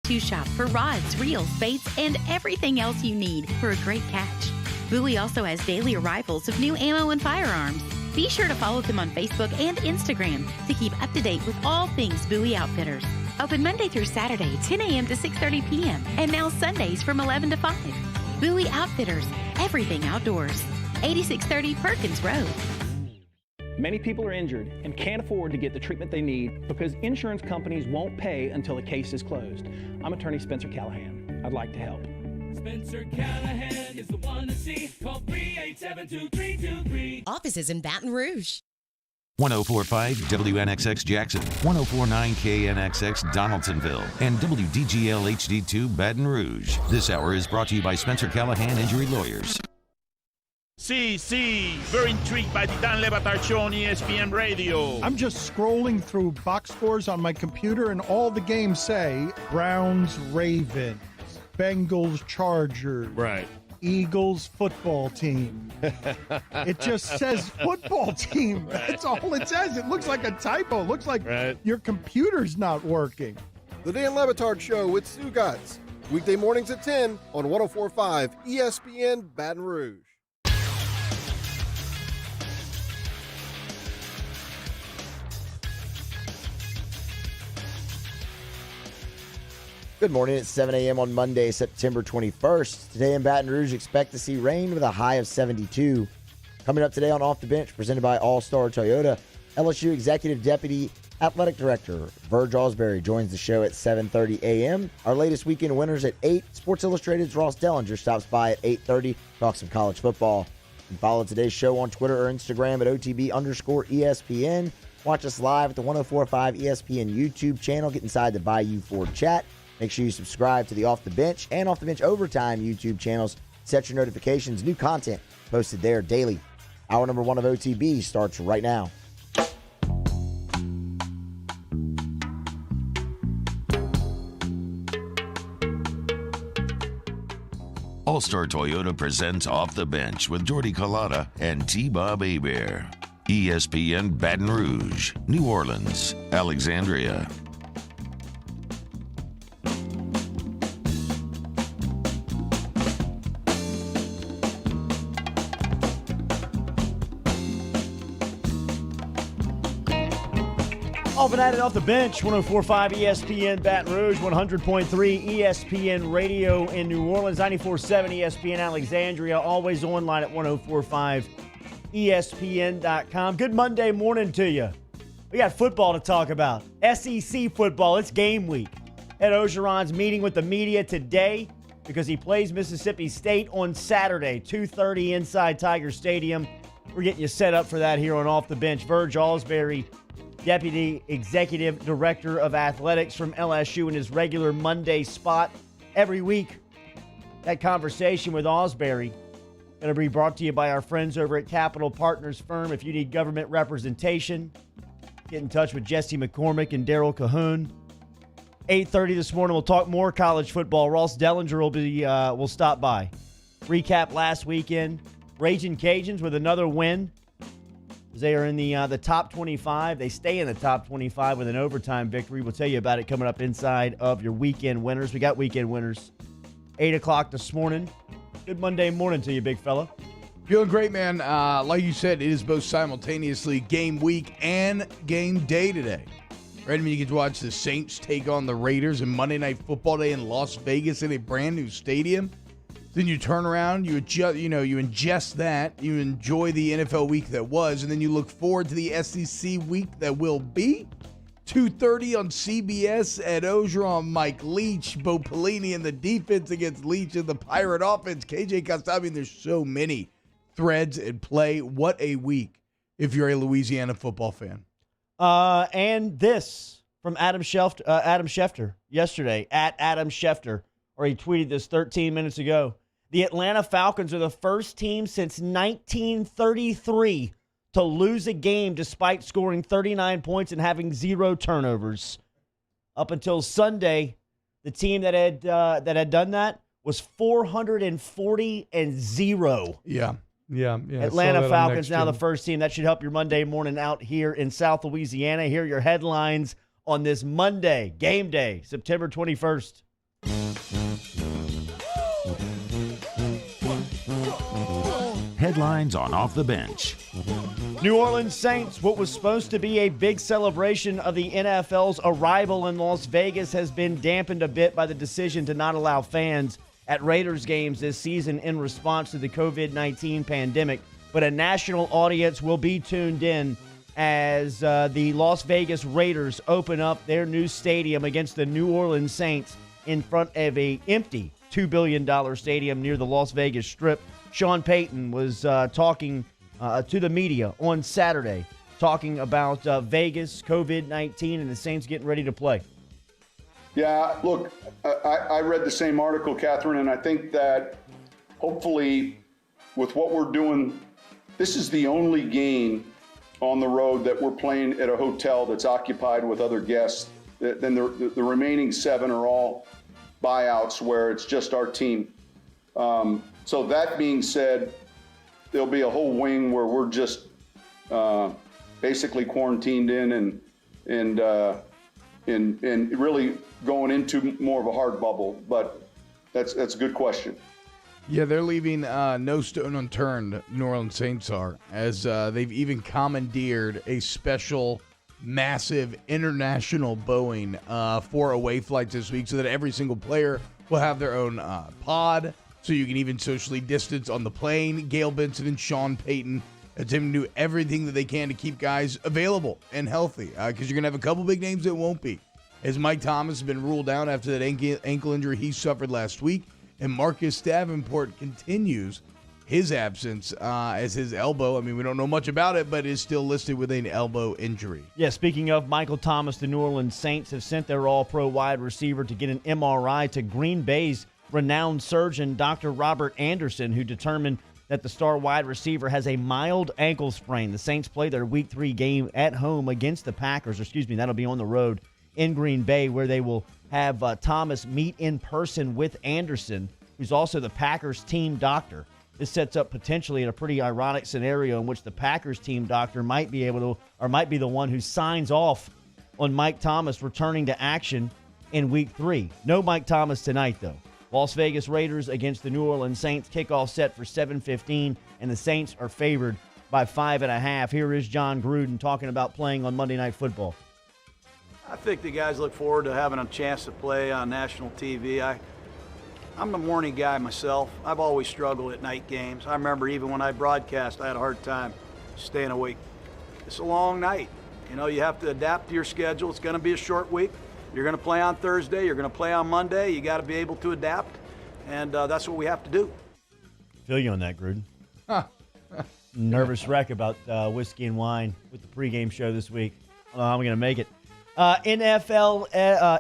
go-to shop for rods, reels, baits, and everything else you need for a great catch. Bowie also has daily arrivals of new ammo and firearms. Be sure to follow them on Facebook and Instagram to keep up to date with all things Bowie Outfitters. Open Monday through Saturday, 10 a.m. to 6:30 p.m. and now Sundays from 11 to 5. Bowie Outfitters, everything outdoors. 8630 Perkins Road. Many people are injured and can't afford to get the treatment they need because insurance companies won't pay until the case is closed. I'm attorney Spencer Callahan. I'd like to help. Spencer Callahan is the one to see. Call 387-2323. Offices in Baton Rouge. 104.5 WNXX Jackson, 104.9 KNXX Donaldsonville, and WDGL HD2 Baton Rouge. This hour is brought to you by Spencer Callahan Injury Lawyers. Sí, very intrigued by the Dan Le Batard Show on ESPN Radio. I'm just scrolling through box scores on my computer, and all the games say Browns, Ravens, Bengals, Chargers. Right. Eagles football team. It just says football team. Right. That's all it says. It looks like a typo. It looks like your computer's not working. The Dan Le Batard Show with Stu Gatz. Weekday mornings at 10 on 104.5 ESPN Baton Rouge. Good morning. It's 7 a.m. on Monday, September 21st. Today in Baton Rouge, expect to see rain with a high of 72. Coming up today on Off the Bench, presented by All-Star Toyota, LSU Executive Deputy Athletic Director Verge Ausberry joins the show at 7:30 a.m. Our latest weekend winners at 8. Sports Illustrated's Ross Dellinger stops by at 8:30, talks some college football. You can follow today's show on Twitter or Instagram at OTB_ESPN. Watch us live at the 104.5 ESPN YouTube channel. Get inside the Bayou Ford chat. Make sure you subscribe to the Off the Bench and Off the Bench Overtime YouTube channels. Set your notifications. New content posted there daily. Hour number 1 of OTB starts right now. All-Star Toyota presents Off the Bench with Jordy Collada and T-Bob Hebert. ESPN Baton Rouge, New Orleans, Alexandria. Off and at it off the bench, 104.5 ESPN Baton Rouge, 100.3 ESPN Radio in New Orleans, 94.7 ESPN Alexandria, always online at 104.5 ESPN.com. Good Monday morning to you. We got football to talk about. SEC football, it's game week. Ed Ogeron's meeting with the media today because he plays Mississippi State on Saturday, 2:30 inside Tiger Stadium. We're getting you set up for that here on Off the Bench. Verge Ausberry, Deputy Executive Director of Athletics from LSU in his regular Monday spot every week. That conversation with Ausberry going to be brought to you by our friends over at Capital Partners Firm. If you need government representation, get in touch with Jesse McCormick and Daryl Cahoon. 8:30 this morning, we'll talk more college football. Ross Dellinger will stop by. Recap last weekend. Ragin' Cajuns with another win. They are in the top 25. They stay in the top 25 with an overtime victory. We'll tell you about it coming up inside of your weekend winners. We got weekend winners. 8 o'clock this morning. Good Monday morning to you, big fella. Feeling great, man. Like you said, it is both simultaneously game week and game day today. Right? I mean, you get to watch the Saints take on the Raiders and Monday Night Football Day in Las Vegas in a brand new stadium. Then you turn around, you ingest that, you enjoy the NFL week that was, and then you look forward to the SEC week that will be. 2:30 on CBS, Ed Ogeron, Mike Leach, Bo Pelini, and the defense against Leach and the Pirate offense. KJ Costello. I mean, there's so many threads at play. What a week if you're a Louisiana football fan. And this from Adam Schefter yesterday, at Adam Schefter, or he tweeted this 13 minutes ago. The Atlanta Falcons are the first team since 1933 to lose a game despite scoring 39 points and having 0 turnovers. Up until Sunday, the team that had done that was 440-0. Yeah. Atlanta Falcons now the first team. That should help your Monday morning out here in South Louisiana. Here are your headlines on this Monday, game day, September 21st. Headlines on Off the Bench. New Orleans Saints, what was supposed to be a big celebration of the NFL's arrival in Las Vegas, has been dampened a bit by the decision to not allow fans at Raiders games this season in response to the COVID-19 pandemic. But a national audience will be tuned in as the Las Vegas Raiders open up their new stadium against the New Orleans Saints in front of an empty $2 billion stadium near the Las Vegas Strip. Sean Payton was talking to the media on Saturday, talking about Vegas, COVID-19, and the Saints getting ready to play. Yeah, look, I read the same article, Catherine, and I think that hopefully with what we're doing, this is the only game on the road that we're playing at a hotel that's occupied with other guests. Then the remaining 7 are all buyouts where it's just our team. So that being said, there'll be a whole wing where we're just basically quarantined in and really going into more of a hard bubble. But that's a good question. Yeah, they're leaving no stone unturned, New Orleans Saints are, as they've even commandeered a special, massive international Boeing for away flights this week so that every single player will have their own pod, so you can even socially distance on the plane. Gail Benson and Sean Payton attempting to do everything that they can to keep guys available and healthy, because you're going to have a couple big names that won't be. As Mike Thomas has been ruled out after that ankle injury he suffered last week, and Marcus Davenport continues his absence as his elbow. I mean, we don't know much about it, but is still listed with an elbow injury. Yeah, speaking of Michael Thomas, the New Orleans Saints have sent their all-pro wide receiver to get an MRI to Green Bay's renowned surgeon, Dr. Robert Anderson, who determined that the star wide receiver has a mild ankle sprain. The Saints play their Week 3 game at home against the Packers. That'll be on the road in Green Bay, where they will have Thomas meet in person with Anderson, who's also the Packers team doctor. This sets up potentially in a pretty ironic scenario in which the Packers team doctor might be the one who signs off on Mike Thomas returning to action in Week 3. No Mike Thomas tonight, though. Las Vegas Raiders against the New Orleans Saints. Kickoff set for 7:15, and the Saints are favored by 5.5. Here is John Gruden talking about playing on Monday Night Football. I think the guys look forward to having a chance to play on national TV. I'm a morning guy myself. I've always struggled at night games. I remember even when I broadcast, I had a hard time staying awake. It's a long night. You know, you have to adapt to your schedule. It's going to be a short week. You're going to play on Thursday. You're going to play on Monday. You got to be able to adapt, and that's what we have to do. Feel you on that, Gruden. Nervous wreck about whiskey and wine with the pregame show this week. I don't know how I'm going to make it.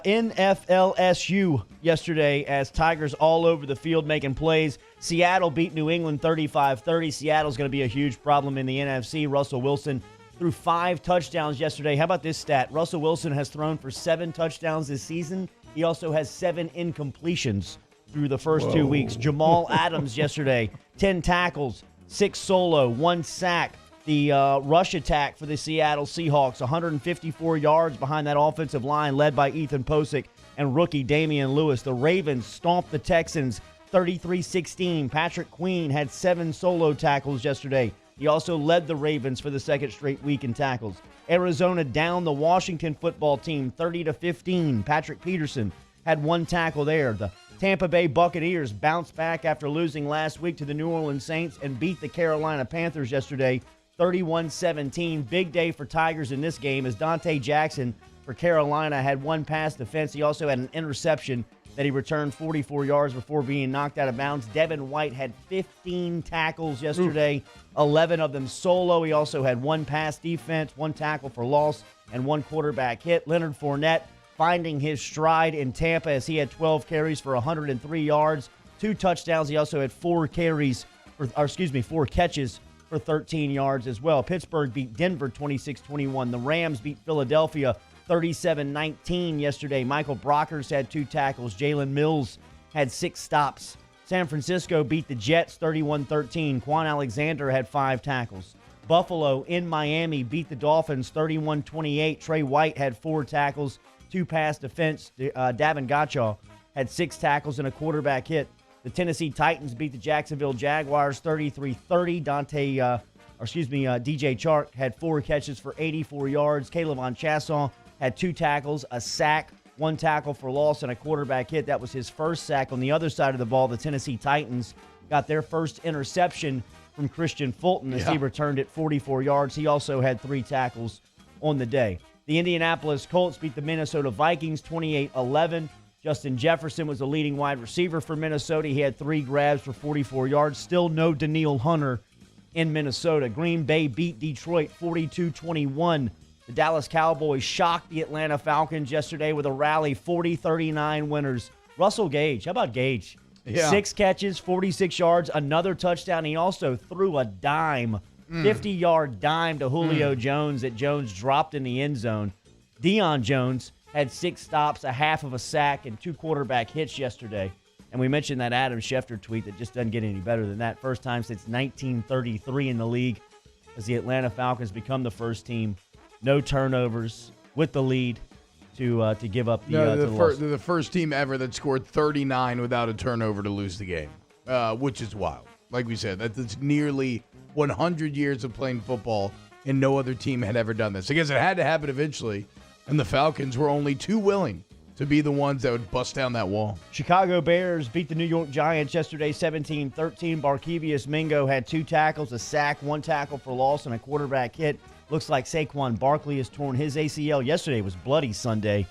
NFLSU yesterday as Tigers all over the field making plays. Seattle beat New England 35-30. Seattle's going to be a huge problem in the NFC. Russell Wilson threw 5 touchdowns yesterday. How about this stat? Russell Wilson has thrown for 7 touchdowns this season. He also has 7 incompletions through the first 2 weeks. Jamal Adams yesterday, 10 tackles, 6 solo, 1 sack. The rush attack for the Seattle Seahawks, 154 yards behind that offensive line led by Ethan Posick and rookie Damian Lewis. The Ravens stomped the Texans 33-16. Patrick Queen had 7 solo tackles yesterday. He also led the Ravens for the second straight week in tackles. Arizona downed the Washington football team 30-15. Patrick Peterson had 1 tackle there. The Tampa Bay Buccaneers bounced back after losing last week to the New Orleans Saints and beat the Carolina Panthers yesterday 31-17. Big day for Tigers in this game as Dante Jackson for Carolina had 1 pass defense. He also had an interception that he returned 44 yards before being knocked out of bounds. Devin White had 15 tackles yesterday, 11 of them solo. He also had 1 pass defense, 1 tackle for loss, and 1 quarterback hit. Leonard Fournette finding his stride in Tampa as he had 12 carries for 103 yards, 2 touchdowns. He also had 4 catches for 13 yards as well. Pittsburgh beat Denver 26-21. The Rams beat Philadelphia 37-19 yesterday. Michael Brockers had 2 tackles. Jalen Mills had 6 stops. San Francisco beat the Jets 31-13. Quan Alexander had 5 tackles. Buffalo in Miami beat the Dolphins 31-28. Trey White had 4 tackles, 2 pass defense. Davin Gotcha had 6 tackles and a quarterback hit. The Tennessee Titans beat the Jacksonville Jaguars 33-30. DJ Chark had 4 catches for 84 yards. Kayvon Chaisson had 2 tackles, a sack, 1 tackle for loss, and a quarterback hit. That was his first sack. On the other side of the ball, the Tennessee Titans got their first interception from Christian Fulton as he returned it 44 yards. He also had 3 tackles on the day. The Indianapolis Colts beat the Minnesota Vikings 28-11. Justin Jefferson was the leading wide receiver for Minnesota. He had 3 grabs for 44 yards. Still no Danielle Hunter in Minnesota. Green Bay beat Detroit 42-21. The Dallas Cowboys shocked the Atlanta Falcons yesterday with a rally, 40-39 winners. Russell Gage, how about Gage? 6 catches, 46 yards, another touchdown. He also threw a dime, 50-yard dime to Julio Jones that Jones dropped in the end zone. Deion Jones had 6 stops, a half of a sack, and 2 quarterback hits yesterday. And we mentioned that Adam Schefter tweet that just doesn't get any better than that. First time since 1933 in the league as the Atlanta Falcons become the first team. No turnovers with the lead to give up they're the first team ever that scored 39 without a turnover to lose the game, which is wild. Like we said, that's nearly 100 years of playing football, and no other team had ever done this. I guess it had to happen eventually. And the Falcons were only too willing to be the ones that would bust down that wall. Chicago Bears beat the New York Giants yesterday 17-13. Barkevious Mingo had 2 tackles, a sack, 1 tackle for loss, and a quarterback hit. Looks like Saquon Barkley has torn his ACL. Yesterday was Bloody Sunday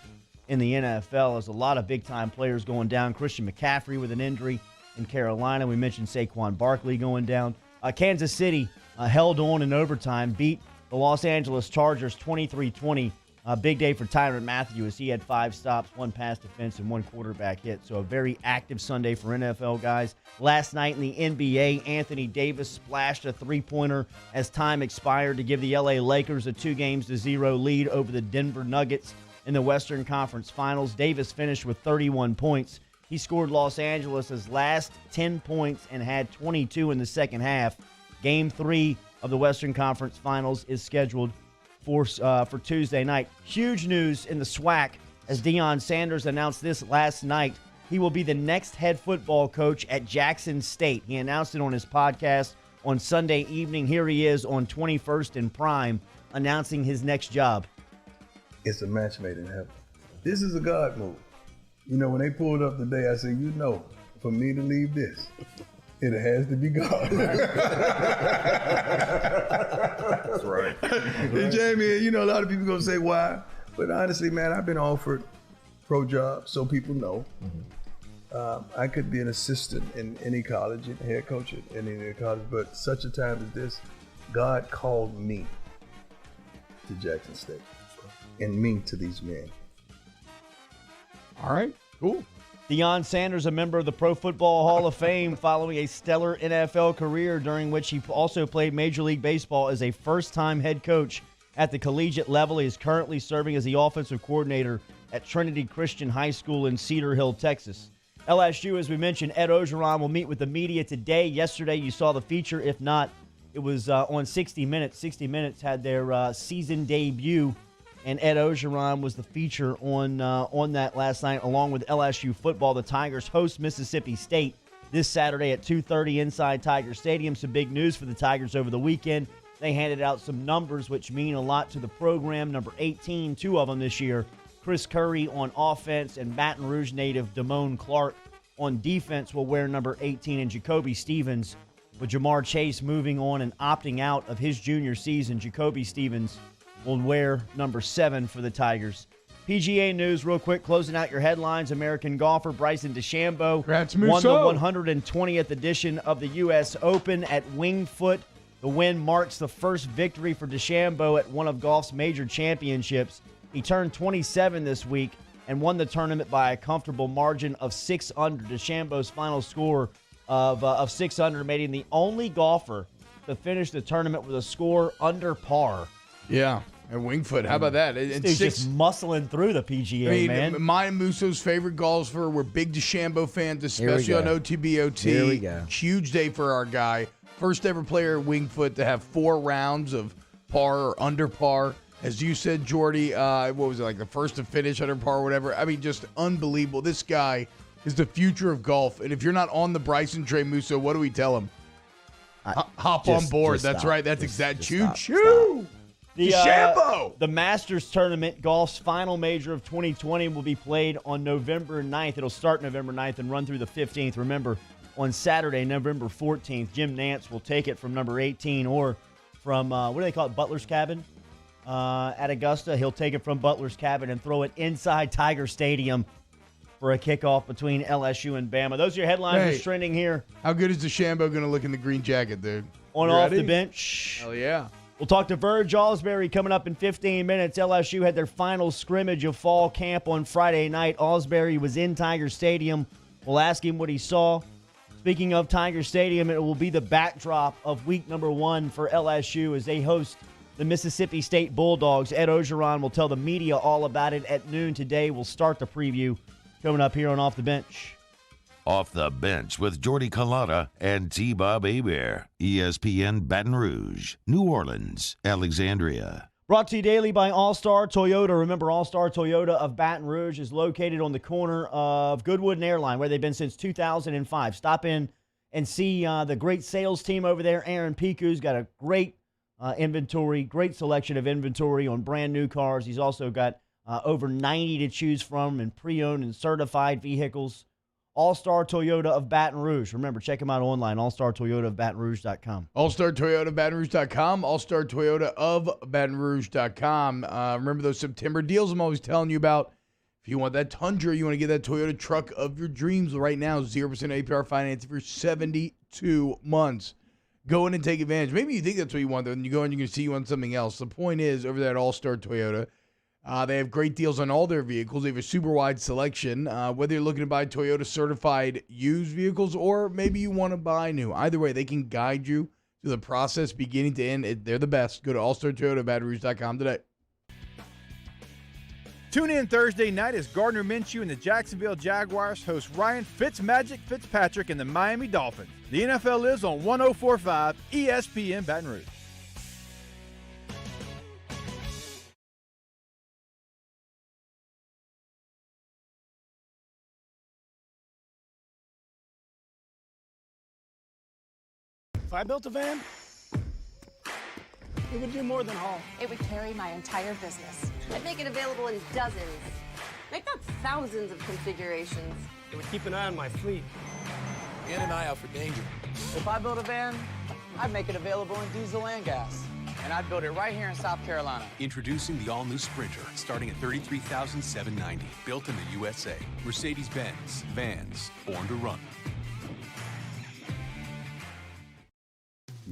in the NFL. There's a lot of big-time players going down. Christian McCaffrey with an injury in Carolina. We mentioned Saquon Barkley going down. Kansas City held on in overtime, beat the Los Angeles Chargers 23-20. Big day for Tyrann Mathieu as he had 5 stops, 1 pass defense, and 1 quarterback hit. So a very active Sunday for NFL guys. Last night in the NBA, Anthony Davis splashed a 3-pointer as time expired to give the LA Lakers a 2-0 lead over the Denver Nuggets in the Western Conference Finals. Davis finished with 31 points. He scored Los Angeles' last 10 points and had 22 in the second half. Game 3 of the Western Conference Finals is scheduled for Tuesday night. Huge news in the SWAC as Deion Sanders announced this last night. He will be the next head football coach at Jackson State. He announced it on his podcast on Sunday evening. Here he is on 21st and Prime announcing his next job. It's a match made in heaven. This is a God move. You know, when they pulled up today, I said, for me to leave this, it has to be God. That's right. And Jamie, a lot of people going to say why. But honestly, man, I've been offered pro jobs, so people know. I could be an assistant in any college, head coach at any college, but such a time as this, God called me to Jackson State and me to these men. All right, cool. Deion Sanders, a member of the Pro Football Hall of Fame, following a stellar NFL career during which he also played Major League Baseball as a first-time head coach at the collegiate level. He is currently serving as the offensive coordinator at Trinity Christian High School in Cedar Hill, Texas. LSU, as we mentioned, Ed Orgeron will meet with the media today. Yesterday, you saw the feature. If not, it was on 60 Minutes. 60 Minutes had their season debut, and Ed Orgeron was the feature on that last night, along with LSU football. The Tigers host Mississippi State this Saturday at 2:30 inside Tiger Stadium. Some big news for the Tigers over the weekend. They handed out some numbers which mean a lot to the program. Number 18, 2 of them this year, Chris Curry on offense, and Baton Rouge native Damone Clark on defense will wear number 18, and Jacoby Stevens, with Jamar Chase moving on and opting out of his junior season, Jacoby Stevens will wear number 7 for the Tigers. PGA news real quick, closing out your headlines. American golfer Bryson DeChambeau won the 120th edition of the U.S. Open at Winged Foot. The win marks the first victory for DeChambeau at one of golf's major championships. He turned 27 this week and won the tournament by a comfortable margin of 6 under. DeChambeau's final score of 6 under made him the only golfer to finish the tournament with a score under par. Yeah, and Winged Foot. How about that? This dude's just muscling through the PGA, man. Mine and Musso's favorite golfer. We're big DeChambeau fans, especially on OTBOT. Here we go. Huge day for our guy. First ever player at Winged Foot to have 4 rounds of par or under par. As you said, Jordy, what was it, like the first to finish under par or whatever? I mean, just unbelievable. This guy is the future of golf. And if you're not on the Bryson Trey Musso, what do we tell him? Hop on board. That's right. That's exact. Choo-choo. The Masters Tournament, golf's final major of 2020, will be played on November 9th. It'll start November 9th and run through the 15th. Remember, on Saturday, November 14th, Jim Nantz will take it from number 18 or from, what do they call it, Butler's Cabin at Augusta. He'll take it from Butler's Cabin and throw it inside Tiger Stadium for a kickoff between LSU and Bama. Those are your headlines that's trending here. How good is DeChambeau going to look in the green jacket, dude? On off the bench. Hell yeah. We'll talk to Verge Osbury coming up in 15 minutes. LSU had their final scrimmage of fall camp on Friday night. Osbury was in Tiger Stadium. We'll ask him what he saw. Speaking of Tiger Stadium, it will be the backdrop of week number 1 for LSU as they host the Mississippi State Bulldogs. Ed Ogeron will tell the media all about it at noon today. We'll start the preview coming up here on Off the Bench. Off the Bench with Jordy Culotta and T-Bob Hebert. ESPN Baton Rouge, New Orleans, Alexandria. Brought to you daily by All-Star Toyota. Remember, All-Star Toyota of Baton Rouge is located on the corner of Goodwood and Airline, where they've been since 2005. Stop in and see the great sales team over there. Aaron Piku's got a great inventory, great selection of inventory on brand new cars. He's also got over 90 to choose from in pre-owned and certified vehicles. All-Star Toyota of Baton Rouge. Remember, check them out online, allstartoyotaofbatonrouge.com. Allstartoyotaofbatonrouge.com, allstartoyotaofbatonrouge.com. Remember those September deals I'm always telling you about. If you want that Tundra, you want to get that Toyota truck of your dreams right now, 0% APR financing for 72 months. Go in and take advantage. Maybe you think that's what you want, though, and you go in and you can see you want something else. The point is, over there at All-Star Toyota, they have great deals on all their vehicles. They have a super wide selection. Whether you're looking to buy Toyota certified used vehicles or maybe you want to buy new. Either way, they can guide you through the process beginning to end. They're the best. Go to allstartoyotaofbatonrouge.com today. Tune in Thursday night as Gardner Minshew and the Jacksonville Jaguars host Ryan Fitzmagic Fitzpatrick and the Miami Dolphins. The NFL lives on 104.5 ESPN Baton Rouge. If I built a van, it would do more than haul. It would carry my entire business. I'd make it available in dozens, make not thousands of configurations. It would keep an eye on my fleet. And an eye out for danger. If I built a van, I'd make it available in diesel and gas. And I'd build it right here in South Carolina. Introducing the all-new Sprinter, starting at $33,790. Built in the USA. Mercedes-Benz. Vans. Born to run.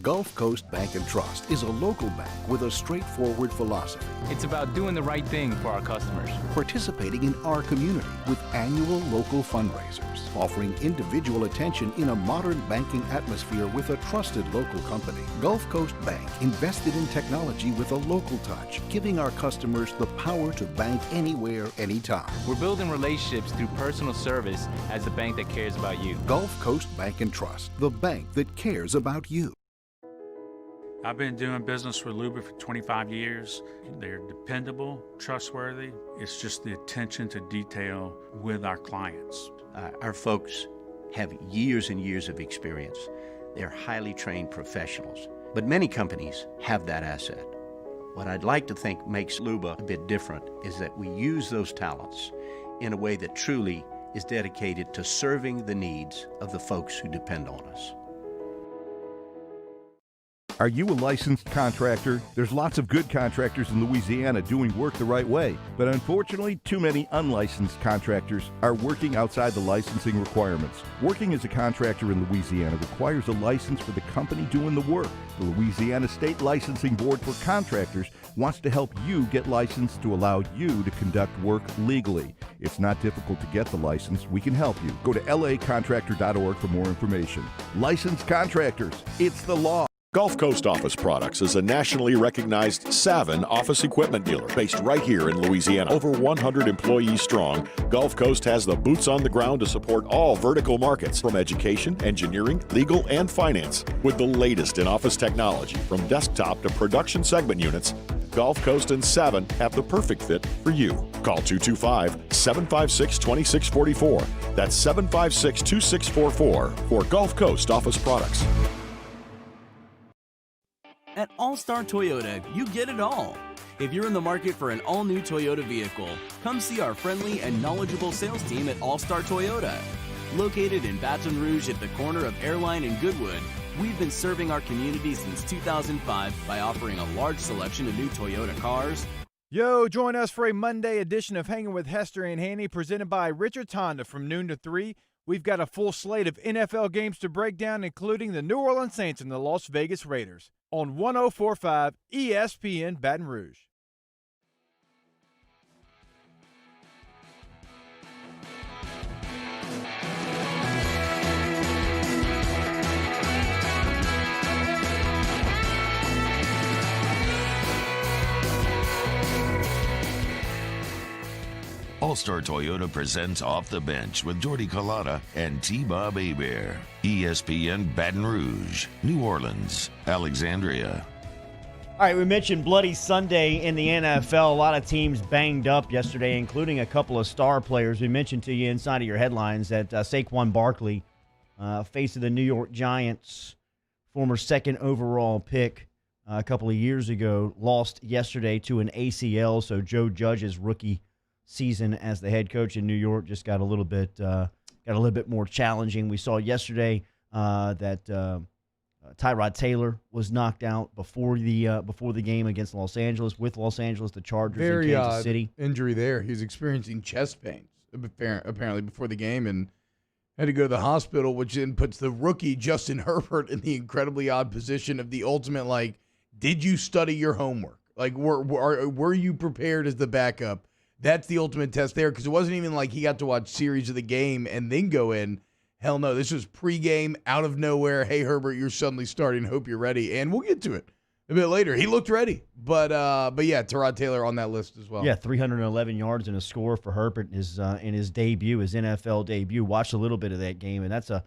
Gulf Coast Bank and Trust is a local bank with a straightforward philosophy. It's about doing the right thing for our customers. Participating in our community with annual local fundraisers. Offering individual attention in a modern banking atmosphere with a trusted local company. Gulf Coast Bank invested in technology with a local touch, giving our customers the power to bank anywhere, anytime. We're building relationships through personal service as the bank that cares about you. Gulf Coast Bank and Trust, the bank that cares about you. I've been doing business with Luba for 25 years. They're dependable, trustworthy. It's just the attention to detail with our clients. Our folks have years and years of experience. They're highly trained professionals, but many companies have that asset. What I'd like to think makes Luba a bit different is that we use those talents in a way that truly is dedicated to serving the needs of the folks who depend on us. Are you a licensed contractor? There's lots of good contractors in Louisiana doing work the right way, but unfortunately, too many unlicensed contractors are working outside the licensing requirements. Working as a contractor in Louisiana requires a license for the company doing the work. The Louisiana State Licensing Board for Contractors wants to help you get licensed to allow you to conduct work legally. It's not difficult to get the license. We can help you. Go to lacontractor.org for more information. Licensed contractors, it's the law. Gulf Coast Office Products is a nationally recognized Savin office equipment dealer based right here in Louisiana. Over 100 employees strong, Gulf Coast has the boots on the ground to support all vertical markets from education, engineering, legal, and finance. With the latest in office technology from desktop to production segment units, Gulf Coast and Savin have the perfect fit for you. Call 225-756-2644. That's 756-2644 for Gulf Coast office products. At All-Star Toyota, you get it all. If you're in the market for an all-new Toyota vehicle, come see our friendly and knowledgeable sales team at All-Star Toyota. Located in Baton Rouge at the corner of Airline and Goodwood, we've been serving our community since 2005 by offering a large selection of new Toyota cars. Yo, join us for a Monday edition of Hanging with Hester and Hanny, presented by Richard Honda from noon to 3. We've got a full slate of NFL games to break down, including the New Orleans Saints and the Las Vegas Raiders on 104.5 ESPN Baton Rouge. All-Star Toyota presents Off the Bench with Jordy Collada and T-Bob Hebert. ESPN Baton Rouge, New Orleans, Alexandria. All right, we mentioned Bloody Sunday in the NFL. A lot of teams banged up yesterday, including a couple of star players. We mentioned to you inside of your headlines that Saquon Barkley, face of the New York Giants, former second overall pick a couple of years ago, lost yesterday to an ACL. So Joe Judge's rookie season as the head coach in New York just got a little bit more challenging. We saw yesterday that Tyrod Taylor was knocked out before the game against Los Angeles with Los Angeles, the Chargers in Kansas City. Injury there. He was experiencing chest pains apparently before the game and had to go to the hospital, which then puts the rookie Justin Herbert in the incredibly odd position of the ultimate, like, did you study your homework? Like, were you prepared as the backup? That's the ultimate test there, because it wasn't even like he got to watch series of the game and then go in. Hell no, this was pregame, out of nowhere. Hey, Herbert, you're suddenly starting. Hope you're ready. And we'll get to it a bit later. He looked ready. But yeah, Tyrod Taylor on that list as well. Yeah, 311 yards and a score for Herbert in his debut, his NFL debut. Watched a little bit of that game, and that's a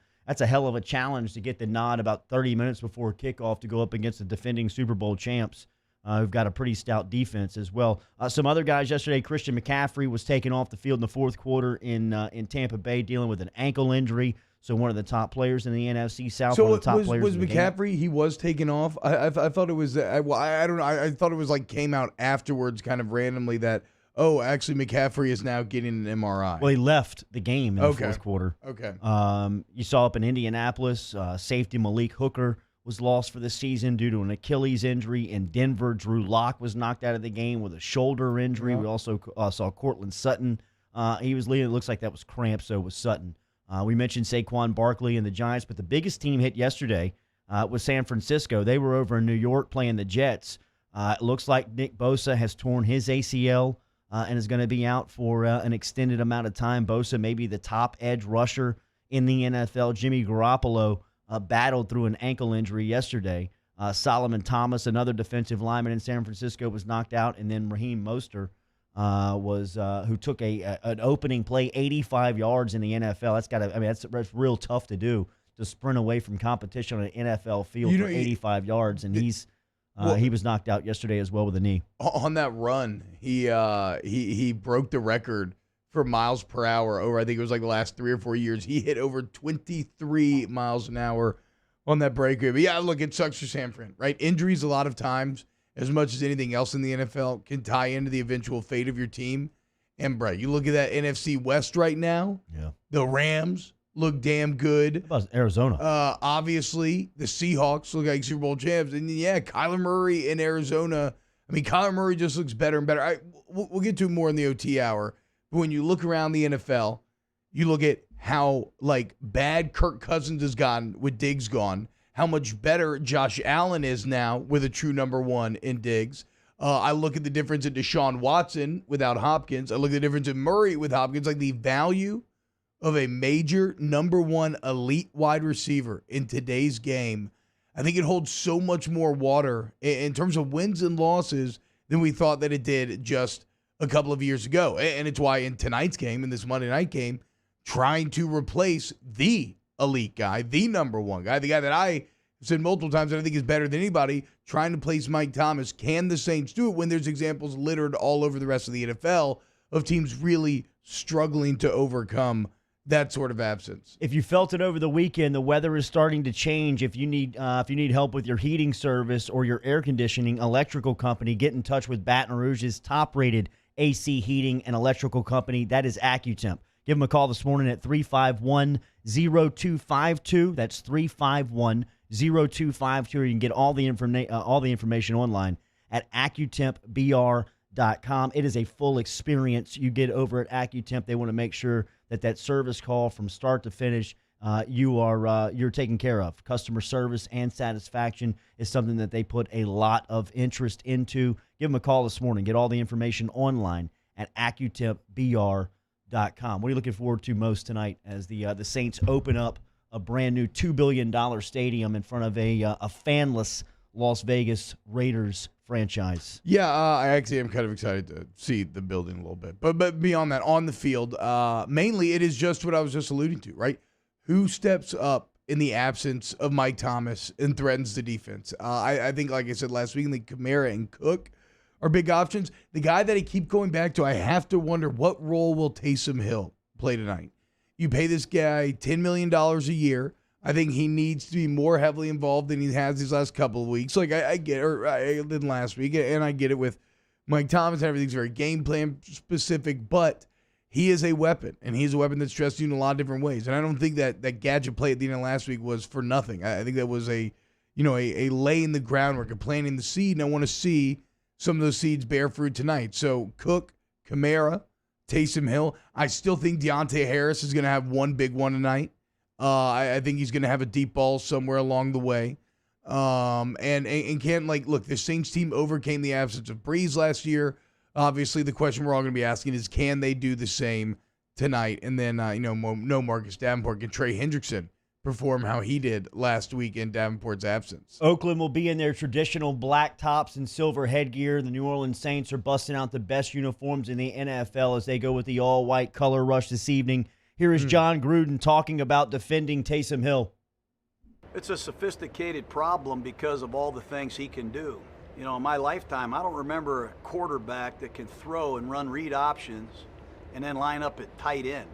hell of a challenge to get the nod about 30 minutes before kickoff to go up against the defending Super Bowl champs. Who've got a pretty stout defense as well. Some other guys yesterday, Christian McCaffrey was taken off the field in the fourth quarter in Tampa Bay dealing with an ankle injury. So one of the top players in the NFC South. So one of the top players was in the McCaffrey? Game. He was taken off. I thought it was. I don't know. I thought it was like came out afterwards, kind of randomly that actually McCaffrey is now getting an MRI. Well, he left the game in the fourth quarter. Okay. You saw up in Indianapolis, safety Malik Hooker was lost for the season due to an Achilles injury. In Denver, Drew Lock was knocked out of the game with a shoulder injury. We also saw Cortland Sutton. He was leading. It looks like that was cramp, so it was Sutton. We mentioned Saquon Barkley and the Giants, but the biggest team hit yesterday was San Francisco. They were over in New York playing the Jets. It looks like Nick Bosa has torn his ACL and is going to be out for an extended amount of time. Bosa may be the top edge rusher in the NFL. Jimmy Garoppolo battled through an ankle injury yesterday. Solomon Thomas, another defensive lineman in San Francisco, was knocked out, and then Raheem Mostert who took an opening play 85 yards in the NFL. That's real tough to do, to sprint away from competition on an NFL field for 85 yards, and he was knocked out yesterday as well with a knee. On that run, he broke the record for miles per hour over, I think it was like the last 3 or 4 years. He hit over 23 miles an hour on that breakaway. But yeah, look, it sucks for San Fran, right? Injuries a lot of times, as much as anything else in the NFL, can tie into the eventual fate of your team. And, bro, you look at that NFC West right now. Yeah. The Rams look damn good. What about Arizona? Obviously, the Seahawks look like Super Bowl champs. And, yeah, Kyler Murray in Arizona. I mean, Kyler Murray just looks better and better. We'll get to it more in the OT hour. But when you look around the NFL, you look at how, bad Kirk Cousins has gotten with Diggs gone, how much better Josh Allen is now with a true number one in Diggs. I look at the difference in Deshaun Watson without Hopkins. I look at the difference in Murray with Hopkins. Like, the value of a major number one elite wide receiver in today's game, I think it holds so much more water in terms of wins and losses than we thought that it did just a couple of years ago. And it's why in tonight's game, in this Monday night game, trying to replace the elite guy, the number one guy, the guy that I I've said multiple times that I think is better than anybody trying to place Mike Thomas. Can the Saints do it when there's examples littered all over the rest of the NFL of teams really struggling to overcome that sort of absence? If you felt it over the weekend, the weather is starting to change. If you need help with your heating service or your air conditioning, electrical company, get in touch with Baton Rouge's top-rated AC heating and electrical company. That is AccuTemp. Give them a call this morning at 351-0252. That's 351-0252. You can get all the information online at AccuTempBR.com. It is a full experience you get over at AccuTemp. They want to make sure that service call from start to finish, you're taken care of. Customer service and satisfaction is something that they put a lot of interest into. Give them a call this morning. Get all the information online at AccuTempBR.com. What are you looking forward to most tonight as the Saints open up a brand new $2 billion stadium in front of a fanless Las Vegas Raiders franchise? Yeah, I actually am kind of excited to see the building a little bit. But beyond that, on the field, mainly it is just what I was just alluding to, right? Who steps up in the absence of Mike Thomas and threatens the defense? I think, like I said last week, like Kamara and Cook are big options. The guy that I keep going back to, I have to wonder, what role will Taysom Hill play tonight? You pay this guy $10 million a year. I think he needs to be more heavily involved than he has these last couple of weeks. Like I get, or I did last week, and I get it with Mike Thomas. Everything's very game plan specific, but he is a weapon, and he's a weapon that's stressed you in a lot of different ways. And I don't think that gadget play at the end of last week was for nothing. I think that was a laying the groundwork, a planting the seed, and I want to see some of those seeds bear fruit tonight. So Cook, Kamara, Taysom Hill. I still think Deontay Harris is going to have one big one tonight. I think he's going to have a deep ball somewhere along the way. And can't, look, the Saints team overcame the absence of Breeze last year. Obviously, the question we're all going to be asking is, can they do the same tonight? And then, no Marcus Davenport. Can Trey Hendrickson perform how he did last week in Davenport's absence? Oakland will be in their traditional black tops and silver headgear. The New Orleans Saints are busting out the best uniforms in the NFL as they go with the all-white color rush this evening. Here is John Gruden talking about defending Taysom Hill. It's a sophisticated problem because of all the things he can do. In my lifetime, I don't remember a quarterback that can throw and run read options and then line up at tight end.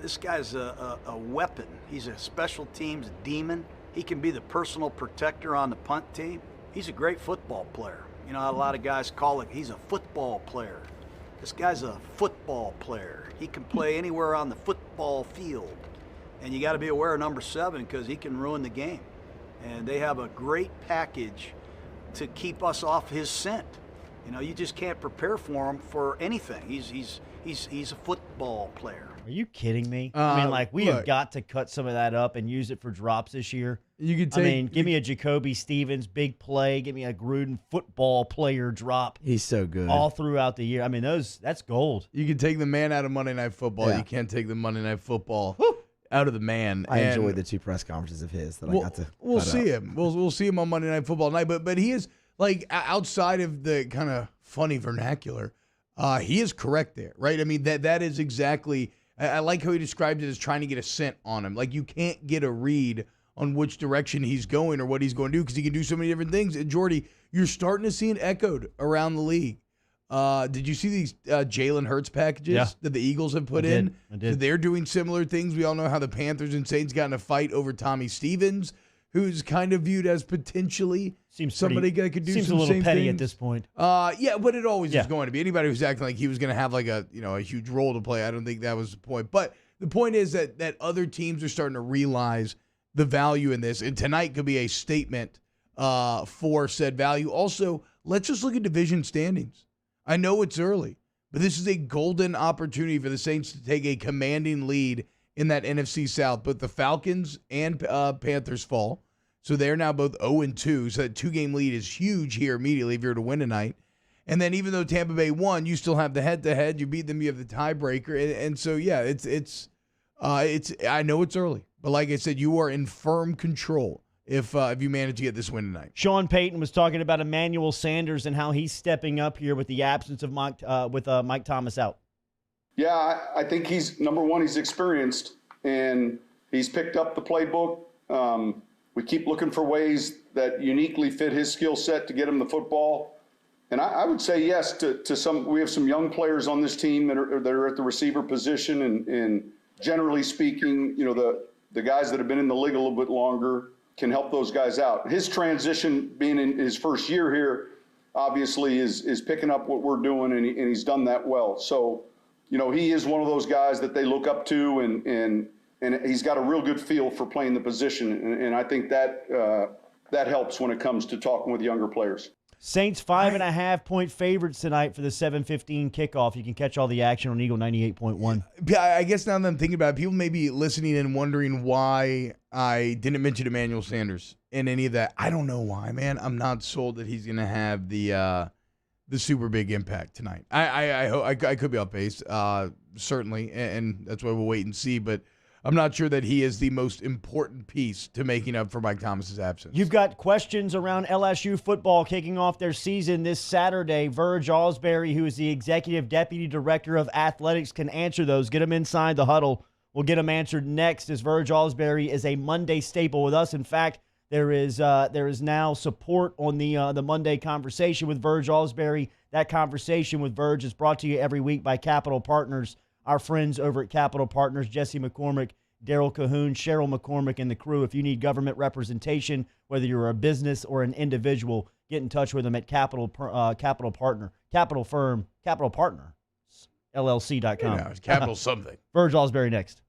This guy's a weapon. He's a special teams demon. He can be the personal protector on the punt team. He's a great football player. A lot of guys call it, he's a football player. This guy's a football player. He can play anywhere on the football field. And you got to be aware of number 7 because he can ruin the game. And they have a great package to keep us off his scent. You just can't prepare for him for anything. He's a football player. Are you kidding me? We have got to cut some of that up and use it for drops this year. You could give me a Jacoby Stevens big play. Give me a Gruden football player drop. He's so good. All throughout the year. that's gold. You can take the man out of Monday Night Football. Yeah. You can't take the Monday Night Football out of the man. I enjoyed the 2 press conferences of his that I got to We'll see him. We'll see him on Monday Night Football tonight. But he is, outside of the kind of funny vernacular, he is correct there, right? That is exactly... I like how he described it as trying to get a scent on him. You can't get a read on which direction he's going or what he's going to do because he can do so many different things. And Jordy, you're starting to see it echoed around the league. Did you see these Jalen Hurts packages that the Eagles have put in? I did. So they're doing similar things. We all know how the Panthers and Saints got in a fight over Tommy Stevens, who's kind of viewed as potentially somebody that could do some same things. Seems a little petty at this point. Yeah, but it always is going to be. Anybody who's acting like he was going to have a huge role to play, I don't think that was the point. But the point is that other teams are starting to realize the value in this, and tonight could be a statement for said value. Also, let's just look at division standings. I know it's early, but this is a golden opportunity for the Saints to take a commanding lead in that NFC South. But the Falcons and Panthers fall. So they're now both 0-2. So that 2-game lead is huge here immediately if you're to win tonight. And then even though Tampa Bay won, you still have the head-to-head. You beat them, you have the tiebreaker. And so, yeah, it's I know it's early. But like I said, you are in firm control if you manage to get this win tonight. Sean Payton was talking about Emmanuel Sanders and how he's stepping up here with the absence of Mike Thomas out. Yeah, I think he's, number one, he's experienced, and he's picked up the playbook. We keep looking for ways that uniquely fit his skill set to get him the football. And I would say yes to some. We have some young players on this team that are at the receiver position, and generally speaking, you know, the guys that have been in the league a little bit longer can help those guys out. His transition, being in his first year here, obviously is picking up what we're doing, and he's done that well. So, you know, he is one of those guys that they look up to, and he's got a real good feel for playing the position, and I think that that helps when it comes to talking with younger players. Saints 5.5-point favorites tonight for the 7:15 kickoff. You can catch all the action on Eagle 98.1. Yeah, I guess now that I'm thinking about it, people may be listening and wondering why I didn't mention Emmanuel Sanders in any of that. I don't know why, man. I'm not sold that he's going to have the super big impact tonight. I could be off base, certainly, and that's why we'll wait and see. But I'm not sure that he is the most important piece to making up for Mike Thomas's absence. You've got questions around LSU football kicking off their season this Saturday. Verge Alsbury, who is the Executive Deputy Director of Athletics, can answer those. Get them inside the huddle. We'll get them answered next, as Verge Alsbury is a Monday staple with us. In fact, there is now support on the Monday conversation with Verge Alsbury. That conversation with Verge is brought to you every week by Capital Partners. Our friends over at Capital Partners, Jesse McCormick, Daryl Cahoon, Cheryl McCormick, and the crew. If you need government representation, whether you're a business or an individual, get in touch with them at Capital Partner, Capital Firm, Capital Partner, LLC.com. Yeah, it's Capital something. Verge Alsbury next.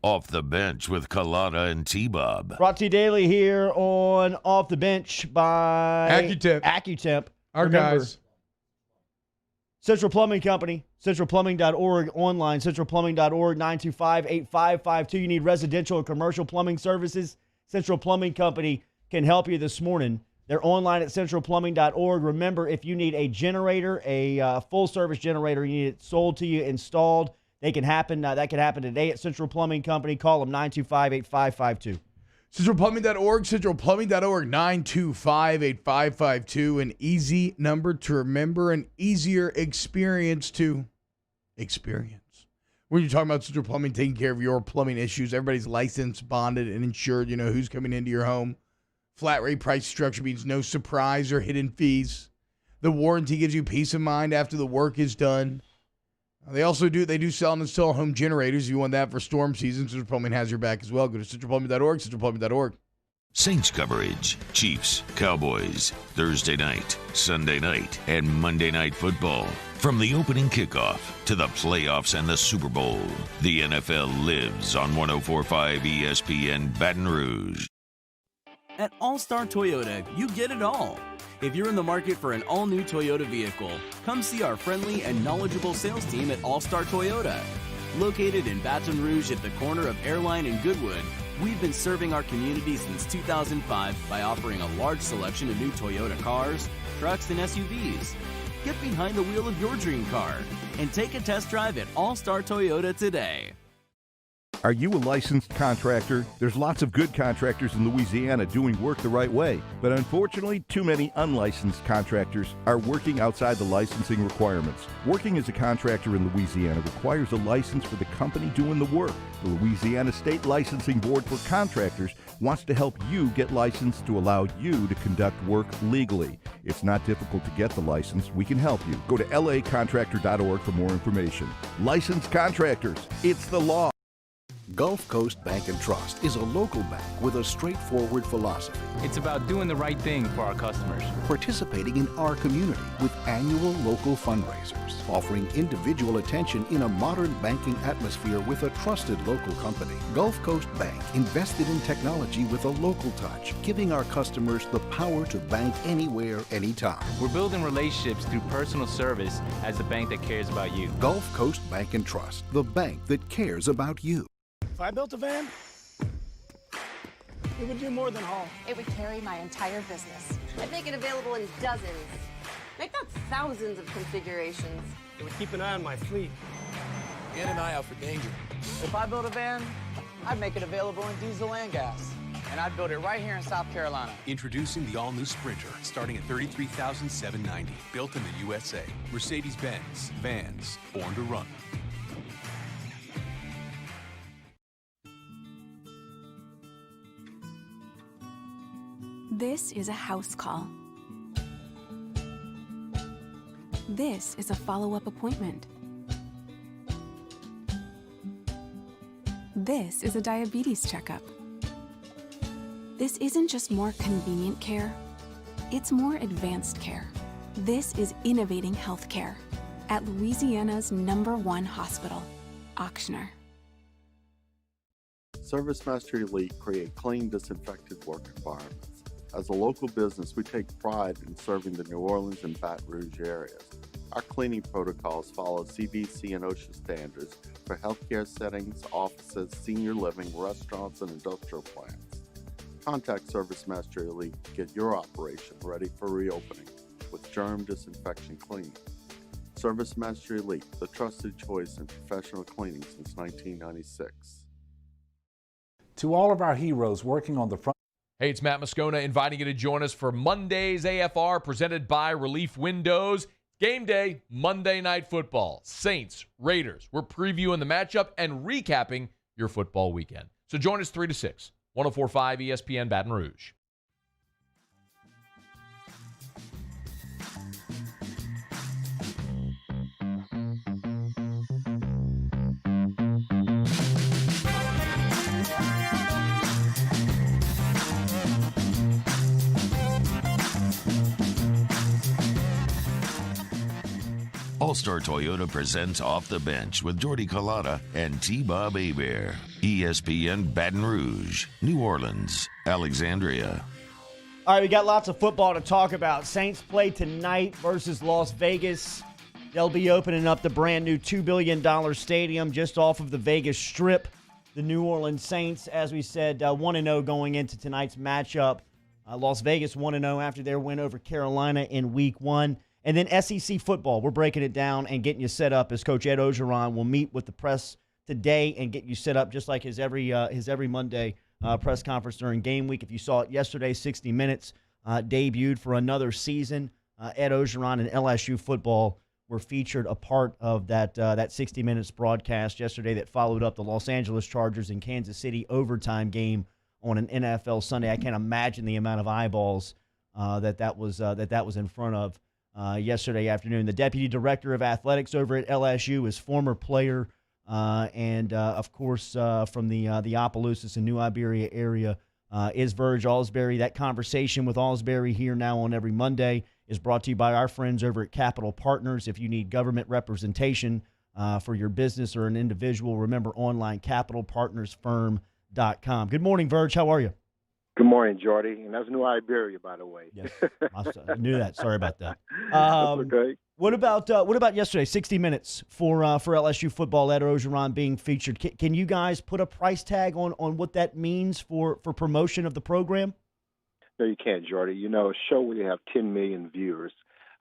Off the Bench with Kalata and T-Bob. Brought to you daily here on Off the Bench by AccuTemp. Our guys. Central Plumbing Company, centralplumbing.org, online, centralplumbing.org, 925-8552. You need residential or commercial plumbing services? Central Plumbing Company can help you this morning. They're online at centralplumbing.org. Remember, if you need a generator, a full-service generator, you need it sold to you, installed, that can happen today at Central Plumbing Company. Call them, 925-8552. CentralPlumbing.org, CentralPlumbing.org, 925-8552. An easy number to remember, an easier experience to experience. When you're talking about Central Plumbing taking care of your plumbing issues, everybody's licensed, bonded, and insured. You know who's coming into your home. Flat rate price structure means no surprise or hidden fees. The warranty gives you peace of mind after the work is done. They do sell and install home generators. If you want that for storm season, Central Plumbing has your back as well. Go to centralplumbing.org, centralplumbing.org. Saints coverage, Chiefs, Cowboys, Thursday night, Sunday night, and Monday Night Football. From the opening kickoff to the playoffs and the Super Bowl, the NFL lives on 104.5 ESPN Baton Rouge. At All-Star Toyota, you get it all. If you're in the market for an all-new Toyota vehicle, come see our friendly and knowledgeable sales team at All-Star Toyota. Located in Baton Rouge at the corner of Airline and Goodwood, we've been serving our community since 2005 by offering a large selection of new Toyota cars, trucks, and SUVs. Get behind the wheel of your dream car and take a test drive at All-Star Toyota today. Are you a licensed contractor? There's lots of good contractors in Louisiana doing work the right way, but unfortunately, too many unlicensed contractors are working outside the licensing requirements. Working as a contractor in Louisiana requires a license for the company doing the work. The Louisiana State Licensing Board for Contractors wants to help you get licensed to allow you to conduct work legally. It's not difficult to get the license. We can help you. Go to lacontractor.org for more information. Licensed contractors, it's the law. Gulf Coast Bank and Trust is a local bank with a straightforward philosophy. It's about doing the right thing for our customers. Participating in our community with annual local fundraisers. Offering individual attention in a modern banking atmosphere with a trusted local company. Gulf Coast Bank invested in technology with a local touch, giving our customers the power to bank anywhere, anytime. We're building relationships through personal service as the bank that cares about you. Gulf Coast Bank and Trust, the bank that cares about you. If I built a van, it would do more than haul. It would carry my entire business. I'd make it available in dozens. Make that thousands of configurations. It would keep an eye on my fleet. And an eye out for danger. If I built a van, I'd make it available in diesel and gas. And I'd build it right here in South Carolina. Introducing the all-new Sprinter, starting at $33,790. Built in the USA. Mercedes-Benz. Vans. Born to run. This is a house call. This is a follow-up appointment. This is a diabetes checkup. This isn't just more convenient care, it's more advanced care. This is innovating healthcare at Louisiana's #1 hospital, Ochsner. ServiceMaster Elite create clean, disinfected work environments. As a local business, we take pride in serving the New Orleans and Baton Rouge areas. Our cleaning protocols follow CDC and OSHA standards for healthcare settings, offices, senior living, restaurants, and industrial plants. Contact ServiceMaster Elite to get your operation ready for reopening with germ disinfection cleaning. ServiceMaster Elite, the trusted choice in professional cleaning since 1996. To all of our heroes working on the front. Hey, it's Matt Moscona inviting you to join us for Monday's AFR presented by Relief Windows. Game day, Monday Night Football. Saints, Raiders. We're previewing the matchup and recapping your football weekend. So join us 3 to 6, 104.5 ESPN Baton Rouge. All-Star Toyota presents Off the Bench with Jordy Collada and T-Bob Hebert. ESPN Baton Rouge, New Orleans, Alexandria. All right, we got lots of football to talk about. Saints play tonight versus Las Vegas. They'll be opening up the brand new $2 billion stadium just off of the Vegas Strip. The New Orleans Saints, as we said, 1-0 going into tonight's matchup. Las Vegas 1-0 after their win over Carolina in Week 1. And then SEC football, we're breaking it down and getting you set up as Coach Ed Orgeron will meet with the press today and get you set up just like his every Monday press conference during game week. If you saw it yesterday, 60 Minutes debuted for another season. Ed Orgeron and LSU football were featured a part of that 60 Minutes broadcast yesterday that followed up the Los Angeles Chargers and Kansas City overtime game on an NFL Sunday. I can't imagine the amount of eyeballs that was in front of. Yesterday afternoon. The deputy director of athletics over at LSU is former player and, of course, from the Opelousas and New Iberia area is Verge Alsbury. That conversation with Alsbury here now on every Monday is brought to you by our friends over at Capital Partners. If you need government representation for your business or an individual, remember online, capitalpartnersfirm.com. Good morning, Verge. How are you? Good morning, Jordy. And that's New Iberia, by the way. Yes, I knew that. Sorry about that. That's okay. What about yesterday? 60 Minutes for LSU football. Ed Orgeron being featured. Can you guys put a price tag on what that means for promotion of the program? No, you can't, Jordy. You know, a show where you have 10 million viewers,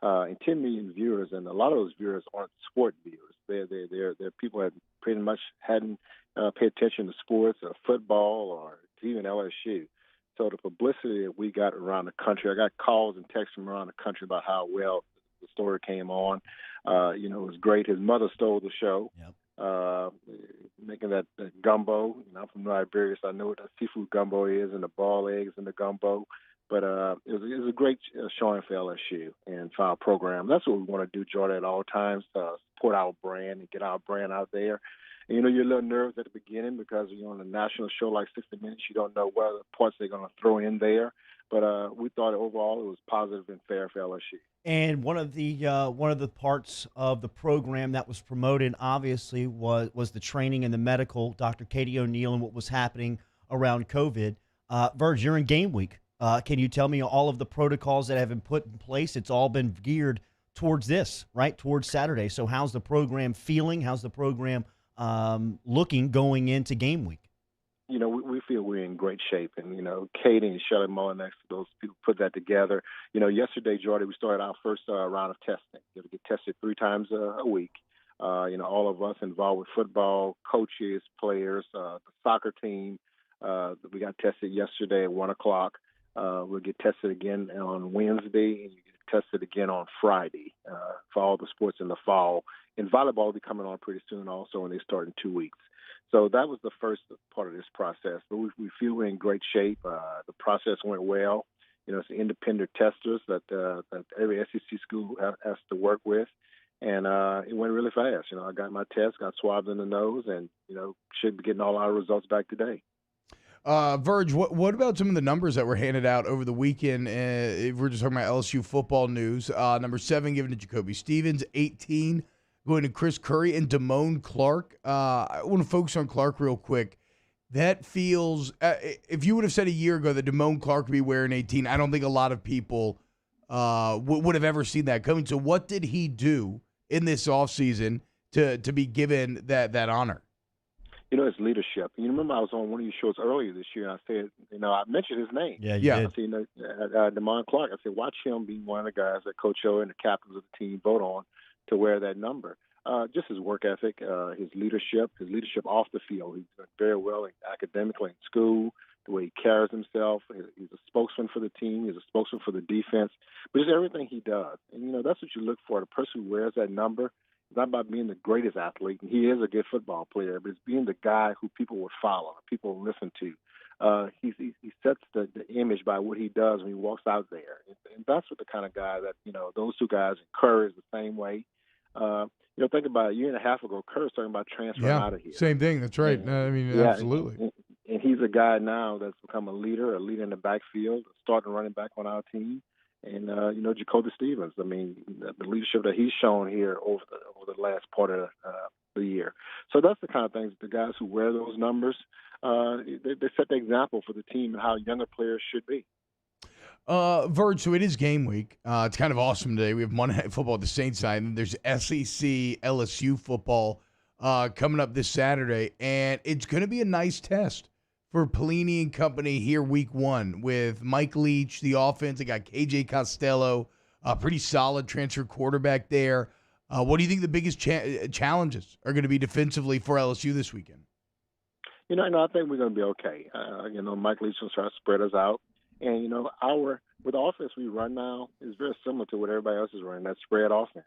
and 10 million viewers, and a lot of those viewers aren't sport viewers. They're people that pretty much hadn't paid attention to sports or football or even LSU. So the publicity that we got around the country, I got calls and texts from around the country about how well the story came on. It was great. His mother stole the show, making that gumbo. I'm from New Iberia, so I know what that seafood gumbo is and the ball eggs and the gumbo. But it was a great showing for LSU and for our program. That's what we want to do, Jordan, at all times, support our brand and get our brand out there. And, you're a little nervous at the beginning because you're on a national show like 60 Minutes. You don't know what other parts they're going to throw in there. But we thought overall it was positive and fair for LSU. And one of the parts of the program that was promoted, obviously, was the training and the medical, Dr. Katie O'Neill, and what was happening around COVID. Verge, you're in game week. Can you tell me all of the protocols that have been put in place? It's all been geared towards this, right, towards Saturday. So how's the program feeling? How's the program looking going into game week? We feel we're in great shape. And, Katie and Shelley Mullinex, those people put that together. Yesterday, Jordy, we started our first round of testing. You get tested 3 times a week. All of us involved with football, coaches, players, the soccer team. We got tested yesterday at 1 o'clock. We'll get tested again on Wednesday, and you get tested again on Friday for all the sports in the fall. And volleyball will be coming on pretty soon also, and they start in 2 weeks. So that was the first part of this process. But we feel we're in great shape. The process went well. It's the independent testers that every SEC school has to work with. And it went really fast. I got my test, got swabbed in the nose, and, should be getting all our results back today. Verge, what about some of the numbers that were handed out over the weekend? If we're just talking about LSU football news, number 7 given to Jacoby Stevens, 18 going to Chris Curry and Damone Clark. I want to focus on Clark real quick. That feels, if you would have said a year ago that Damone Clark would be wearing 18, I don't think a lot of people would have ever seen that coming. So what did he do in this offseason to be given that honor? It's leadership. You remember I was on one of your shows earlier this year, and I said, I mentioned his name. Yeah, you did. I said, Damone Clark. I said, watch him be one of the guys that Coach O and the captains of the team vote on to wear that number. Just his work ethic, his leadership off the field. He's done very well academically in school, the way he carries himself. He's a spokesman for the team. He's a spokesman for the defense. But just everything he does. And, that's what you look for. The person who wears that number, it's not about being the greatest athlete, and he is a good football player, but it's being the guy who people would follow, people will listen to. He sets the image by what he does when he walks out there. And that's what the kind of guy that, those two guys, Kerr is the same way. Think about a year and a half ago, Kerr was talking about transferring out of here. Same thing. That's right. Absolutely. And he's a guy now that's become a leader in the backfield, a starting running back on our team. And, Jacoby Stevens, the leadership that he's shown here over the last part of the year. So that's the kind of things, the guys who wear those numbers, they set the example for the team and how younger players should be. Verge, so it is game week. It's kind of awesome today. We have Monday Night Football at the Saints side, and there's SEC LSU football coming up this Saturday, and it's going to be a nice test for Pelini and company here week 1 with Mike Leach, the offense. They got KJ Costello, a pretty solid transfer quarterback there. What do you think the biggest challenges are going to be defensively for LSU this weekend? I think we're going to be okay. Mike Leach will try to spread us out. And, with the offense we run now is very similar to what everybody else is running, that spread offense.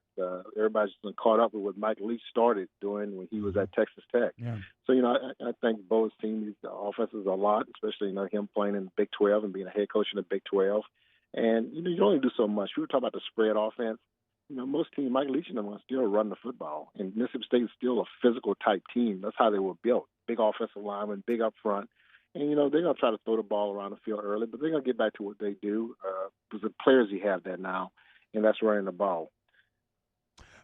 Everybody's just been caught up with what Mike Leach started doing when he was at Texas Tech. Yeah. So, I think both seen these offenses a lot, especially, him playing in the Big 12 and being a head coach in the Big 12. And, you only do so much. We were talking about the spread offense. Most teams, Mike Leach and them, still run the football. And Mississippi State is still a physical-type team. That's how they were built. Big offensive linemen, big up front. And, they're going to try to throw the ball around the field early, but they're going to get back to what they do because the players you have that now, and that's running the ball.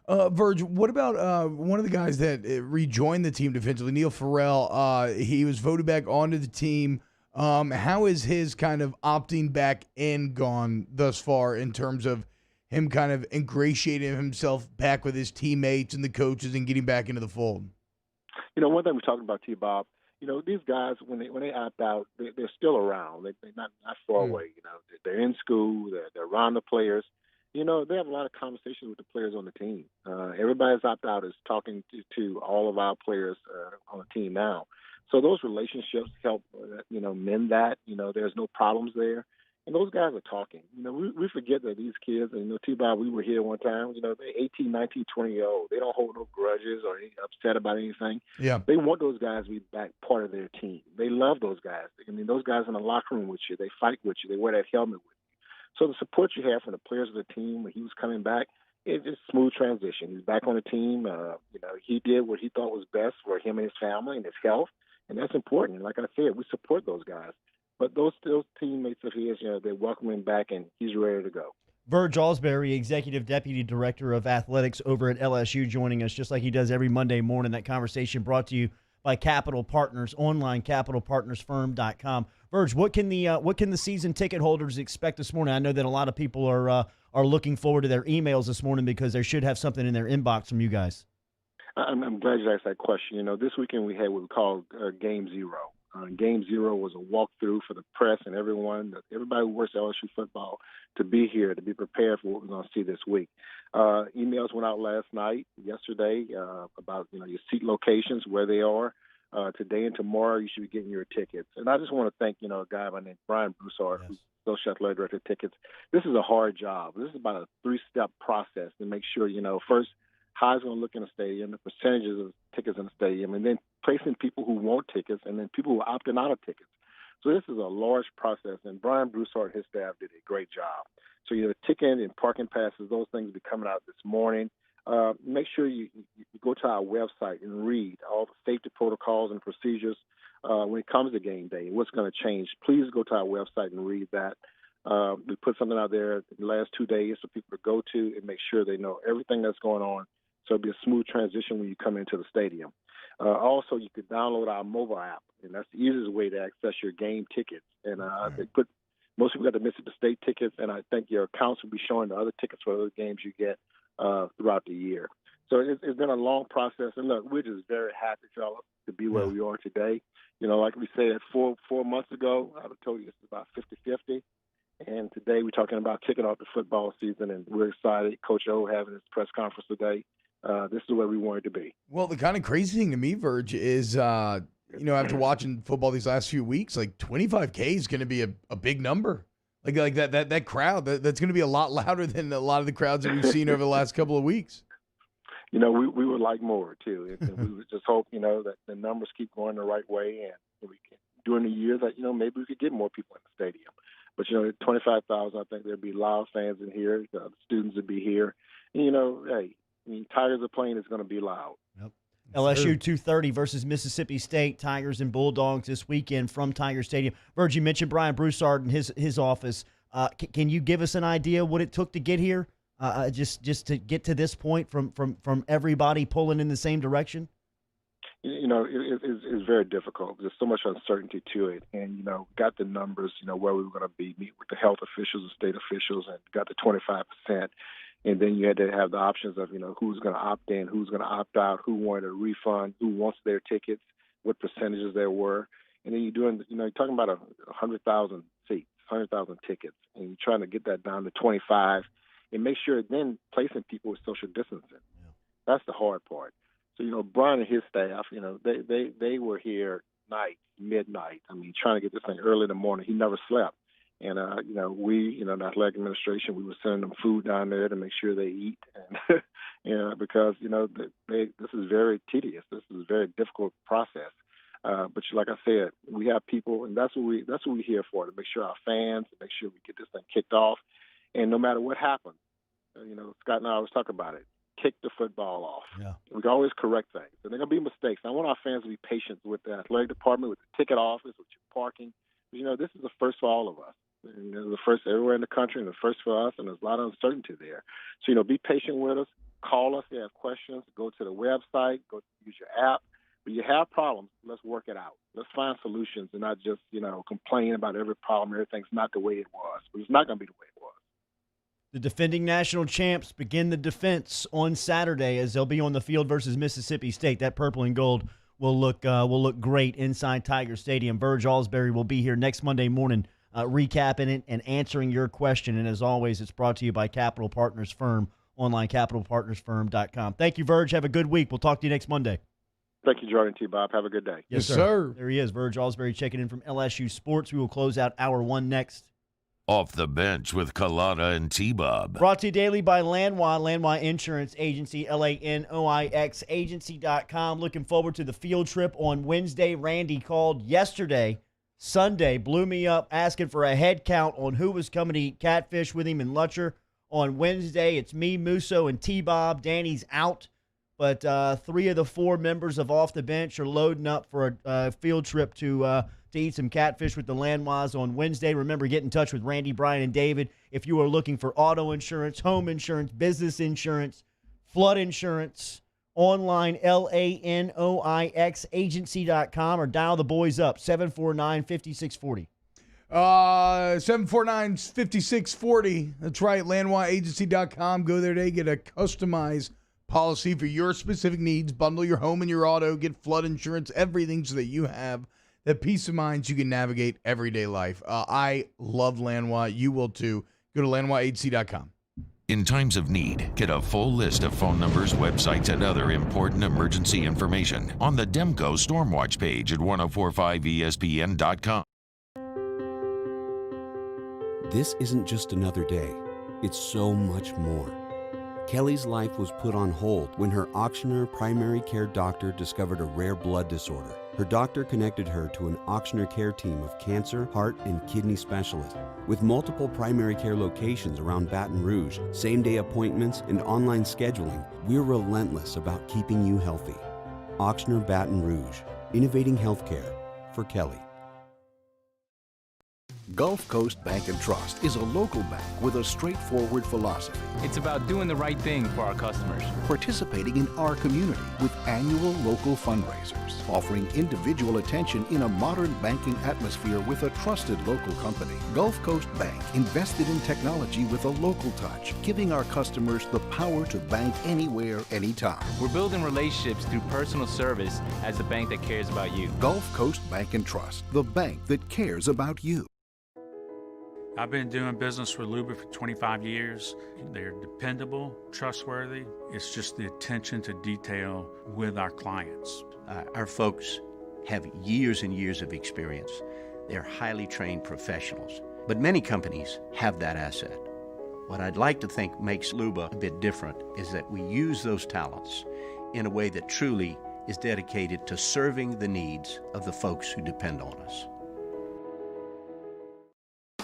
Verge, what about one of the guys that rejoined the team defensively, Neil Farrell? He was voted back onto the team. How is his kind of opting back in gone thus far in terms of him kind of ingratiating himself back with his teammates and the coaches and getting back into the fold? One thing we talked about, T-Bob, these guys, when they opt out, they're still around. They're not far away. They're in school. They're around the players. They have a lot of conversations with the players on the team. Everybody's opt out is talking to all of our players on the team now. So those relationships help, mend that. There's no problems there. And those guys are talking. We forget that these kids, and T-Bob, we were here one time, they're 18, 19, 20-year-old. They don't hold no grudges or upset about anything. Yeah. They want those guys to be back part of their team. They love those guys. Those guys in the locker room with you, they fight with you, they wear that helmet with you. So the support you have from the players of the team when he was coming back, it's just smooth transition. He's back on the team. He did what he thought was best for him and his family and his health, and that's important. And like I said, we support those guys. But those teammates of his, they welcome him back, and he's ready to go. Verge Alsbury, Executive Deputy Director of Athletics over at LSU, joining us just like he does every Monday morning. That conversation brought to you by Capital Partners, online, capitalpartnersfirm.com. Verge, what can the season ticket holders expect this morning? I know that a lot of people are looking forward to their emails this morning because they should have something in their inbox from you guys. I'm glad you asked that question. This weekend we had what we call Game Zero. Game Zero was a walkthrough for the press and everybody who works LSU football to be here, to be prepared for what we're going to see this week. Emails went out last night, yesterday, about your seat locations, where they are. Today and tomorrow, you should be getting your tickets. And I just want to thank, a guy by the name of Brian Broussard, who's Social Athletic Director of Tickets. This is a hard job. This is about a 3-step process to make sure, first, how it's going to look in the stadium, the percentages of tickets in the stadium, and then placing people who want tickets and then people who are opting out of tickets. So this is a large process, and Brian Broussard and his staff did a great job. So ticket and parking passes, those things will be coming out this morning. Make sure you go to our website and read all the safety protocols and procedures when it comes to game day, what's going to change. Please go to our website and read that. We put something out there in the last 2 days for people to go to and make sure they know everything that's going on, so it'll be a smooth transition when you come into the stadium. Also, you could download our mobile app, and that's the easiest way to access your game tickets. And most people got the Mississippi State tickets, and I think your accounts will be showing the other tickets for other games you get throughout the year. So it's been a long process, and look, we're just very happy, fellas, to be where we are today. Like we said, 4 months ago, I would have told you it's about 50-50. And today we're talking about kicking off the football season, and we're excited. Coach O having his press conference today. This is where we wanted to be. Well, the kind of crazy thing to me, Verge, is, after watching football these last few weeks, like 25K is going to be a big number. Like that crowd, that's going to be a lot louder than a lot of the crowds that we've seen over the last couple of weeks. We would like more, too. And we would just hope, that the numbers keep going the right way, and we can, during the year that, maybe we could get more people in the stadium. But, 25,000, I think there'd be loud fans in here. The students would be here. And, Tigers are playing, it's going to be loud. Yep. LSU 2:30 versus Mississippi State. Tigers and Bulldogs this weekend from Tiger Stadium. Virg, you mentioned Brian Broussard and his office. Can you give us an idea what it took to get here? Just to get to this point from everybody pulling in the same direction? It's very difficult. There's so much uncertainty to it. And, got the numbers, where we were going to be, meet with the health officials and state officials, and got the 25%. And then you had to have the options of, who's going to opt in, who's going to opt out, who wanted a refund, who wants their tickets, what percentages there were. And then you're talking about 100,000 seats, 100,000 tickets, and you're trying to get that down to 25 and make sure then placing people with social distancing. Yeah. That's the hard part. So, Brian and his staff, they were here midnight. Trying to get this thing early in the morning. He never slept. And, we, the athletic administration, we were sending them food down there to make sure they eat. And, because, this is very tedious. This is a very difficult process. But like I said, we have people, and that's what we're here for, to make sure our fans, to make sure we get this thing kicked off. And no matter what happens, Scott and I always talk about it, kick the football off. Yeah. We can always correct things. And there are going to be mistakes. I want our fans to be patient with the athletic department, with the ticket office, with your parking. This is the first for all of us. And the first everywhere in the country, and the first for us, and there's a lot of uncertainty there. So, be patient with us. Call us if you have questions. Go to the website. Go use your app. But you have problems, let's work it out. Let's find solutions and not just, complain about every problem. Everything's not the way it was. But it's not going to be the way it was. The defending national champs begin the defense on Saturday as they'll be on the field versus Mississippi State. That purple and gold will look great inside Tiger Stadium. Verge Alsbury will be here next Monday morning recapping it and answering your question. And as always, it's brought to you by Capital Partners Firm, online capitalpartnersfirm.com. Thank you, Verge. Have a good week. We'll talk to you next Monday. Thank you, Jordan T. Bob. Have a good day. Yes, sir. There he is, Verge Alsbury checking in from LSU Sports. We will close out hour one next. Off the Bench with Kalata and T-Bob. Brought to you daily by Lanois Insurance Agency, LANOIX agency.com. Looking forward to the field trip on Wednesday. Randy called yesterday, Sunday, blew me up asking for a head count on who was coming to eat catfish with him in Lutcher. On Wednesday, it's me, Musso, and T-Bob. Danny's out, but 3 of the 4 members of Off the Bench are loading up for a field trip to eat some catfish with the Lanois on Wednesday. Remember, get in touch with Randy, Brian, and David if you are looking for auto insurance, home insurance, business insurance, flood insurance. Online, LANOIX agency.com, or dial the boys up, 749-5640. 749-5640. That's right, LanoisAgency.com. Go there today, get a customized policy for your specific needs. Bundle your home and your auto, get flood insurance, everything so that you have that peace of mind so you can navigate everyday life. I love Lanois. You will too. Go to LanoisAgency.com. In times of need, get a full list of phone numbers, websites, and other important emergency information on the Demco Stormwatch page at 1045ESPN.com. This isn't just another day. It's so much more. Kelly's life was put on hold when her auctioneer primary care doctor discovered a rare blood disorder. Her doctor connected her to an Ochsner Care team of cancer, heart, and kidney specialists. With multiple primary care locations around Baton Rouge, same-day appointments, and online scheduling, we're relentless about keeping you healthy. Ochsner Baton Rouge, innovating healthcare for Kelly. Gulf Coast Bank and Trust is a local bank with a straightforward philosophy. It's about doing the right thing for our customers. Participating in our community with annual local fundraisers, offering individual attention in a modern banking atmosphere with a trusted local company. Gulf Coast Bank invested in technology with a local touch, giving our customers the power to bank anywhere, anytime. We're building relationships through personal service as a bank that cares about you. Gulf Coast Bank and Trust, the bank that cares about you. I've been doing business with Luba for 25 years. They're dependable, trustworthy. It's just the attention to detail with our clients. Our folks have years and years of experience. They're highly trained professionals. But many companies have that asset. What I'd like to think makes Luba a bit different is that we use those talents in a way that truly is dedicated to serving the needs of the folks who depend on us.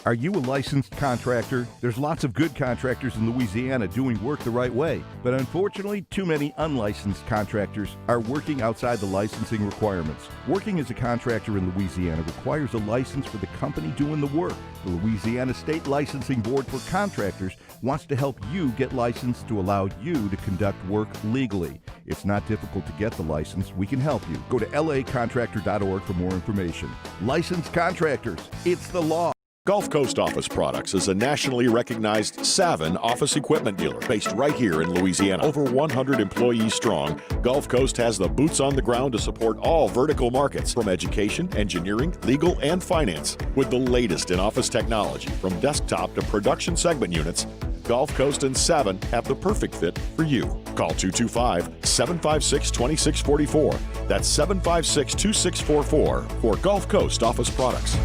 Are you a licensed contractor? There's lots of good contractors in Louisiana doing work the right way, but unfortunately, too many unlicensed contractors are working outside the licensing requirements. Working as a contractor in Louisiana requires a license for the company doing the work. The Louisiana State Licensing Board for Contractors wants to help you get licensed to allow you to conduct work legally. It's not difficult to get the license. We can help you. Go to lacontractor.org for more information. Licensed contractors, it's the law. Gulf Coast Office Products is a nationally recognized Savin office equipment dealer based right here in Louisiana. Over 100 employees strong, Gulf Coast has the boots on the ground to support all vertical markets, from education, engineering, legal, and finance. With the latest in office technology, from desktop to production segment units, Gulf Coast and Savin have the perfect fit for you. Call 225-756-2644. That's 756-2644 for Gulf Coast Office Products.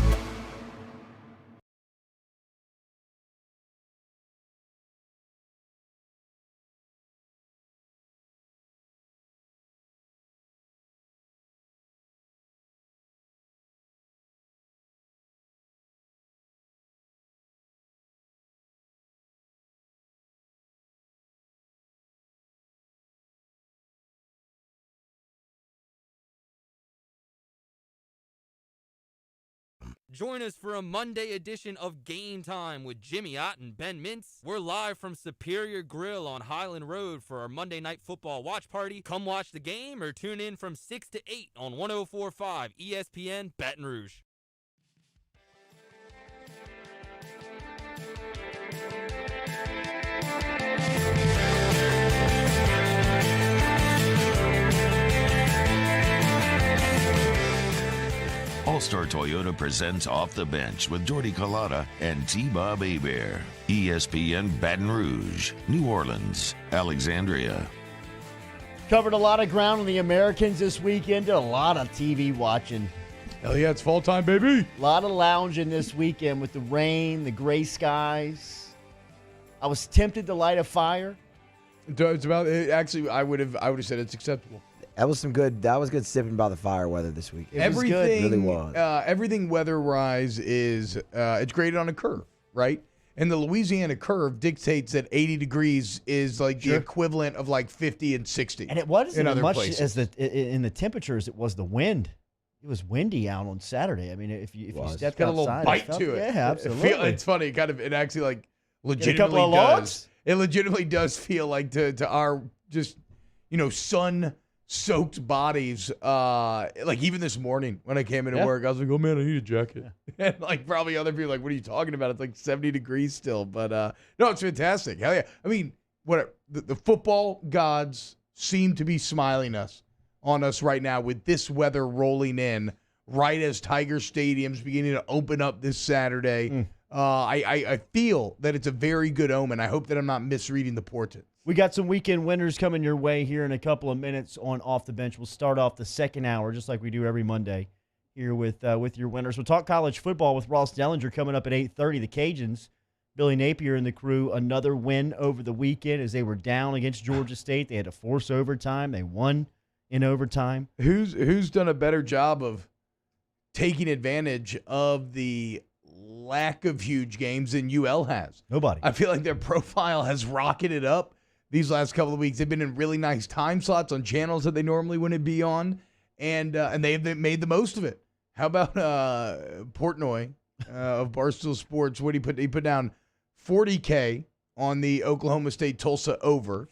Join us for a Monday edition of Game Time with Jimmy Ott and Ben Mintz. We're live from Superior Grill on Highland Road for our Monday Night Football watch party. Come watch the game or tune in from 6 to 8 on 104.5 ESPN Baton Rouge. All-Star Toyota presents Off the Bench with Jordy Collada and T-Bob Hebert. ESPN Baton Rouge, New Orleans, Alexandria. Covered a lot of ground on the Americans this weekend. Did a lot of TV watching. Hell yeah, it's fall time, baby. A lot of lounging this weekend with the rain, the gray skies. I was tempted to light a fire. It's about actually. I would have said it's acceptable. That was good sipping by the fire weather this week. Everything really was. Everything weather-wise is it's graded on a curve, right? And the Louisiana curve dictates that 80 degrees is like the equivalent of like 50 and 60. And it wasn't in as other much places. as in the temperatures. It was the wind. It was windy out on Saturday. I mean, if you stepped It's got a little outside, bite felt, to it. Yeah, absolutely. It's funny. It actually like legitimately couple of does. logs? It legitimately does feel like to our just sun-soaked bodies. Like even this morning when I came into work, I was like, "Oh man, I need a jacket." And like probably other people are like, "What are you talking about? It's like 70 degrees still." But no, it's fantastic. Hell yeah! I mean, the football gods seem to be smiling on us right now with this weather rolling in right as Tiger Stadium's beginning to open up this Saturday. I feel that it's a very good omen. I hope that I'm not misreading the portent. We got some weekend winners coming your way here in a couple of minutes on Off the Bench. We'll start off the second hour just like we do every Monday here with your winners. We'll talk college football with Ross Dellinger coming up at 8:30. The Cajuns, Billy Napier and the crew, another win over the weekend as they were down against Georgia State. They had to force overtime. They won in overtime. Who's done a better job of taking advantage of the lack of huge games than UL has? Nobody. I feel like their profile has rocketed up these last couple of weeks. They've been in really nice time slots on channels that they normally wouldn't be on, and they've made the most of it. How about Portnoy of Barstool Sports? What did he put? He put down 40K on the Oklahoma State Tulsa over.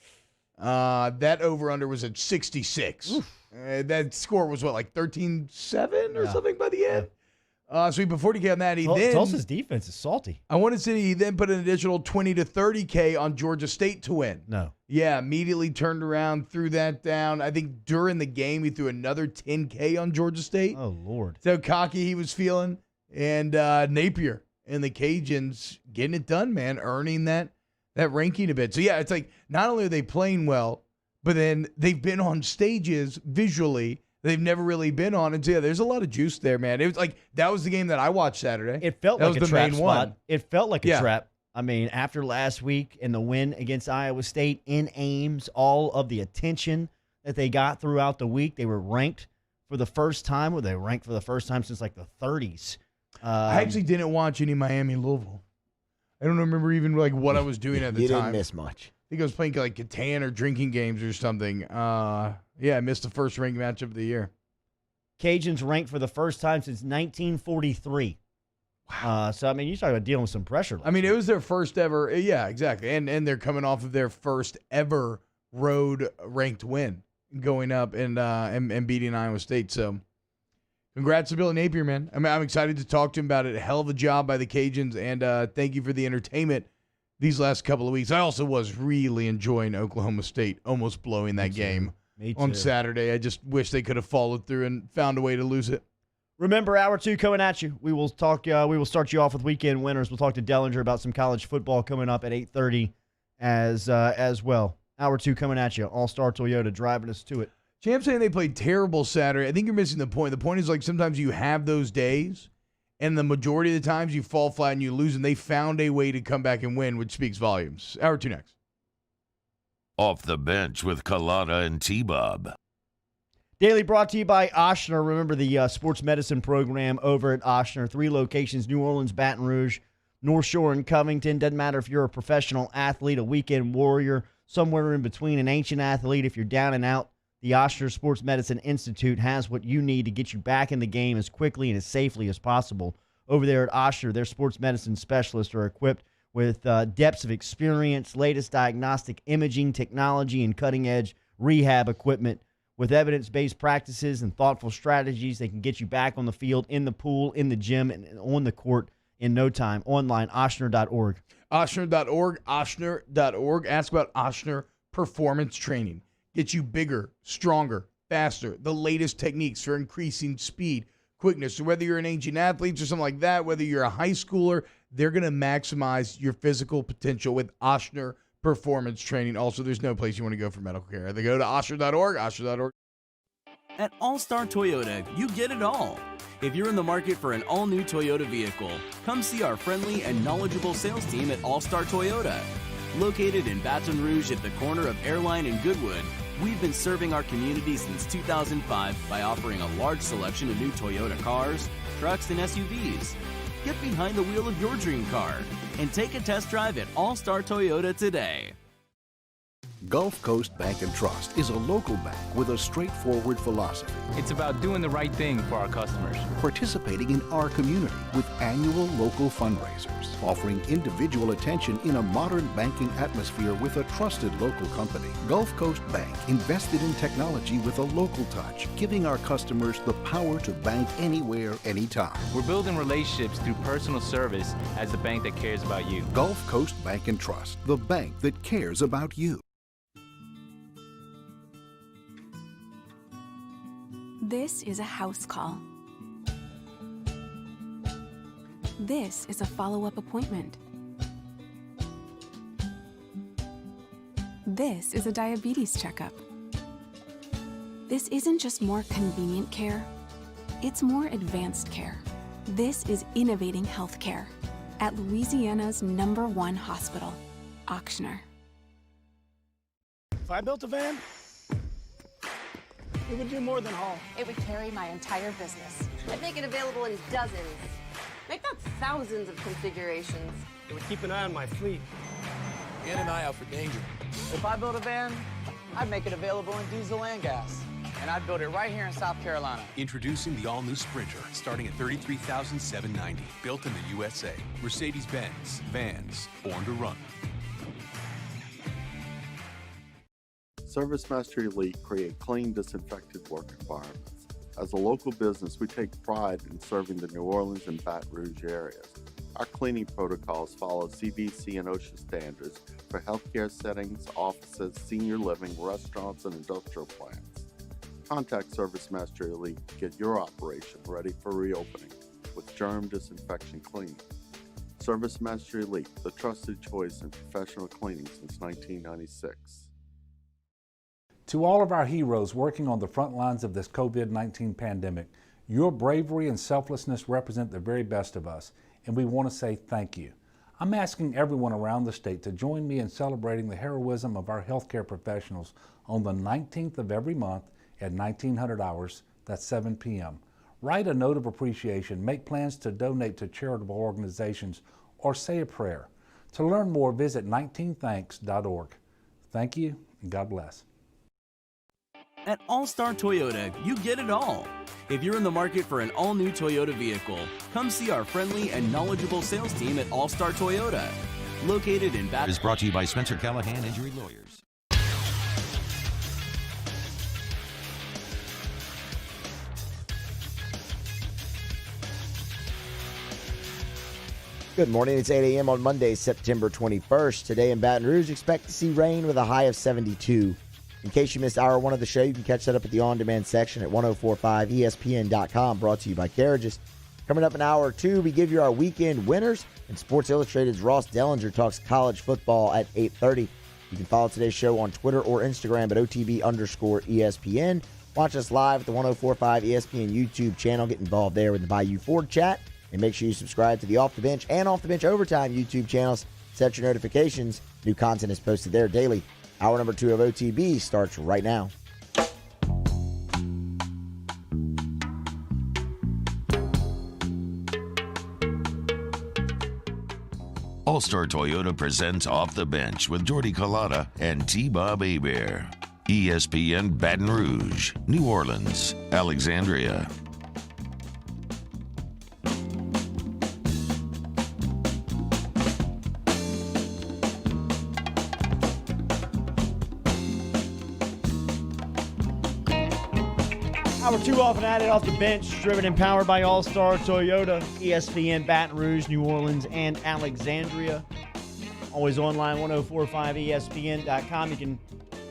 That over-under was at 66. That score was, like 13-7 or something by the end? So he put 40K on that. Tulsa's defense is salty. I want to say he then put an additional 20 to 30K on Georgia State to win. No. Yeah, immediately turned around, threw that down. I think during the game he threw another 10K on Georgia State. Oh, Lord. So cocky he was feeling. And Napier and the Cajuns getting it done, man, earning that ranking a bit. So, yeah, it's like not only are they playing well, but then they've been on stages visually they've never really been on. And so, yeah, there's a lot of juice there, man. It was like that was the game that I watched Saturday. It felt like a trap spot. It felt like a Yeah. trap. I mean, after last week and the win against Iowa State in Ames, all of the attention that they got throughout the week, they were ranked for the first time. They were ranked for the first time since like the 30s. I actually didn't watch any Miami Louisville. I don't remember even like what I was doing at the You time. didn't miss much. I think I was playing like Catan or drinking games or something. Yeah, I missed the first ranked matchup of the year. Cajuns ranked for the first time since 1943. Wow. So, I mean, you talk about dealing with some pressure. I mean, it was their first ever. Yeah, exactly. And they're coming off of their first ever road ranked win, going up and beating Iowa State. So, congrats to Billy Napier, man. I mean, I'm excited to talk to him about it. A hell of a job by the Cajuns, and thank you for the entertainment these last couple of weeks. I also was really enjoying Oklahoma State almost blowing that game on Saturday. I just wish they could have followed through and found a way to lose it. Remember, Hour 2 coming at you. We will talk. We will start you off with weekend winners. We'll talk to Dellinger about some college football coming up at 8:30 as well. Hour 2 coming at you. All-Star Toyota driving us to it. Champ saying they played terrible Saturday. I think you're missing the point. The point is like sometimes you have those days, and the majority of the times you fall flat and you lose, and they found a way to come back and win, which speaks volumes. Hour 2 next. Off the bench with Kalata and T-Bob. Daily brought to you by Ochsner. Remember the sports medicine program over at Ochsner. 3 locations, New Orleans, Baton Rouge, North Shore, and Covington. Doesn't matter if you're a professional athlete, a weekend warrior, somewhere in between, an ancient athlete. If you're down and out, the Ochsner Sports Medicine Institute has what you need to get you back in the game as quickly and as safely as possible. Over there at Ochsner, their sports medicine specialists are equipped with depths of experience, latest diagnostic imaging technology, and cutting-edge rehab equipment. With evidence-based practices and thoughtful strategies, they can get you back on the field, in the pool, in the gym, and on the court in no time. Online, Ochsner.org. Ochsner.org, Ochsner.org. Ask about Ochsner Performance Training. Get you bigger, stronger, faster. The latest techniques for increasing speed, quickness. So whether you're an ancient athlete or something like that, whether you're a high schooler, they're going to maximize your physical potential with Ochsner Performance Training. Also, there's no place you want to go for medical care. They go to Ochsner.org, Ochsner.org. At All-Star Toyota, you get it all. If you're in the market for an all-new Toyota vehicle, come see our friendly and knowledgeable sales team at All-Star Toyota. Located in Baton Rouge at the corner of Airline and Goodwood, we've been serving our community since 2005 by offering a large selection of new Toyota cars, trucks, and SUVs. Get behind the wheel of your dream car and take a test drive at All-Star Toyota today. Gulf Coast Bank and Trust is a local bank with a straightforward philosophy. It's about doing the right thing for our customers. Participating in our community with annual local fundraisers, offering individual attention in a modern banking atmosphere with a trusted local company. Gulf Coast Bank invested in technology with a local touch, giving our customers the power to bank anywhere, anytime. We're building relationships through personal service as the bank that cares about you. Gulf Coast Bank and Trust, the bank that cares about you. This is a house call. This is a follow-up appointment. This is a diabetes checkup. This isn't just more convenient care, it's more advanced care. This is innovating healthcare at Louisiana's #1 hospital, Ochsner. If I built a van, It would do more than haul. It would carry my entire business. I'd make it available in dozens, if not thousands of configurations. It would keep an eye on my fleet. And an eye out for danger. If I built a van, I'd make it available in diesel and gas. And I'd build it right here in South Carolina. Introducing the all-new Sprinter, starting at $33,790. Built in the USA. Mercedes-Benz. Vans. Born to run. ServiceMaster Elite create clean, disinfected work environments. As a local business, we take pride in serving the New Orleans and Baton Rouge areas. Our cleaning protocols follow CDC and OSHA standards for healthcare settings, offices, senior living, restaurants, and industrial plants. Contact ServiceMaster Elite to get your operation ready for reopening with germ disinfection cleaning. ServiceMaster Elite, the trusted choice in professional cleaning since 1996. To all of our heroes working on the front lines of this COVID-19 pandemic, your bravery and selflessness represent the very best of us, and we want to say thank you. I'm asking everyone around the state to join me in celebrating the heroism of our healthcare professionals on the 19th of every month at 1900 hours, that's 7 p.m. Write a note of appreciation, make plans to donate to charitable organizations, or say a prayer. To learn more, visit 19thanks.org. Thank you, and God bless. At All-Star Toyota, you get it all. If you're in the market for an all-new Toyota vehicle, come see our friendly and knowledgeable sales team at All-Star Toyota. Located in Baton Rouge. Is brought to you by Spencer Callahan Injury Lawyers. Good morning. It's 8 a.m. on Monday, September 21st. Today in Baton Rouge, expect to see rain with a high of 72. In case you missed hour one of the show, you can catch that up at the on-demand section at 1045ESPN.com, brought to you by Carriages. Coming up in hour two, we give you our weekend winners, and Sports Illustrated's Ross Dellinger talks college football at 8:30. You can follow today's show on Twitter or Instagram at OTB_ESPN. Watch us live at the 1045 ESPN YouTube channel. Get involved there with the Bayou Ford chat. And make sure you subscribe to the Off the Bench and Off the Bench Overtime YouTube channels. Set your notifications. New content is posted there daily. Hour number 2 of OTB starts right now. All-Star Toyota presents Off the Bench with Jordy Collada and T-Bob Hebert. ESPN Baton Rouge, New Orleans, Alexandria. Hour two off and at it off the bench, driven and powered by All-Star Toyota, ESPN Baton Rouge, New Orleans, and Alexandria. Always online, 1045ESPN.com. You can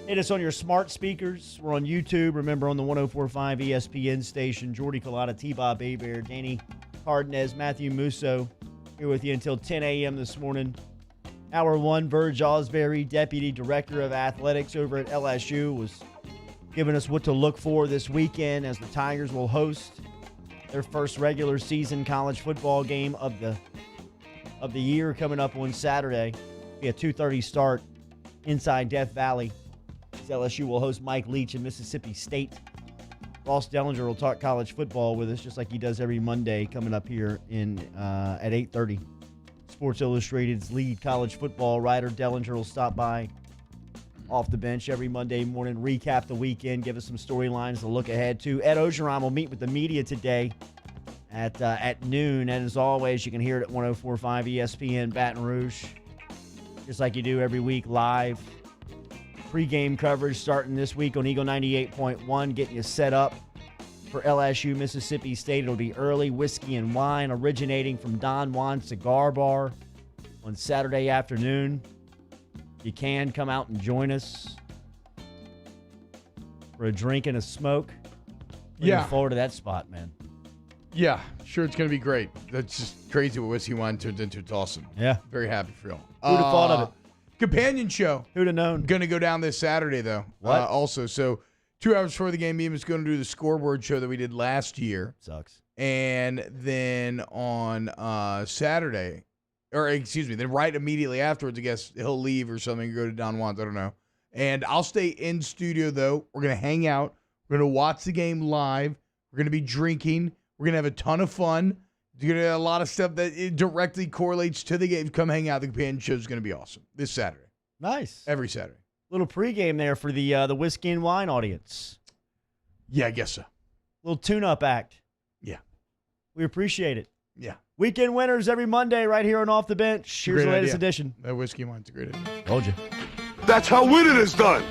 hit us on your smart speakers. We're on YouTube. Remember, on the 1045 ESPN station, Jordy Collada, T-Bob Hebert, Danny Cardenas, Matthew Musso, here with you until 10 a.m. this morning. Hour one, Verge Osbury, Deputy Director of Athletics over at LSU, was giving us what to look for this weekend as the Tigers will host their first regular season college football game of the year coming up on Saturday. Be a 2:30 start inside Death Valley. LSU will host Mike Leach in Mississippi State. Ross Dellinger will talk college football with us just like he does every Monday coming up here at 8:30. Sports Illustrated's lead college football writer Dellinger will stop by off the bench every Monday morning, recap the weekend, give us some storylines to look ahead to. Ed Ogeron will meet with the media today at noon. And as always, you can hear it at 1045 ESPN Baton Rouge, just like you do every week live. Pre-game coverage starting this week on Eagle 98.1, getting you set up for LSU Mississippi State. It'll be early whiskey and wine originating from Don Juan Cigar Bar on Saturday afternoon. You can come out and join us for a drink and a smoke. Looking forward to that spot, man. Yeah, sure, it's going to be great. That's just crazy what Whiskey Wine turned into. It's awesome. Yeah. Very happy for y'all. Who'd have thought of it? Companion show. Who'd have known? Going to go down this Saturday, though. What? Also, so 2 hours before the game, me and was going to do the scoreboard show that we did last year. Sucks. And then on Saturday, then right immediately afterwards, I guess he'll leave or something, go to Don Juan's, I don't know. And I'll stay in studio, though. We're going to hang out. We're going to watch the game live. We're going to be drinking. We're going to have a ton of fun. You're going to have a lot of stuff that it directly correlates to the game. Come hang out. The companion show is going to be awesome this Saturday. Nice. Every Saturday. Little pregame there for the Whiskey and Wine audience. Yeah, I guess so. Little tune-up act. Yeah. We appreciate it. Yeah. Weekend winners every Monday right here on Off the Bench. Here's the latest idea. edition. That Whiskey and Wine's a great idea. Told you. That's how winning is done.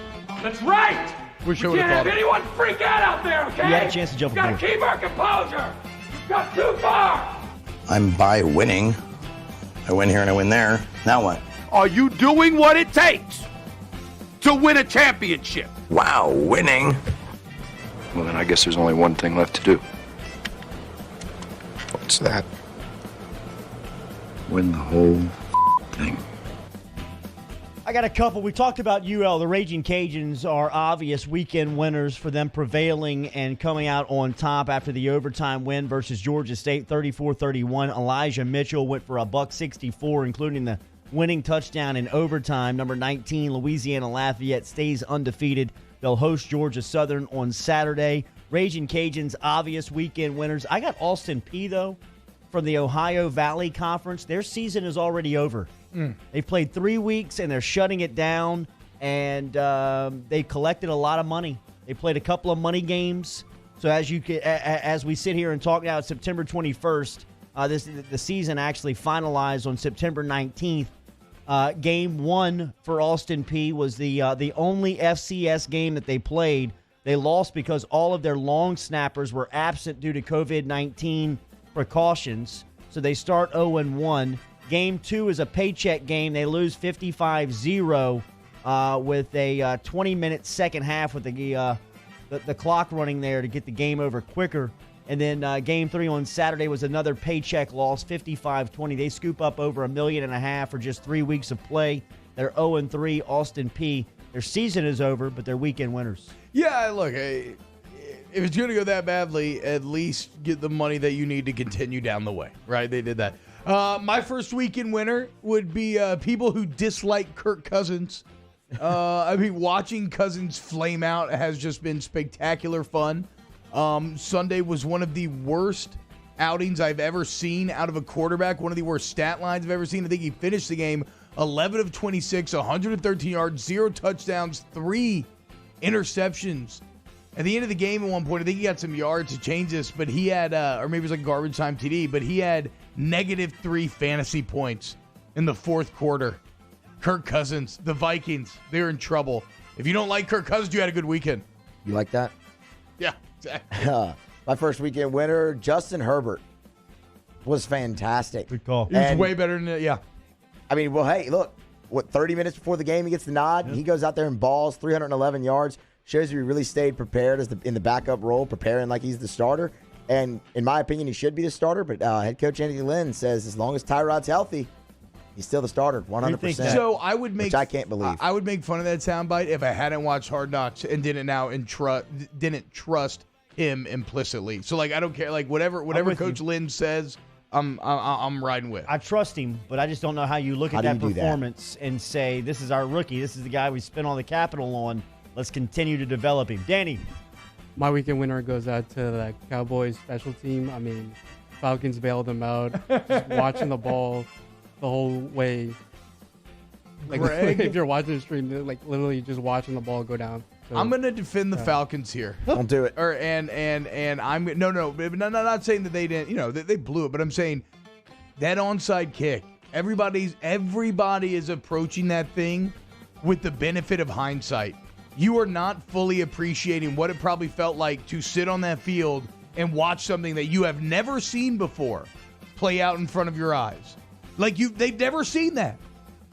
That's right. Wish I We would can't have have thought anyone freak out out there, okay? You had a chance to jump We've got aboard. to keep our composure. We've got too far. I'm by winning. I win here and I win there. Now what? Are you doing what it takes to win a championship? Wow, winning. Well, then I guess there's only one thing left to do. What's that? Win the whole thing. I got a couple. We talked about UL. The Raging Cajuns are obvious weekend winners for them prevailing and coming out on top after the overtime win versus Georgia State, 34-31. Elijah Mitchell went for $164, including the winning touchdown in overtime. Number 19, Louisiana Lafayette stays undefeated. They'll host Georgia Southern on Saturday. Raging Cajuns, obvious weekend winners. I got Austin Peay, though, from the Ohio Valley Conference. Their season is already over. They've played 3 weeks, and they're shutting it down, and they collected a lot of money. They played a couple of money games. So as we sit here and talk now, it's September 21st. The season actually finalized on September 19th. Game 1 for Austin Peay was the only FCS game that they played. They lost because all of their long snappers were absent due to COVID-19 precautions. So they start 0-1. Game 2 is a paycheck game. They lose 55-0 with a 20-minute second half with the clock running there to get the game over quicker. And then Game 3 on Saturday was another paycheck loss, 55-20. They scoop up over $1.5 million for just 3 weeks of play. They're 0-3, Austin Peay. Their season is over, but they're weekend winners. Yeah, look, if it's going to go that badly, at least get the money that you need to continue down the way, right? They did that. My first weekend winner would be people who dislike Kirk Cousins. I mean, watching Cousins flame out has just been spectacular fun. Sunday was one of the worst outings I've ever seen out of a quarterback, one of the worst stat lines I've ever seen. I think he finished the game 11 of 26, 113 yards, 0 touchdowns, 3 interceptions. At the end of the game at one point, I think he got some yards to change this, but he had, or maybe it was like garbage time TD, but he had -3 fantasy points in the fourth quarter. Kirk Cousins, the Vikings, they're in trouble. If you don't like Kirk Cousins, you had a good weekend. You like that? Yeah, exactly. My first weekend winner, Justin Herbert, was fantastic. Good call. He was way better than that, yeah. I mean, well, hey, look, 30 minutes before the game, he gets the nod. He goes out there and balls, 311 yards. Shows you he really stayed prepared in the backup role, preparing like he's the starter. And in my opinion, he should be the starter. But head coach Andy Lynn says as long as Tyrod's healthy, he's still the starter, 100%. So I would make, which I can't believe. I would make fun of that soundbite if I hadn't watched Hard Knocks and didn't trust him implicitly. So like I don't care, like whatever Coach Lynn says, I'm riding with. I trust him, but I just don't know how you look at How that do you do that? performance and say this is our rookie. This is the guy we spent all the capital on. Let's continue to develop him. Danny. My weekend winner goes out to the Cowboys special team. I mean, Falcons bailed them out. Just watching the ball the whole way. Like Greg? if you're watching the stream, like literally just watching the ball go down. So, I'm gonna defend the Falcons here. Don't do it. And I'm not saying that they didn't. They blew it, but I'm saying that onside kick. Everybody is approaching that thing with the benefit of hindsight. You are not fully appreciating what it probably felt like to sit on that field and watch something that you have never seen before play out in front of your eyes. They've never seen that.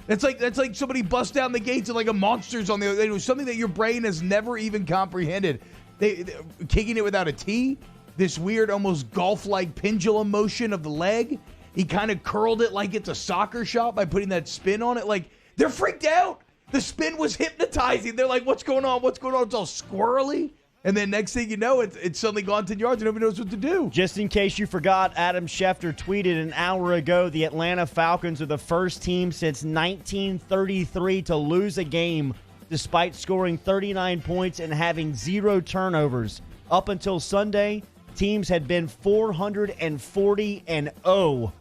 That's like somebody bust down the gates and like a monster's on the other. It was something that your brain has never even comprehended. They kicking it without a tee, this weird almost golf-like pendulum motion of the leg. He kind of curled it like it's a soccer shot by putting that spin on it. Like, they're freaked out. The spin was hypnotizing. They're like, what's going on? What's going on? It's all squirrely. And then next thing you know, it's suddenly gone 10 yards and nobody knows what to do. Just in case you forgot, Adam Schefter tweeted an hour ago, the Atlanta Falcons are the first team since 1933 to lose a game despite scoring 39 points and having 0 turnovers. Up until Sunday, teams had been 440-0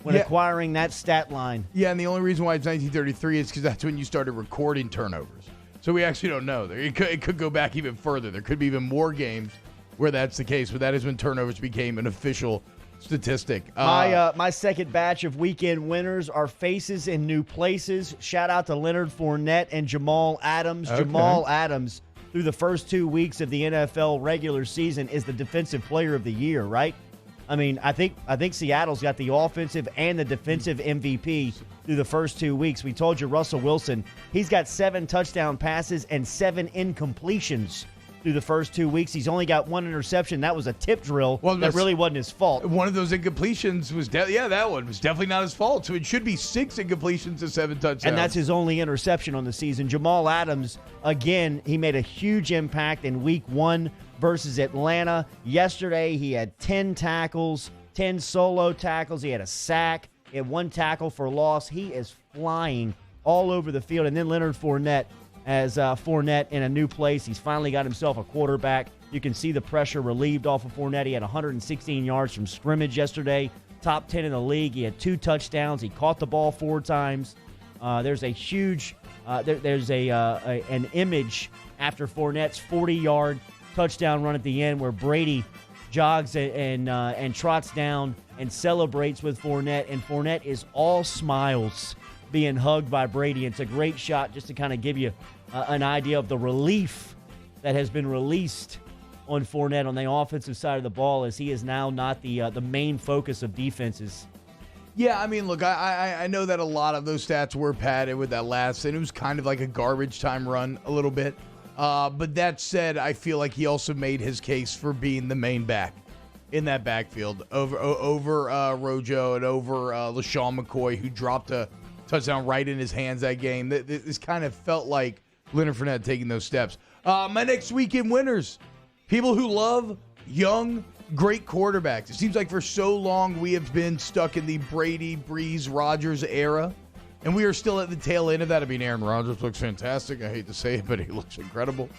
when acquiring that stat line. Yeah, and the only reason why it's 1933 is because that's when you started recording turnovers. So we actually don't know. It could go back even further. There could be even more games where that's the case, but that is when turnovers became an official statistic. My second batch of weekend winners are faces in new places. Shout out to Leonard Fournette and Jamal Adams. Okay. Jamal Adams, through the first 2 weeks of the NFL regular season, is the defensive player of the year, right? I mean, I think Seattle's got the offensive and the defensive MVP through the first 2 weeks. We told you Russell Wilson, he's got 7 touchdown passes and 7 incompletions through the first 2 weeks. He's only got 1 interception. That was a tip drill that really wasn't his fault. One of those incompletions was, that one was definitely not his fault. So it should be 6 incompletions to 7 touchdowns. And that's his only interception on the season. Jamal Adams, again, he made a huge impact in week 1 versus Atlanta. Yesterday, he had 10 tackles, 10 solo tackles. He had a sack. He had 1 tackle for loss. He is flying all over the field. And then Leonard Fournette, as Fournette in a new place. He's finally got himself a quarterback. You can see the pressure relieved off of Fournette. He had 116 yards from scrimmage yesterday, top 10 in the league. He had 2 touchdowns. He caught the ball 4 times. There's a huge there's an image after Fournette's 40-yard touchdown run at the end where Brady jogs and trots down and celebrates with Fournette, and Fournette is all smiles being hugged by Brady. It's a great shot just to kind of give you an idea of the relief that has been released on Fournette on the offensive side of the ball, as he is now not the main focus of defenses. Yeah, I mean, look, I know that a lot of those stats were padded with that last, and it was kind of like a garbage time run a little bit. But that said, I feel like he also made his case for being the main back in that backfield over Rojo and over LaShawn McCoy, who dropped a touchdown right in his hands that game. This kind of felt like Leonard Fournette taking those steps. My next weekend winners, people who love young, great quarterbacks. It seems like for so long we have been stuck in the Brady, Breeze, Rodgers era, and we are still at the tail end of that. I mean, Aaron Rodgers looks fantastic. I hate to say it, but he looks incredible.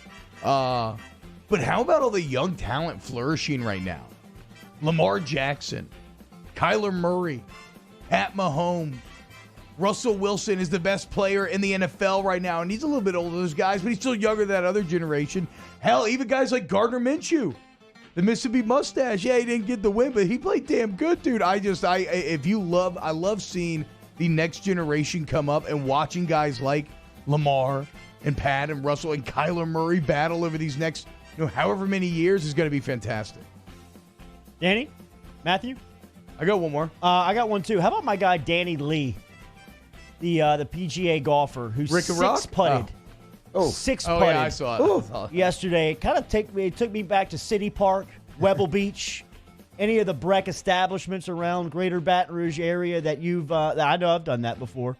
But how about all the young talent flourishing right now? Lamar Jackson, Kyler Murray, Pat Mahomes. Russell Wilson is the best player in the NFL right now, and he's a little bit older than those guys, but he's still younger than that other generation. Hell, even guys like Gardner Minshew, the Mississippi Mustache. Yeah, he didn't get the win, but he played damn good, dude. I love seeing the next generation come up and watching guys like Lamar and Pat and Russell and Kyler Murray battle over these next, however many years is going to be fantastic. Danny? Matthew? I got one more. I got one too. How about my guy Danny Lee, the PGA golfer who six-putted. Six-putted. Oh, yeah, I saw it. Yesterday. It kind of took me back to City Park, Webble Beach, any of the Breck establishments around Greater Baton Rouge area that you've I know I've done that before,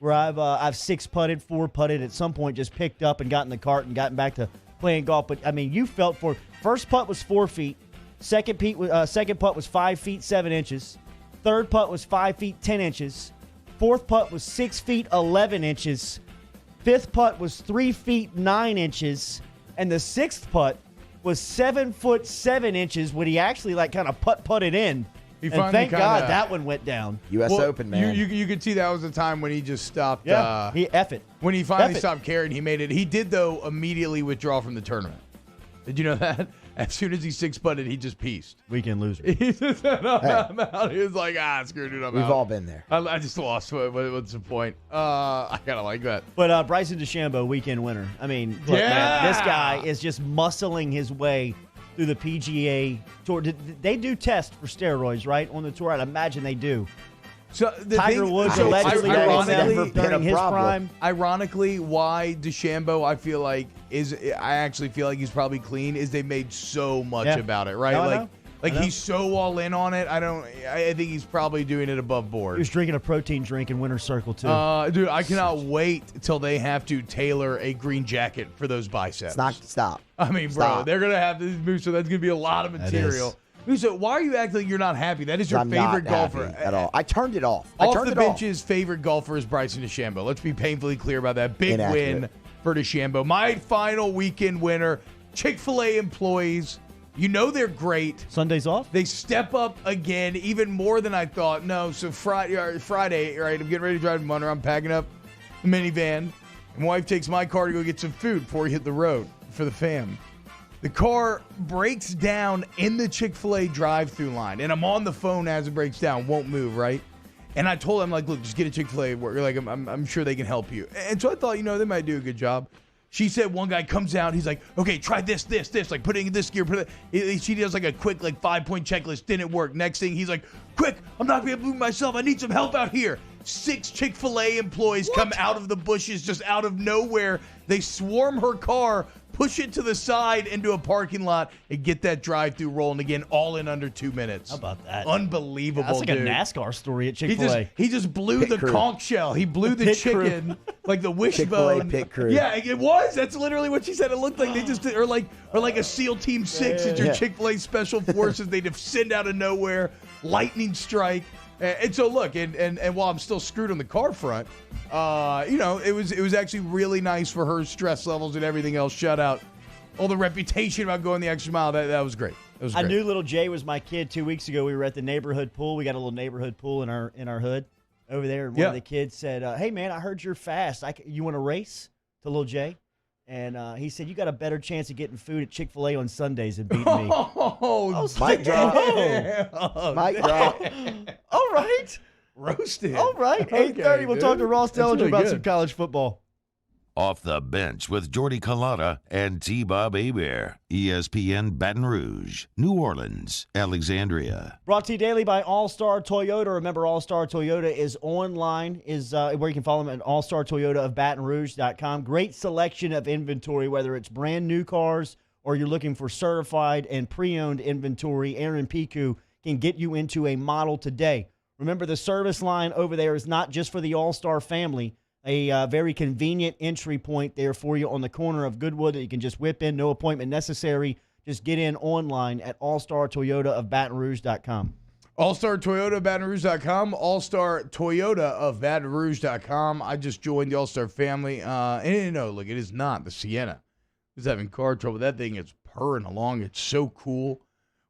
where I've six-putted, four-putted, at some point just picked up and got in the cart and gotten back to playing golf. But, I mean, you felt for first putt was 4 feet. Second putt was 5 feet 7 inches. Third putt was 5 feet 10 inches. Fourth putt was 6 feet 11 inches. Fifth putt was 3 feet 9 inches. And the sixth putt was 7 foot 7 inches when he actually kind of putted in. And thank God that one went down. U.S. Open, man. You could see that was the time when he just stopped. Yeah, he F it. When he finally stopped caring, he made it. He did, though, immediately withdraw from the tournament. Did you know that? As soon as he six-putted, he just pieced. Weekend loser. He just said, I'm out. He was like, screw it, dude, I'm out. We've all been there. I just lost. What's the point? I kind of like that. But Bryson DeChambeau, weekend winner. I mean, look, man, this guy is just muscling his way through the PGA Tour. They do test for steroids, right, on the tour? I'd imagine they do. So Tiger Woods allegedly during his prime. Ironically, why DeChambeau, I actually feel like he's probably clean, is they made so much about it, right? No, I know. He's so all in on it. I think he's probably doing it above board. He was drinking a protein drink in Winner's Circle too. Dude, I cannot wait till they have to tailor a green jacket for those biceps. Stop. I mean, bro, they're gonna have this move, so that's gonna be a lot of material. Musa, why are you acting like you're not happy? That is your favorite golfer at all. I turned it off. Off the bench's favorite golfer is Bryson DeChambeau. Let's be painfully clear about that. Big win for DeChambeau. My final weekend winner, Chick-fil-A employees. You know they're great. Sundays off? They step up again, even more than I thought. No, so Friday, right, I'm getting ready to drive to Monroe. I'm packing up the minivan. My wife takes my car to go get some food before we hit the road for the fam. The car breaks down in the Chick-fil-A drive-thru line, and I'm on the phone as it breaks down, won't move, right? And I told him, like, look, just get a Chick-fil-A. Like, I'm sure they can help you. And so I thought, they might do a good job. She said one guy comes out, he's like, okay, try this, like putting in this gear. She does like a quick 5-point checklist, didn't work. Next thing, he's like, quick, I'm not going to move myself. I need some help out here. 6 Chick-fil-A employees come out of the bushes, just out of nowhere. They swarm her car, push it to the side into a parking lot, and get that drive-through rolling again, all in under 2 minutes. How about that? Unbelievable, That's like dude. a NASCAR story at Chick-fil-A. He just blew the conch shell. He blew the chicken, like the Chick-fil-A wishbone. pit crew. Yeah, it was. That's literally what she said. It looked like they just did, or like a SEAL Team 6 at your Chick-fil-A Special Forces. They just send out of nowhere, lightning strike. And so look, and while I'm still screwed on the car front, it was actually really nice for her stress levels and everything else. Shout out all the reputation about going the extra mile. That was great. I knew little Jay was my kid 2 weeks ago. We were at the neighborhood pool. We got a little neighborhood pool in our hood over there. And one of the kids said, "Hey man, I heard you're fast. You want to race?" To little Jay. And he said, "You got a better chance of getting food at Chick-fil-A on Sundays than beating me." Oh, mic drop. Mic drop. All right. Roasted. All right. 8:30. We'll talk to Ross Dellinger about some college football. Off the Bench with Jordy Culotta and T-Bob Hebert. ESPN Baton Rouge, New Orleans, Alexandria. Brought to you daily by All-Star Toyota. Remember, All-Star Toyota is online, where you can follow them at allstartoyotaofbatonrouge.com. Great selection of inventory, whether it's brand new cars or you're looking for certified and pre-owned inventory. Aaron Piku can get you into a model today. Remember, the service line over there is not just for the All-Star family. A very convenient entry point there for you on the corner of Goodwood that you can just whip in, no appointment necessary. Just get in online at allstartoyotaofbatonrouge.com. Allstartoyotaofbatonrouge.com, allstartoyotaofbatonrouge.com. I just joined the All-Star family. Look, it is not the Sienna who's having car trouble. That thing is purring along. It's so cool.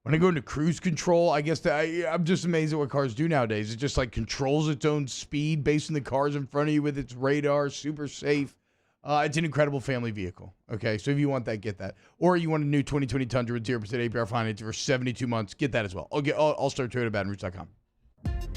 When I go into cruise control, I guess I'm just amazed at what cars do nowadays. It just controls its own speed based on the cars in front of you with its radar. Super safe. It's an incredible family vehicle. Okay, so if you want that, get that. Or you want a new 2020 Tundra with 0% APR financing for 72 months, get that as well. I'll start ToyotaBatonRouge.com.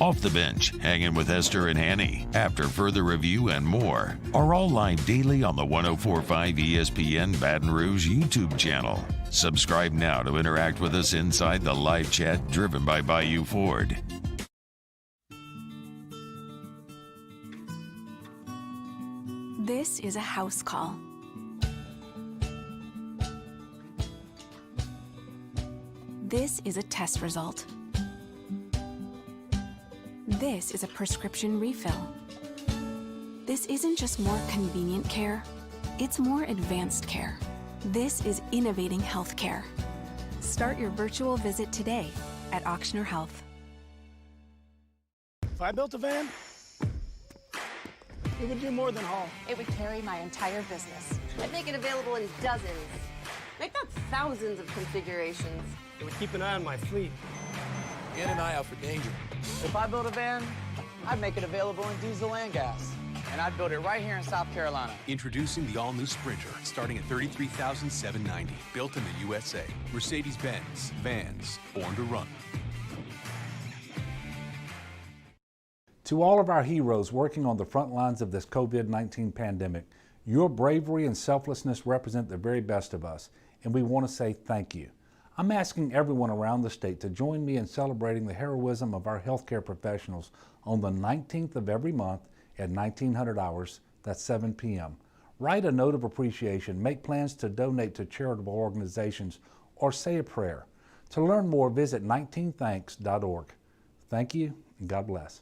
Off the Bench, hanging with Esther and Hanny. After further review and more are all live daily on the 104.5 ESPN Baton Rouge YouTube channel. Subscribe now to interact with us inside the live chat driven by Bayou Ford. This is a house call. This is a test result. This is a prescription refill. This isn't just more convenient care, it's more advanced care. This is innovating healthcare. Start your virtual visit today at Auctioner Health. If I built a van, it would do more than haul. It would carry my entire business. I'd make it available in dozens, make not thousands of configurations. It would keep an eye on my fleet. And an eye out for danger. If I built a van, I'd make it available in diesel and gas. And I'd build it right here in South Carolina. Introducing the all-new Sprinter, starting at $33,790. Built in the USA. Mercedes-Benz. Vans. Born to run. To all of our heroes working on the front lines of this COVID-19 pandemic, your bravery and selflessness represent the very best of us, and we want to say thank you. I'm asking everyone around the state to join me in celebrating the heroism of our healthcare professionals on the 19th of every month at 1900 hours, that's 7 p.m. Write a note of appreciation, make plans to donate to charitable organizations, or say a prayer. To learn more, visit 19thanks.org. Thank you, and God bless.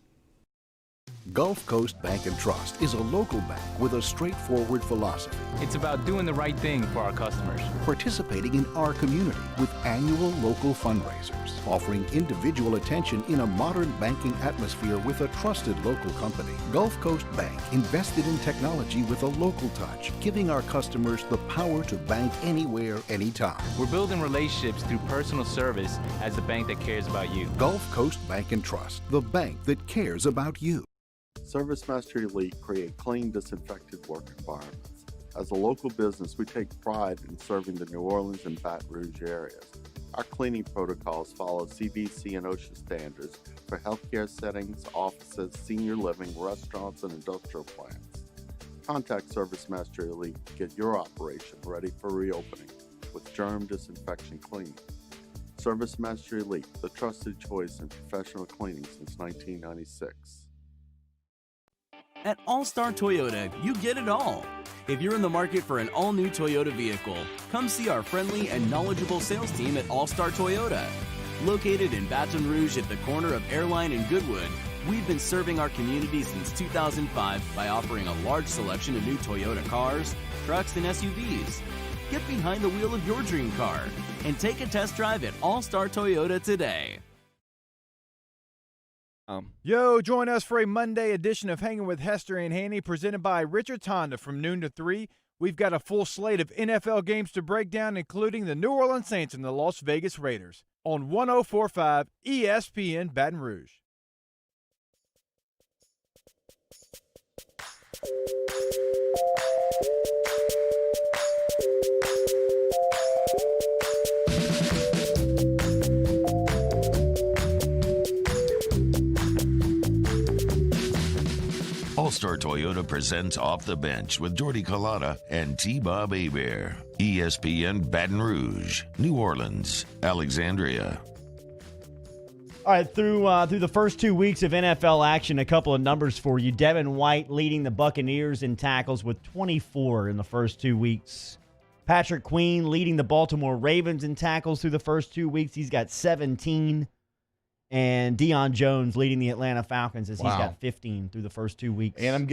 Gulf Coast Bank and Trust is a local bank with a straightforward philosophy. It's about doing the right thing for our customers. Participating in our community with annual local fundraisers, offering individual attention in a modern banking atmosphere with a trusted local company. Gulf Coast Bank invested in technology with a local touch, giving our customers the power to bank anywhere, anytime. We're building relationships through personal service as the bank that cares about you. Gulf Coast Bank and Trust, the bank that cares about you. ServiceMaster Elite create clean, disinfected work environments. As a local business, we take pride in serving the New Orleans and Baton Rouge areas. Our cleaning protocols follow CDC and OSHA standards for healthcare settings, offices, senior living, restaurants, and industrial plants. Contact ServiceMaster Elite to get your operation ready for reopening with germ disinfection cleaning. ServiceMaster Elite, the trusted choice in professional cleaning since 1996. At All Star Toyota, you get it all. If you're in the market for an all-new Toyota vehicle, come see our friendly and knowledgeable sales team at All Star Toyota. Located in Baton Rouge at the corner of Airline and Goodwood, we've been serving our community since 2005 by offering a large selection of new Toyota cars, trucks, and SUVs. Get behind the wheel of your dream car and take a test drive at All Star Toyota today. Yo, join us for a Monday edition of Hanging with Hester and Hanny, presented by Richard Honda from noon to 3. We've got a full slate of NFL games to break down, including the New Orleans Saints and the Las Vegas Raiders on 104.5 ESPN Baton Rouge. All-Star Toyota presents Off the Bench with Jordy Collada and T-Bob Hebert. ESPN Baton Rouge, New Orleans, Alexandria. All right, through the first 2 weeks of NFL action, a couple of numbers for you. Devin White leading the Buccaneers in tackles with 24 in the first 2 weeks. Patrick Queen leading the Baltimore Ravens in tackles through the first 2 weeks. He's got 17. And Deion Jones leading the Atlanta Falcons as he's got 15 through the first 2 weeks. And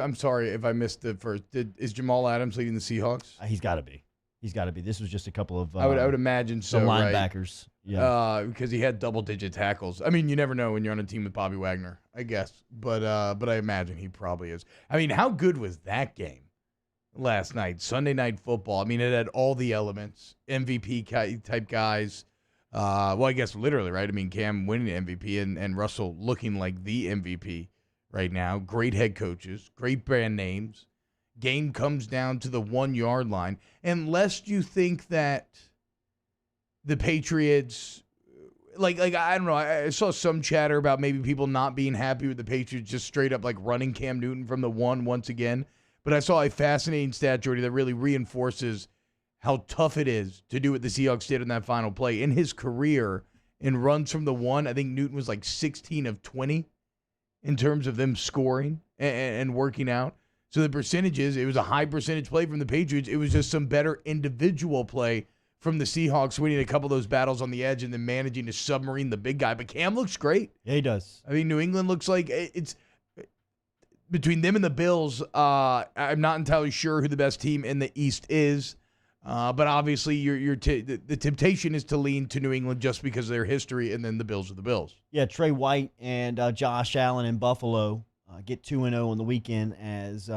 I'm sorry if I missed the first. Is Jamal Adams leading the Seahawks? He's got to be. This was just a couple of I would imagine so. The linebackers. Right? Yeah. Because he had double-digit tackles. I mean, you never know when you're on a team with Bobby Wagner, I guess. But I imagine he probably is. I mean, how good was that game last night? Sunday Night Football. I mean, it had all the elements. MVP type guys. Well, I guess literally, right? I mean, Cam winning the MVP and Russell looking like the MVP right now. Great head coaches, great brand names. Game comes down to the 1 yard line. And lest you think that the Patriots, like I don't know, I saw some chatter about maybe people not being happy with the Patriots just straight up like running Cam Newton from the one once again. But I saw a fascinating stat, Jordy, that really reinforces how tough it is to do what the Seahawks did in that final play. In his career, in runs from the one, I think Newton was like 16 of 20 in terms of them scoring and working out. So the percentages, it was a high percentage play from the Patriots. It was just some better individual play from the Seahawks, winning a couple of those battles on the edge and then managing to submarine the big guy. But Cam looks great. Yeah, he does. I mean, New England looks like it's between them and the Bills. I'm not entirely sure who the best team in the East is. But obviously, the temptation is to lean to New England just because of their history, and then the Bills are the Bills. Yeah, Trey White and Josh Allen in Buffalo get 2-0 on the weekend as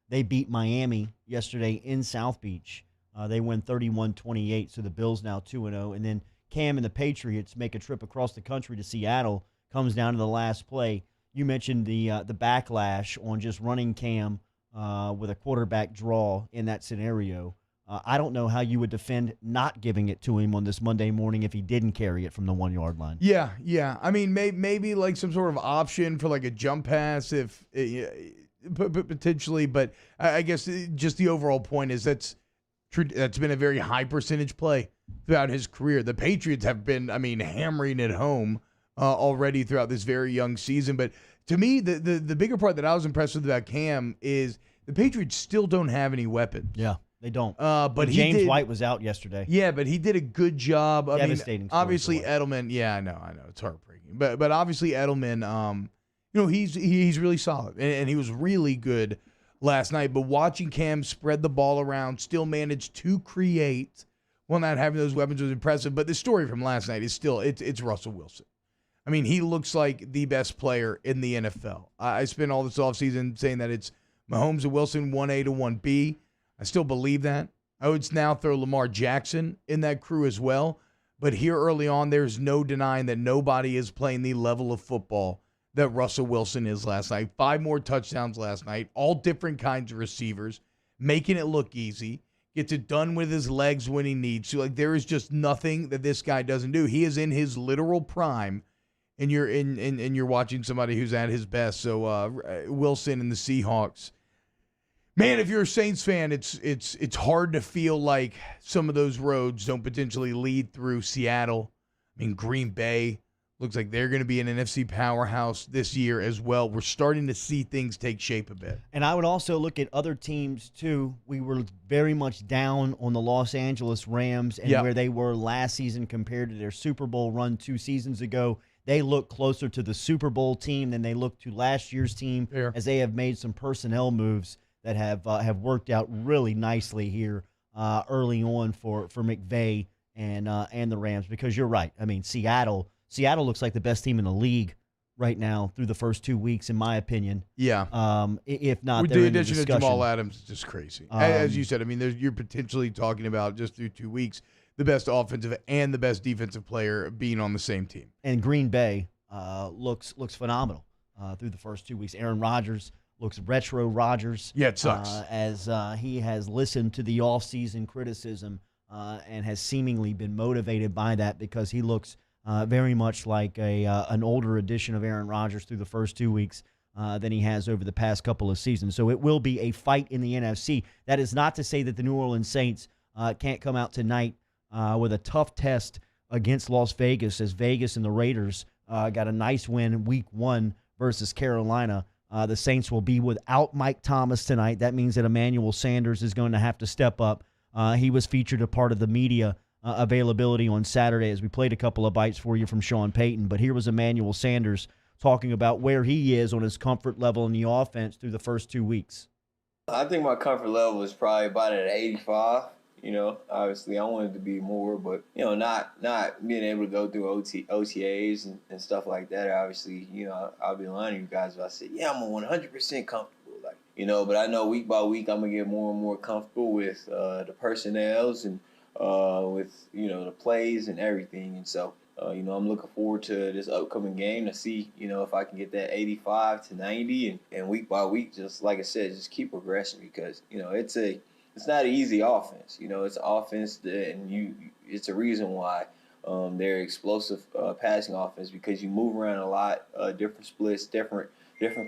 they beat Miami yesterday in South Beach. They win 31-28, so the Bills now 2-0. And then Cam and the Patriots make a trip across the country to Seattle. Comes down to the last play. You mentioned the backlash on just running Cam with a quarterback draw in that scenario. I don't know how you would defend not giving it to him on this Monday morning if he didn't carry it from the 1 yard line. Yeah. I mean, maybe like some sort of option for like a jump pass if potentially, but I guess just the overall point is that's been a very high percentage play throughout his career. The Patriots have been, hammering it home already throughout this very young season. But to me, the bigger part that I was impressed with about Cam is the Patriots still don't have any weapons. Yeah. They don't. But James White was out yesterday. Yeah, but he did a good job. Devastating. Obviously Edelman. Yeah, I know. It's heartbreaking. But obviously Edelman, he's really solid, and he was really good last night. But watching Cam spread the ball around, still manage to create while not having those weapons was impressive. But the story from last night is still it's Russell Wilson. I mean, he looks like the best player in the NFL. I spent all this offseason saying that it's Mahomes and Wilson 1A to 1B. I still believe that. I would now throw Lamar Jackson in that crew as well. But here early on, there's no denying that nobody is playing the level of football that Russell Wilson is last night. 5 more touchdowns last night, all different kinds of receivers, making it look easy. Gets it done with his legs when he needs to. Like, there is just nothing that this guy doesn't do. He is in his literal prime. And you're watching somebody who's at his best. So Wilson and the Seahawks, man, if you're a Saints fan, it's hard to feel like some of those roads don't potentially lead through Seattle. I mean, Green Bay looks like they're going to be an NFC powerhouse this year as well. We're starting to see things take shape a bit. And I would also look at other teams too. We were very much down on the Los Angeles Rams and where they were last season compared to their Super Bowl run 2 seasons ago. They look closer to the Super Bowl team than they look to last year's team, as they have made some personnel moves that have worked out really nicely here early on for McVay and the Rams. Because you're right. I mean, Seattle looks like the best team in the league right now through the first 2 weeks, in my opinion. Yeah. If not, with they're the in the addition of discussion. Jamal Adams, it's just crazy. As you said, I mean, you're potentially talking about just through 2 weeks the best offensive and the best defensive player being on the same team. And Green Bay looks phenomenal through the first 2 weeks. Aaron Rodgers looks retro Rodgers. Yeah, it sucks. As he has listened to the offseason criticism and has seemingly been motivated by that, because he looks very much like an older edition of Aaron Rodgers through the first 2 weeks than he has over the past couple of seasons. So it will be a fight in the NFC. That is not to say that the New Orleans Saints can't come out tonight with a tough test against Las Vegas, as Vegas and the Raiders got a nice win week 1 versus Carolina. The Saints will be without Mike Thomas tonight. That means that Emmanuel Sanders is going to have to step up. He was featured a part of the media availability on Saturday as we played a couple of bites for you from Sean Payton. But here was Emmanuel Sanders talking about where he is on his comfort level in the offense through the first 2 weeks. I think my comfort level is probably about at 85. Obviously I wanted to be more, but, not being able to go through OTAs and stuff like that. Obviously, I'll be lying to you guys if I say, yeah, I'm 100% comfortable. But I know week by week I'm going to get more and more comfortable with the personnels and with, the plays and everything. And so, I'm looking forward to this upcoming game to see, if I can get that 85 to 90 and week by week, just like I said, just keep progressing, because, it's not an easy offense. It's an offense it's a reason why they're explosive passing offense, because you move around a lot, different splits, different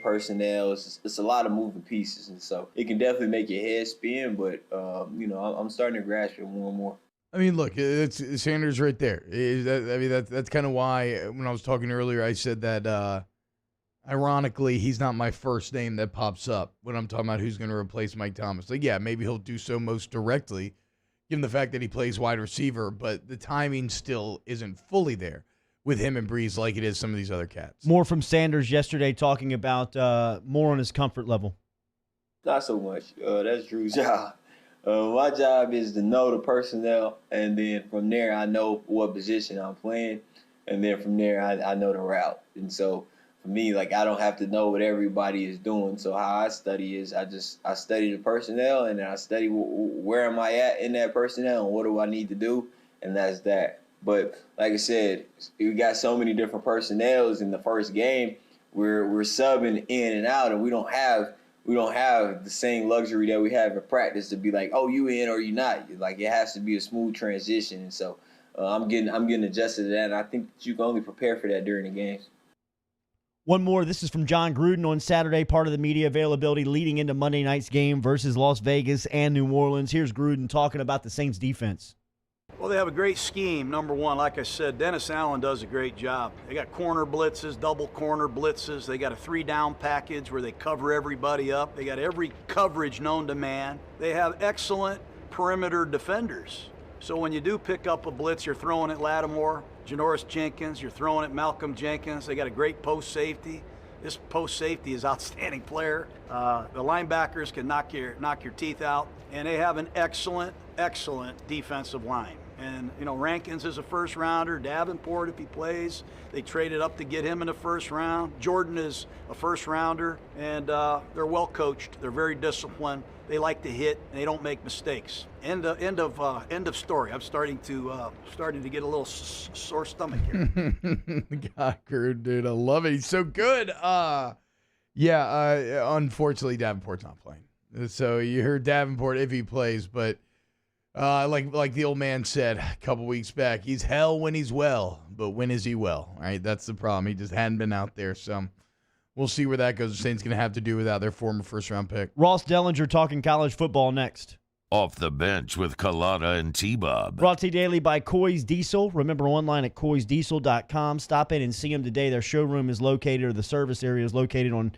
personnel. It's a lot of moving pieces, and so it can definitely make your head spin. But I'm starting to grasp it more and more. I mean, look, it's Sanders right there. That's kind of why when I was talking earlier, I said that. Ironically, he's not my first name that pops up when I'm talking about who's going to replace Mike Thomas. Maybe he'll do so most directly, given the fact that he plays wide receiver, but the timing still isn't fully there with him and Breeze like it is some of these other cats. More from Sanders yesterday, talking about more on his comfort level. Not so much. That's Drew's job. My job is to know the personnel, and then from there I know what position I'm playing, and then from there I know the route. And so for me, I don't have to know what everybody is doing. So how I study is I study the personnel, and then I study where am I at in that personnel and what do I need to do, and that's that. But like I said, we got so many different personnels in the first game. We're subbing in and out, and we don't have the same luxury that we have in practice to be like, oh, you in or you not. It has to be a smooth transition, and so I'm getting adjusted to that. And I think that you can only prepare for that during the games. One more. This is from John Gruden on Saturday, part of the media availability leading into Monday night's game versus Las Vegas and New Orleans. Here's Gruden talking about the Saints defense. Well, they have a great scheme. Number one, like I said, Dennis Allen does a great job. They got corner blitzes, double corner blitzes. They got a 3-down package where they cover everybody up. They got every coverage known to man. They have excellent perimeter defenders. So when you do pick up a blitz, you're throwing at Lattimore, Janoris Jenkins, you're throwing at Malcolm Jenkins. They got a great post safety. This post safety is outstanding player. The linebackers can knock your teeth out, and they have an excellent defensive line. And, Rankins is a first rounder. Davenport, if he plays, they traded up to get him in the first round. Jordan is a first rounder, and they're well coached. They're very disciplined. They like to hit, and they don't make mistakes. End of story. I'm starting to get a little sore stomach here. God, dude, I love it. He's so good. Unfortunately, Davenport's not playing. So you heard Davenport if he plays, but like the old man said a couple weeks back, he's hell when he's well, but when is he well? Right? That's the problem. He just hadn't been out there. So we'll see where that goes. The Saints going to have to do without their former first-round pick. Ross Dellinger talking college football next. Off the bench with Kalata and T-Bob. Brought to you daily by Coy's Diesel. Remember, online at coysdiesel.com. Stop in and see them today. Their showroom is located, or the service area is located on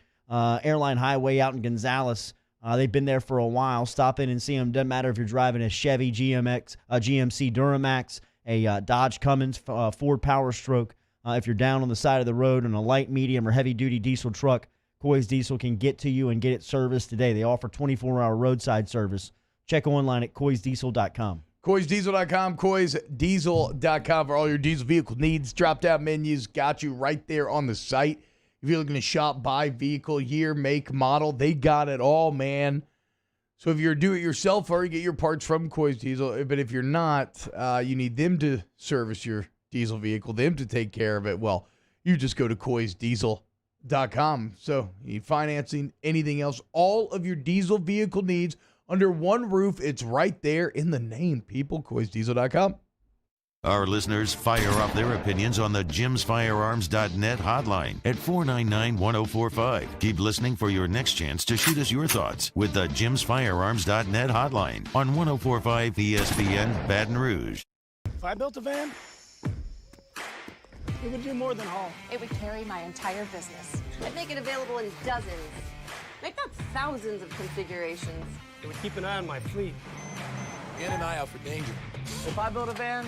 Airline Highway out in Gonzales. They've been there for a while. Stop in and see them. Doesn't matter if you're driving a Chevy GMX, a GMC Duramax, a Dodge Cummins, Ford Power Stroke. If you're down on the side of the road in a light, medium, or heavy-duty diesel truck, Coy's Diesel can get to you and get it serviced today. They offer 24-hour roadside service. Check online at coysdiesel.com. Coysdiesel.com, coysdiesel.com for all your diesel vehicle needs. Drop-down menus got you right there on the site. If you're looking to shop by vehicle, year, make, model, they got it all, man. So if you're a do-it-yourselfer, you get your parts from Coy's Diesel. But if you're not, you need them to service your diesel vehicle, them to take care of it. Well, you just go to coysdiesel.com. So you need financing, anything else, all of your diesel vehicle needs under one roof. It's right there in the name, people. coysdiesel.com. Our listeners fire off their opinions on the jimsfirearms.net hotline at 499-1045. Keep listening for your next chance to shoot us your thoughts with the jimsfirearms.net hotline on 1045 ESPN Baton Rouge. If I built a van, it would do more than haul. It would carry my entire business. I'd make it available in dozens, make not thousands of configurations. It would keep an eye on my fleet. In and eye out for danger. If I built a van,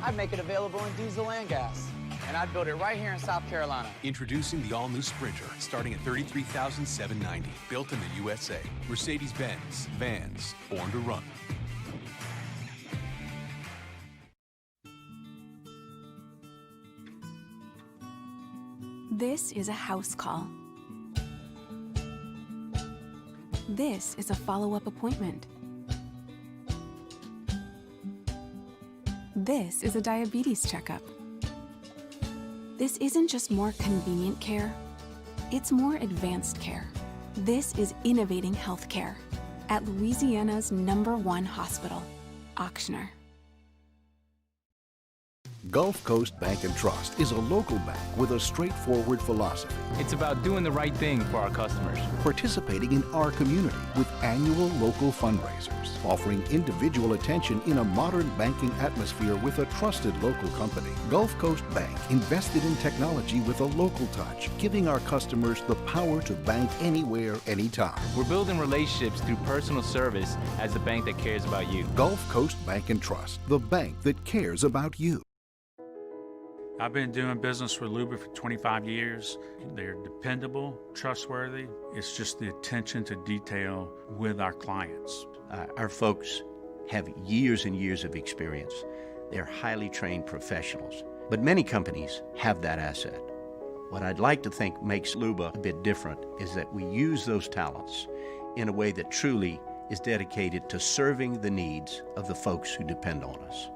I'd make it available in diesel and gas. And I'd build it right here in South Carolina. Introducing the all-new Sprinter, starting at $33,790. Built in the USA. Mercedes-Benz. Vans. Born to run. This is a house call. This is a follow-up appointment. This is a diabetes checkup. This isn't just more convenient care, it's more advanced care. This is innovating healthcare at Louisiana's #1 hospital, Ochsner. Gulf Coast Bank and Trust is a local bank with a straightforward philosophy. It's about doing the right thing for our customers. Participating in our community with annual local fundraisers, offering individual attention in a modern banking atmosphere with a trusted local company. Gulf Coast Bank invested in technology with a local touch, giving our customers the power to bank anywhere, anytime. We're building relationships through personal service as the bank that cares about you. Gulf Coast Bank and Trust, the bank that cares about you. I've been doing business with Luba for 25 years. They're dependable, trustworthy. It's just the attention to detail with our clients. Our folks have years and years of experience. They're highly trained professionals, but many companies have that asset. What I'd like to think makes Luba a bit different is that we use those talents in a way that truly is dedicated to serving the needs of the folks who depend on us.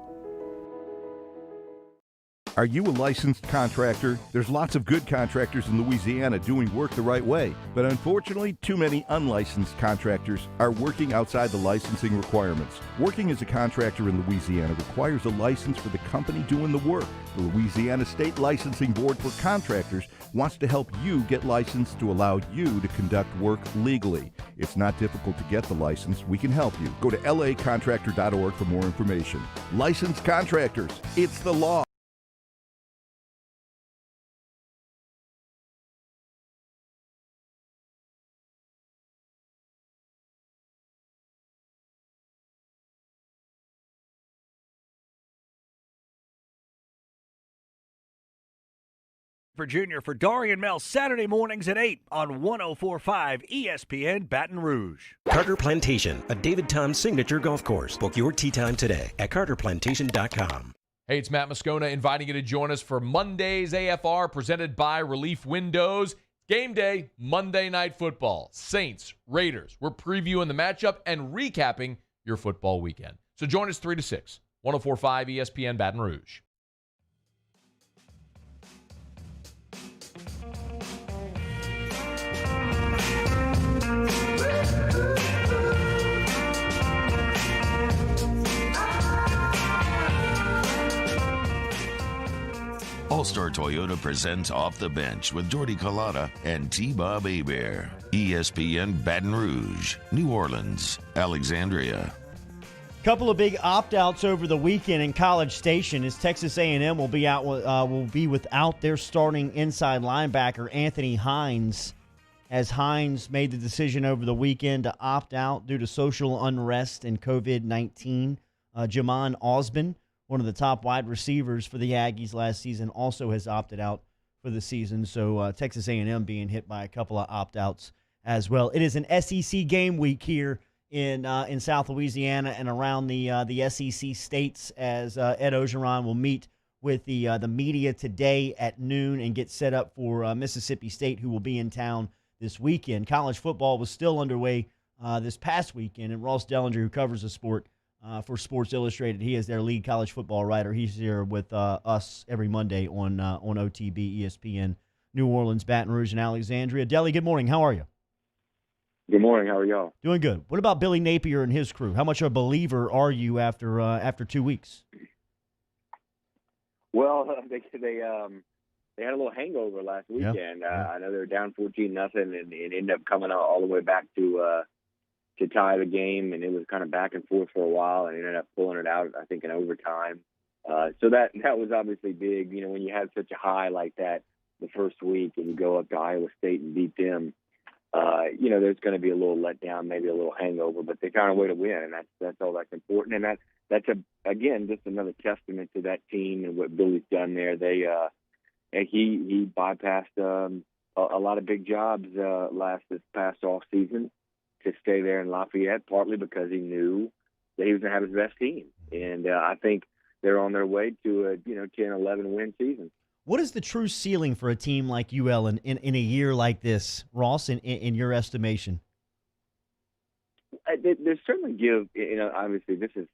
Are you a licensed contractor? There's lots of good contractors in Louisiana doing work the right way, but unfortunately, too many unlicensed contractors are working outside the licensing requirements. Working as a contractor in Louisiana requires a license for the company doing the work. The Louisiana State Licensing Board for Contractors wants to help you get licensed to allow you to conduct work legally. It's not difficult to get the license. We can help you. Go to lacontractor.org for more information. Licensed contractors, it's the law. Cooper Jr. for Dory and Mel Saturday mornings at 8 on 104.5 ESPN Baton Rouge. Carter Plantation, a David Tom signature golf course. Book your tee time today at carterplantation.com. Hey, it's Matt Moscona inviting you to join us for Monday's AFR presented by Relief Windows. Game day, Monday Night Football. Saints, Raiders. We're previewing the matchup and recapping your football weekend. So join us 3 to 6, 104.5 ESPN Baton Rouge. All-Star Toyota presents Off the Bench with Jordy Collada and T-Bob Hebert. ESPN Baton Rouge, New Orleans, Alexandria. Couple of big opt-outs over the weekend in College Station as Texas A&M will be without their starting inside linebacker Anthony Hines, as Hines made the decision over the weekend to opt out due to social unrest and COVID-19. Jamon Osborne, one of the top wide receivers for the Aggies last season, also has opted out for the season. So Texas A&M being hit by a couple of opt-outs as well. It is an SEC game week here in South Louisiana and around the SEC states, as Ed Orgeron will meet with the media today at noon and get set up for Mississippi State, who will be in town this weekend. College football was still underway this past weekend, and Ross Dellinger, who covers the sport for Sports Illustrated, he is their lead college football writer. He's here with us every Monday on OTB, ESPN, New Orleans, Baton Rouge, and Alexandria. Deli, good morning. How are you? Good morning. How are y'all? Doing good. What about Billy Napier and his crew? How much of a believer are you after 2 weeks? Well, they had a little hangover last weekend. I know they were down 14-0 and ended up coming all the way back to tie the game, and it was kind of back and forth for a while, and ended up pulling it out, I think, in overtime. So that was obviously big. You know, when you have such a high like that the first week and you go up to Iowa State and beat them, you know, there's going to be a little letdown, maybe a little hangover, but they found a way to win, and that's all that's important. And that's again just another testament to that team and what Billy's done there. He bypassed a lot of big jobs this past off season to stay there in Lafayette, partly because he knew that he was going to have his best team. And I think they're on their way to a 10-11 win season. What is the true ceiling for a team like UL in a year like this, Ross, in your estimation? There's certainly obviously this is,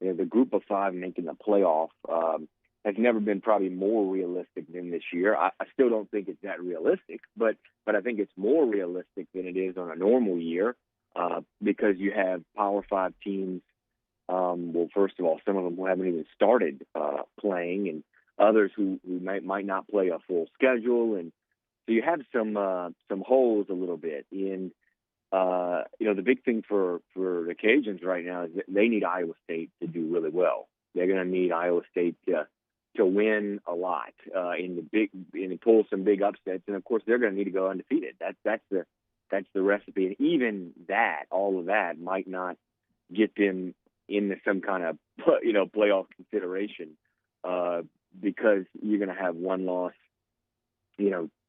the group of five making the playoff has never been probably more realistic than this year. I still don't think it's that realistic, but I think it's more realistic than it is on a normal year because you have Power 5 teams. Well, first of all, some of them who haven't even started playing, and others who might not play a full schedule, and so you have some holes a little bit. And the big thing for the Cajuns right now is that they need Iowa State to do really well. They're going to need Iowa State to win a lot and pull some big upsets, and of course they're going to need to go undefeated. That's the recipe, and even all of that might not get them into some kind of playoff consideration because you're going to have one loss,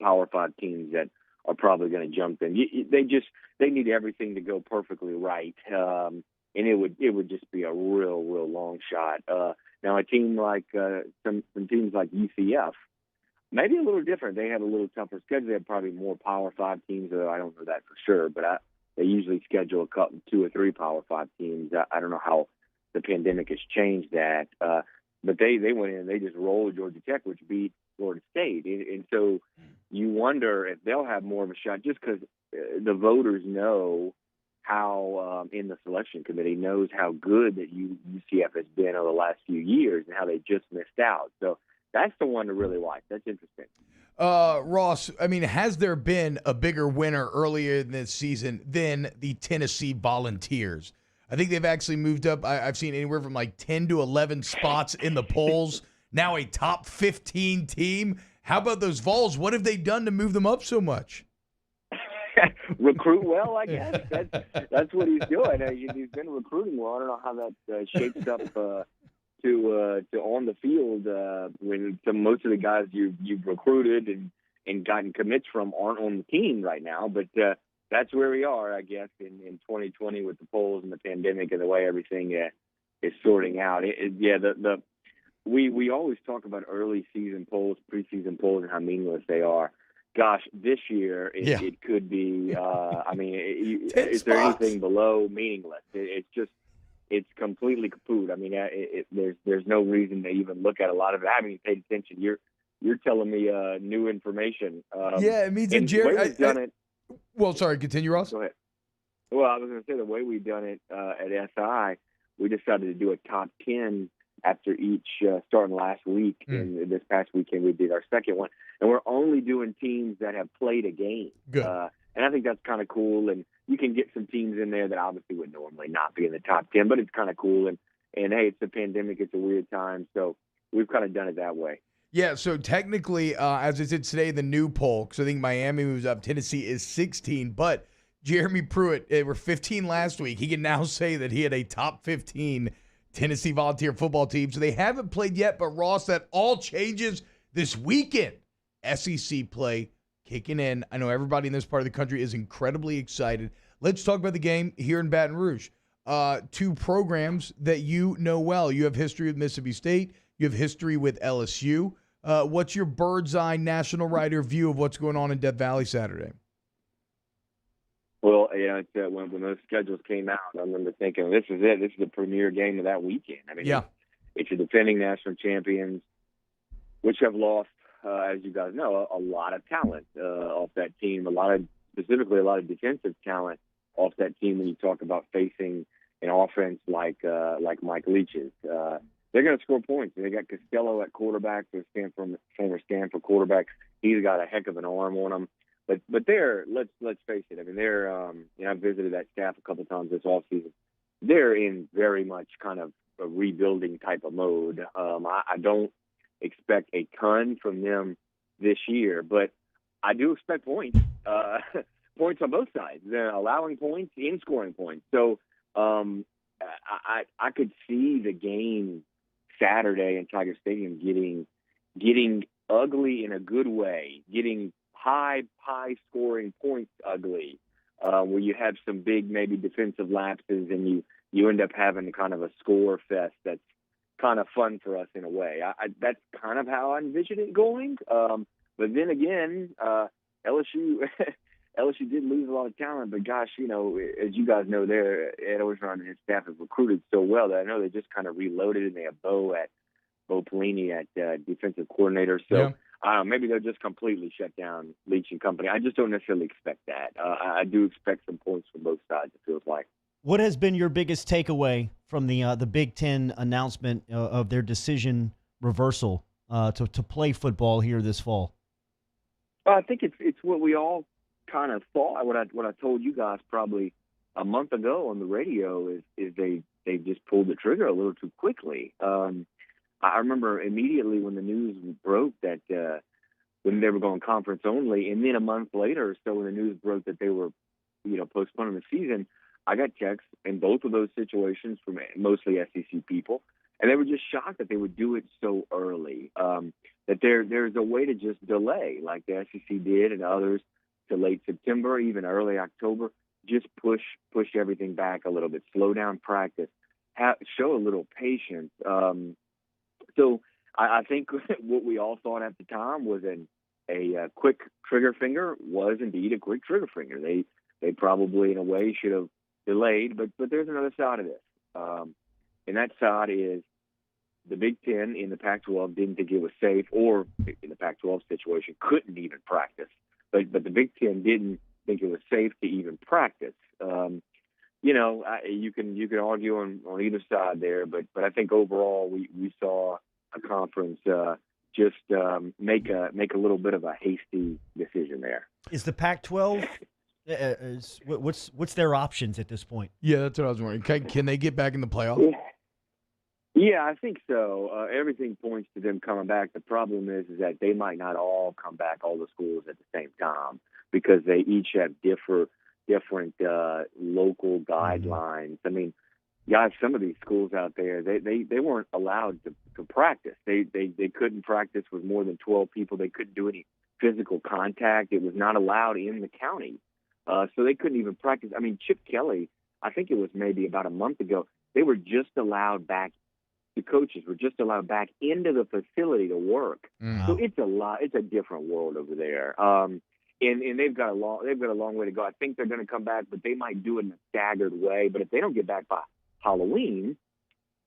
Power 5 teams that are probably going to jump in. They need everything to go perfectly right, and it would just be a real long shot. Now a team like some teams like UCF, maybe a little different. They have a little tougher schedule. They have probably more Power 5 teams, though I don't know that for sure. But they usually schedule two or three Power 5 teams. I don't know how the pandemic has changed that. But they went in and they just rolled Georgia Tech, which beat Florida State. And so you wonder if they'll have more of a shot just because the voters know how, in the selection committee, knows how good that UCF has been over the last few years and how they just missed out. So that's the one to really watch. That's interesting. Ross, I mean, has there been a bigger winner earlier in this season than the Tennessee Volunteers? I think they've actually moved up. I've seen anywhere from like 10 to 11 spots in the polls. Now a top 15 team. How about those Vols? What have they done to move them up so much? Recruit well, I guess. That's what he's doing. He's been recruiting well. I don't know how that shapes up to on the field when most of the guys you've recruited and and gotten commits from aren't on the team right now. But that's where we are, I guess, in 2020 with the polls and the pandemic and the way everything is sorting out. We always talk about early season polls, preseason polls, and how meaningless they are. Gosh, this year it could be. Is there anything below meaningless? It's completely kaput. I mean, there's no reason to even look at a lot of it. I haven't even paid attention. You're telling me new information. It means that Jerry. Well, sorry, continue, Ross. Go ahead. Well, I was going to say the way we've done it at SI, we decided to do a top 10 after each starting last week. And this past weekend we did our second one, and we're only doing teams that have played a game. Good. And I think that's kind of cool. And you can get some teams in there that obviously would normally not be in the top 10, but it's kind of cool. And hey, it's a pandemic. It's a weird time. So we've kind of done it that way. Yeah, so technically, as it said today, the new poll, because I think Miami moves up, Tennessee is 16, but Jeremy Pruitt, they were 15 last week. He can now say that he had a top 15 Tennessee Volunteer football team. So they haven't played yet, but Ross, that all changes this weekend. SEC play kicking in. I know everybody in this part of the country is incredibly excited. Let's talk about the game here in Baton Rouge. Two programs that you know well. You have history with Mississippi State. You have history with LSU. What's your bird's eye national writer view of what's going on in Death Valley Saturday? Well, it's, when those schedules came out, I remember thinking, this is it. This is the premier game of that weekend. I mean, it's your defending national champions, which have lost, as you guys know, a lot of talent off that team, specifically a lot of defensive talent off that team when you talk about facing an offense like Mike Leach's. They're going to score points. They got Costello at quarterback, the former Stanford quarterback. He's got a heck of an arm on him. But they're, let's face it, I mean, they're, I've visited that staff a couple of times this offseason. They're in very much kind of a rebuilding type of mode. I don't expect a ton from them this year, but I do expect points. Points on both sides. They're allowing points and scoring points. So I could see the game Saturday in Tiger Stadium getting ugly in a good way, getting high scoring points ugly, where you have some big maybe defensive lapses and you end up having kind of a score fest that's kind of fun for us in a way. That's kind of how I envision it going. But then again, LSU did lose a lot of talent, but gosh, as you guys know, Ed Orgeron and his staff have recruited so well that I know they just kind of reloaded, and they have Bo Pelini at defensive coordinator. So maybe they'll just completely shut down Leach and company. I just don't necessarily expect that. I do expect some points from both sides, it feels like. What has been your biggest takeaway from the Big Ten announcement of their decision reversal to play football here this fall? I think it's what we all kind of thought. What I told you guys probably a month ago on the radio is they just pulled the trigger a little too quickly. I remember immediately when the news broke that when they were going conference only, and then a month later or so when the news broke that they were, postponing the season, I got texts in both of those situations from mostly SEC people, and they were just shocked that they would do it so early. That there's a way to just delay, like the SEC did and others, to late September, even early October. Just push everything back a little bit, slow down practice, show a little patience. So I think what we all thought at the time was a quick trigger finger was indeed a quick trigger finger. They probably in a way should have delayed, but there's another side of this, and that side is the Big Ten in the Pac-12 didn't think it was safe, or in the Pac-12 situation couldn't even practice. But the Big Ten didn't think it was safe to even practice. You can argue on either side there, but I think overall we saw a conference just make a little bit of a hasty decision there. Is the Pac-12? What's their options at this point? Yeah, that's what I was wondering. Can they get back in the playoff? Yeah, I think so. Everything points to them coming back. The problem is that they might not all come back, all the schools at the same time, because they each have different local guidelines. I mean, guys, some of these schools out there, they weren't allowed to practice. They couldn't practice with more than 12 people. They couldn't do any physical contact. It was not allowed in the county. So they couldn't even practice. I mean, Chip Kelly, I think it was maybe about a month ago, they were just allowed back. The coaches were just allowed back into the facility to work. So it's a different world over there. And they've got a long way to go. I think they're going to come back, but they might do it in a staggered way. But if they don't get back by Halloween,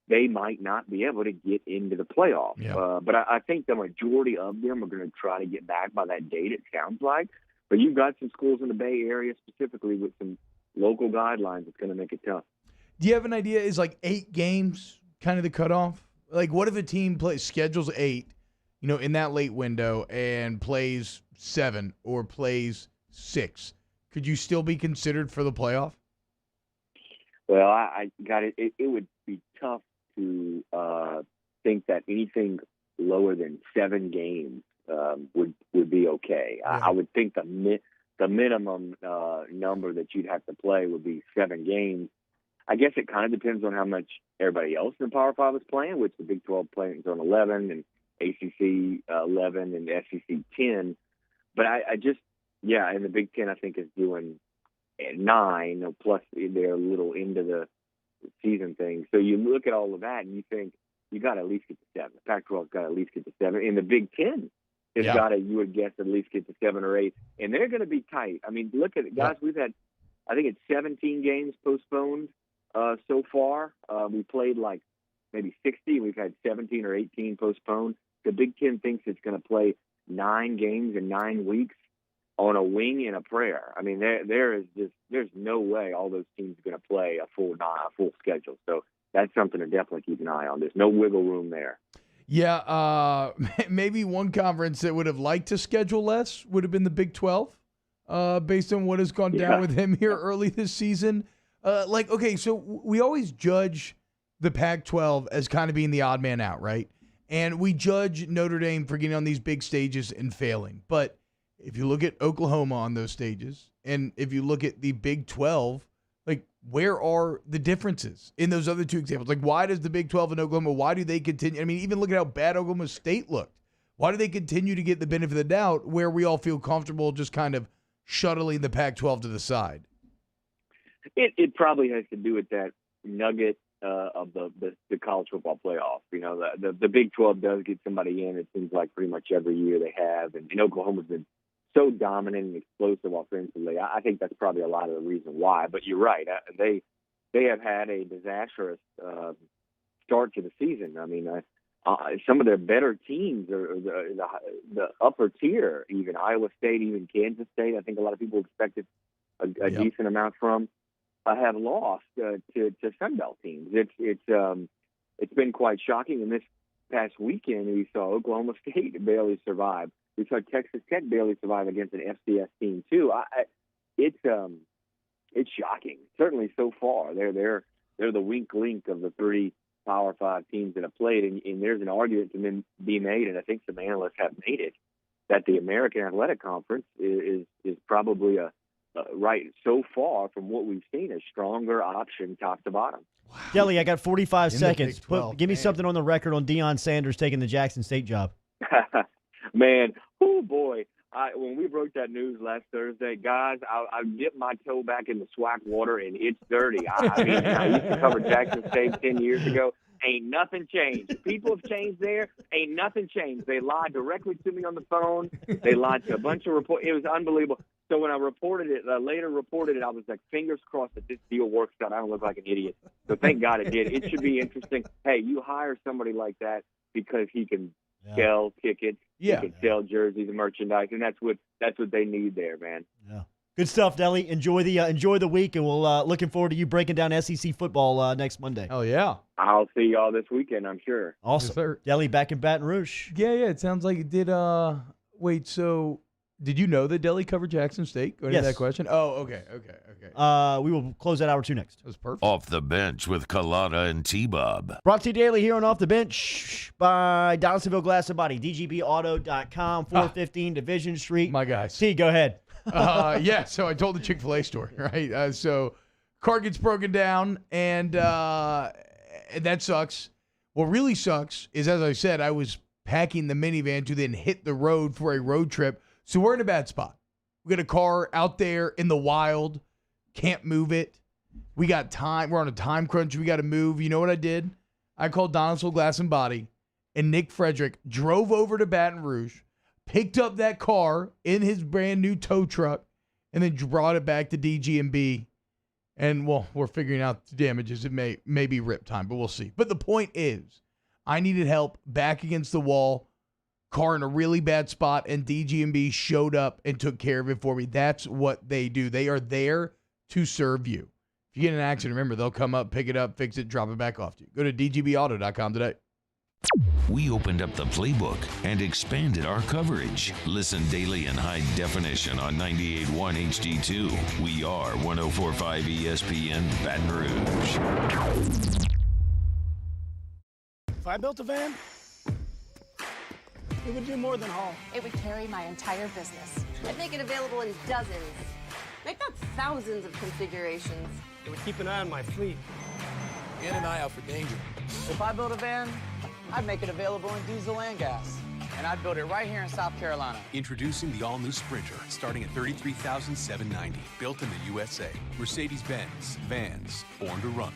they might not be able to get into the playoffs. Yeah. But I think the majority of them are going to try to get back by that date, it sounds like. But you've got some schools in the Bay Area specifically with some local guidelines that's going to make it tough. Do you have an idea? Is like 8 games kind of the cutoff? Like, what if a team schedules 8, in that late window and plays 7 or plays 6? Could you still be considered for the playoff? Well, I got it. It would be tough to think that anything lower than 7 games would be okay. Yeah. I would think the minimum number that you'd have to play would be 7 games. I guess it kind of depends on how much everybody else in the Power 5 is playing, which the Big 12 playing on 11 and ACC 11 and SEC 10. But and the Big 10 I think is doing 9, plus they're a little into the season thing. So you look at all of that and you think you got to at least get to 7. The Pac-12's got to at least get to 7. And the Big 10 has got to, you would guess, at least get to 7 or 8. And they're going to be tight. I mean, look at it, guys. We've had, I think it's 17 games postponed so far. We played like maybe 60. We've had 17 or 18 postponed. The Big 10 thinks it's going to play 9 games in 9 weeks on a wing and a prayer. I mean, there's no way all those teams are going to play a full schedule. So that's something to definitely keep an eye on. There's no wiggle room there. Yeah, maybe one conference that would have liked to schedule less would have been the Big 12, based on what has gone down with him here early this season. So we always judge the Pac-12 as kind of being the odd man out, right? And we judge Notre Dame for getting on these big stages and failing. But if you look at Oklahoma on those stages, and if you look at the Big 12, where are the differences in those other 2 examples? Why does the Big 12 and Oklahoma, why do they continue? I mean, even look at how bad Oklahoma State looked. Why do they continue to get the benefit of the doubt where we all feel comfortable just kind of shuttling the Pac-12 to the side? It probably has to do with that nugget of the college football playoff. The Big 12 does get somebody in. It seems like pretty much every year they have. And Oklahoma's been so dominant and explosive offensively. I think that's probably a lot of the reason why. But you're right. They have had a disastrous start to the season. I mean, some of their better teams are the upper tier, even Iowa State, even Kansas State. I think a lot of people expected a decent amount from. Have lost to Sun Belt teams. It's been quite shocking. And this past weekend, we saw Oklahoma State barely survive. We saw Texas Tech barely survive against an FCS team too. It's shocking. Certainly so far, they're the weak link of the 3 Power 5 teams that have played. And there's an argument to be made, and I think some analysts have made it, that the American Athletic Conference is probably right so far from what we've seen, a stronger option top to bottom. Wow. Kelly, I got 45 seconds. 12, give me something on the record on Deion Sanders taking the Jackson State job. Man, oh boy. When we broke that news last Thursday, guys, I dipped my toe back in the SWAC water, and it's dirty. I mean, I used to cover Jackson State 10 years ago. Ain't nothing changed. People have changed there. Ain't nothing changed. They lied directly to me on the phone. They lied to a bunch of reporters. It was unbelievable. So when I later reported it, I was like, fingers crossed that this deal works out. I don't look like an idiot. So thank God it did. It should be interesting. Hey, you hire somebody like that because he can sell tickets, he can sell jerseys and merchandise, and that's what they need there, man. Yeah. Good stuff, Deli. Enjoy the week, and we'll looking forward to you breaking down SEC football next Monday. Oh yeah, I'll see y'all this weekend, I'm sure. Awesome, yes, Deli back in Baton Rouge. Yeah, it sounds like it did. Wait, so did you know that Deli covered Jackson State? Go to that question. Oh, okay. We will close that hour 2 next. That was perfect. Off the Bench with Kalata and T-Bob. Brought to you daily here on Off the Bench by Donaldsonville Glass and Body, DGBauto.com, 415 Division Street. My guys. T, go ahead. So I told the Chick-fil-A story, right? So car gets broken down, and that sucks. What really sucks is, as I said, I was packing the minivan to then hit the road for a road trip. So we're in a bad spot. We got a car out there in the wild, can't move it. We got time. We're on a time crunch. We got to move. You know what I did? I called Donaldson Glass and Body, and Nick Frederick drove over to Baton Rouge, picked up that car in his brand new tow truck, and then brought it back to DG&B. And, well, we're figuring out the damages. It may be rip time, but we'll see. But the point is, I needed help back against the wall, car in a really bad spot, and DG&B showed up and took care of it for me. That's what they do. They are there to serve you. If you get in an accident, remember, they'll come up, pick it up, fix it, drop it back off to you. Go to dgbauto.com today. We opened up the playbook and expanded our coverage. Listen daily in high definition on 98.1 HD2. We are 104.5 ESPN Baton Rouge. If I built a van, it would do more than haul. It would carry my entire business. I'd make it available in dozens, if not thousands of configurations. It would keep an eye on my fleet. In and eye out for danger. If I built a van, I'd make it available in diesel and gas. And I'd build it right here in South Carolina. Introducing the all-new Sprinter, starting at $33,790. Built in the USA. Mercedes-Benz. Vans. Born to run.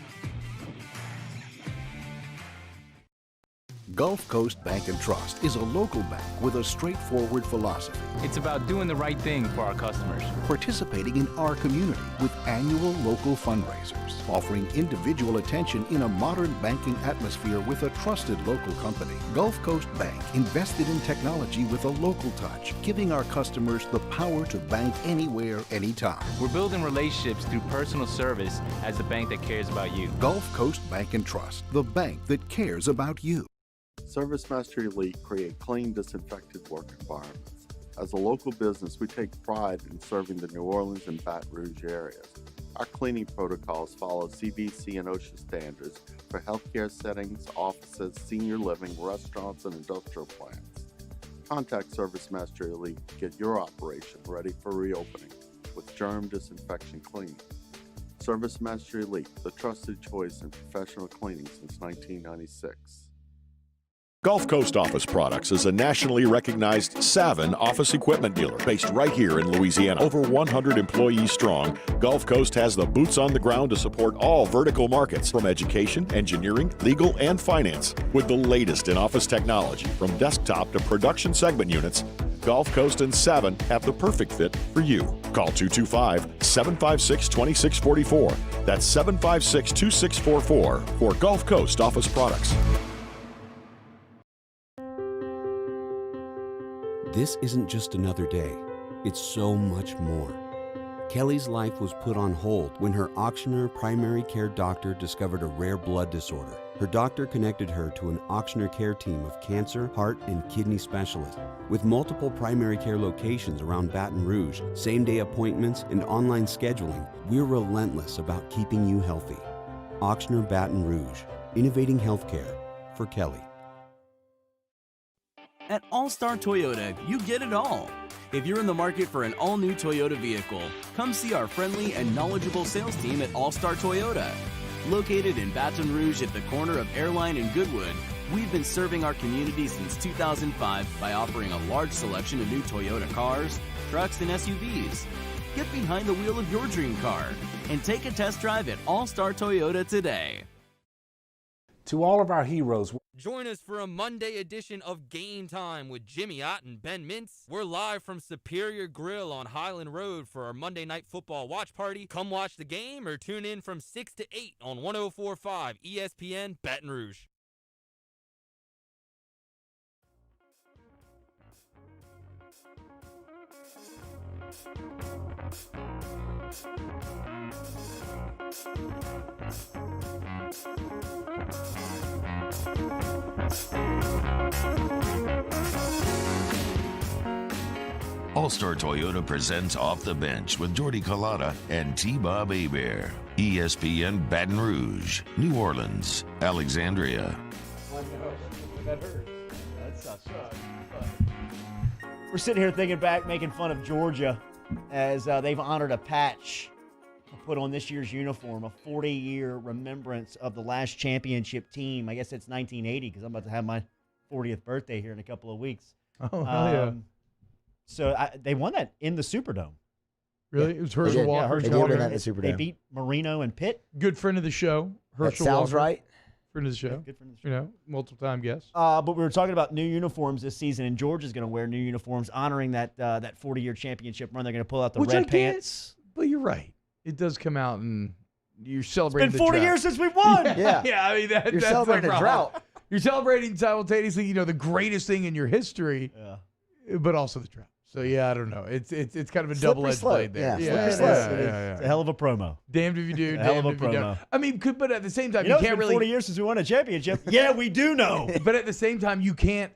Gulf Coast Bank and Trust is a local bank with a straightforward philosophy. It's about doing the right thing for our customers. Participating in our community with annual local fundraisers. Offering individual attention in a modern banking atmosphere with a trusted local company. Gulf Coast Bank invested in technology with a local touch, giving our customers the power to bank anywhere, anytime. We're building relationships through personal service as the bank that cares about you. Gulf Coast Bank and Trust, the bank that cares about you. ServiceMaster Elite create clean, disinfected work environments. As a local business, we take pride in serving the New Orleans and Baton Rouge areas. Our cleaning protocols follow CDC and OSHA standards for healthcare settings, offices, senior living, restaurants, and industrial plants. Contact ServiceMaster Elite to get your operation ready for reopening with germ disinfection cleaning. ServiceMaster Elite, the trusted choice in professional cleaning since 1996. Gulf Coast Office Products is a nationally recognized Savin office equipment dealer based right here in Louisiana. Over 100 employees strong, Gulf Coast has the boots on the ground to support all vertical markets from education, engineering, legal, and finance. With the latest in office technology from desktop to production segment units, Gulf Coast and Savin have the perfect fit for you. Call 225-756-2644. That's 756-2644 for Gulf Coast Office Products. This isn't just another day. It's so much more. Kelly's life was put on hold when her Auctioner primary care doctor discovered a rare blood disorder. Her doctor connected her to an Auctioner care team of cancer, heart, and kidney specialists. With multiple primary care locations around Baton Rouge, same-day appointments, and online scheduling, we're relentless about keeping you healthy. Auctioner Baton Rouge, innovating healthcare for Kelly. At All-Star Toyota, you get it all. If you're in the market for an all-new Toyota vehicle, come see our friendly and knowledgeable sales team at All-Star Toyota. Located in Baton Rouge at the corner of Airline and Goodwood, we've been serving our community since 2005 by offering a large selection of new Toyota cars, trucks, and SUVs. Get behind the wheel of your dream car and take a test drive at All-Star Toyota today. To all of our heroes, join us for a Monday edition of Game Time with Jimmy Ott and Ben Mintz. We're live from Superior Grill on Highland Road for our Monday Night Football watch party. Come watch the game or tune in from 6 to 8 on 104.5 ESPN Baton Rouge. All-Star Toyota presents Off the Bench with Jordy Collada and T-Bob Hebert. ESPN Baton Rouge, New Orleans, Alexandria. That hurts. That sucks. We're sitting here thinking back, making fun of Georgia as they've honored a patch put on this year's uniform a 40-year remembrance of the last championship team. I guess it's 1980 because I'm about to have my 40th birthday here in a couple of weeks. Oh, hell yeah. So they won that in the Superdome. Really? It was Herschel Walker. Yeah, Herschel They did Walker. win that in the Superdome. They beat Marino and Pitt. Good friend of the show. Herschel That sounds Walker. right. Friend of the show. Yeah, good friend of the show. You know, multiple-time guest. But we were talking about new uniforms this season, and Georgia's going to wear new uniforms honoring that 40-year championship run. They're going to pull out the Which I red get, pants. But you're right. It does come out, and you're celebrating It's been 40 the drought. years since we won. Yeah. Yeah, I mean, You're that's celebrating the a problem. drought. You're celebrating simultaneously, you know, the greatest thing in your history, but also the drought. So, yeah, I don't know. It's kind of a double-edged blade there. Slippery slope. It's a hell of a promo. Damned if you do, A hell of damned a if you don't. promo. I mean, but at the same time, You know, can't it's been really 40 years since we won a championship. Yeah, we do know. But at the same time, you can't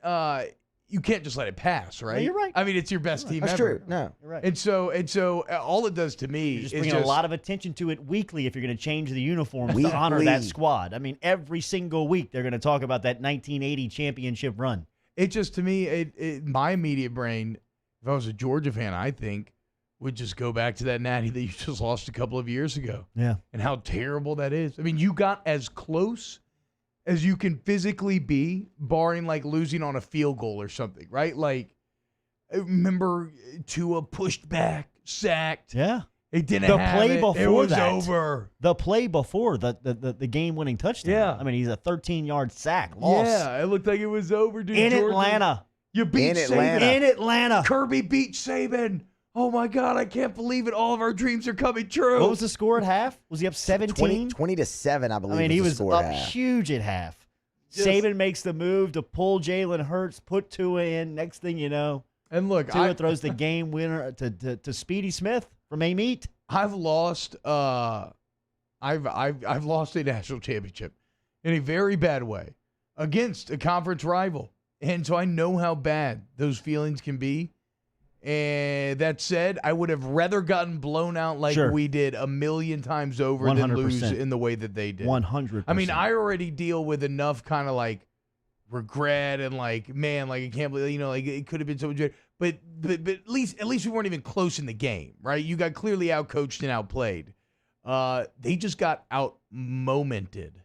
just let it pass, right? No, you're right. I mean, it's your best team That's ever. true. No. You're right. And so all it does to me You're just is bringing a lot of attention to it weekly if you're going to change the uniforms to honor that squad. I mean, every single week they're going to talk about that 1980 championship run. It just, to me, my immediate brain, if I was a Georgia fan, I think, would just go back to that natty that you just lost a couple of years ago. Yeah. And how terrible that is. I mean, you got as close as you can physically be, barring like losing on a field goal or something, right? Like, I remember Tua pushed back, sacked. Yeah. It didn't The have play it. before It was that. over. The play before the game-winning touchdown. Yeah. I mean, he's a 13-yard sack. Loss. Yeah, it looked like it was over, dude. In Georgia, Atlanta. You beat In Saban. Atlanta. In Atlanta. Kirby beat Saban. Oh, my God, I can't believe it. All of our dreams are coming true. What was the score at half? Was he up 17? 20-7, I believe. I mean, he the was score up at half. huge at half. Just- Saban makes the move to pull Jalen Hurts, put Tua in. Next thing you know, And look, Tua throws the game winner to Speedy Smith from A-Meat. I've lost I've lost a national championship in a very bad way against a conference rival. And so I know how bad those feelings can be. And that said, I would have rather gotten blown out like Sure. we did a million times over than lose 100%. in the way that they did. 100%. I mean, I already deal with enough kind of like regret and like, man, like I can't believe, you know, like it could have been so much better. But at least we weren't even close in the game, right? You got clearly outcoached and outplayed. They just got out-momented,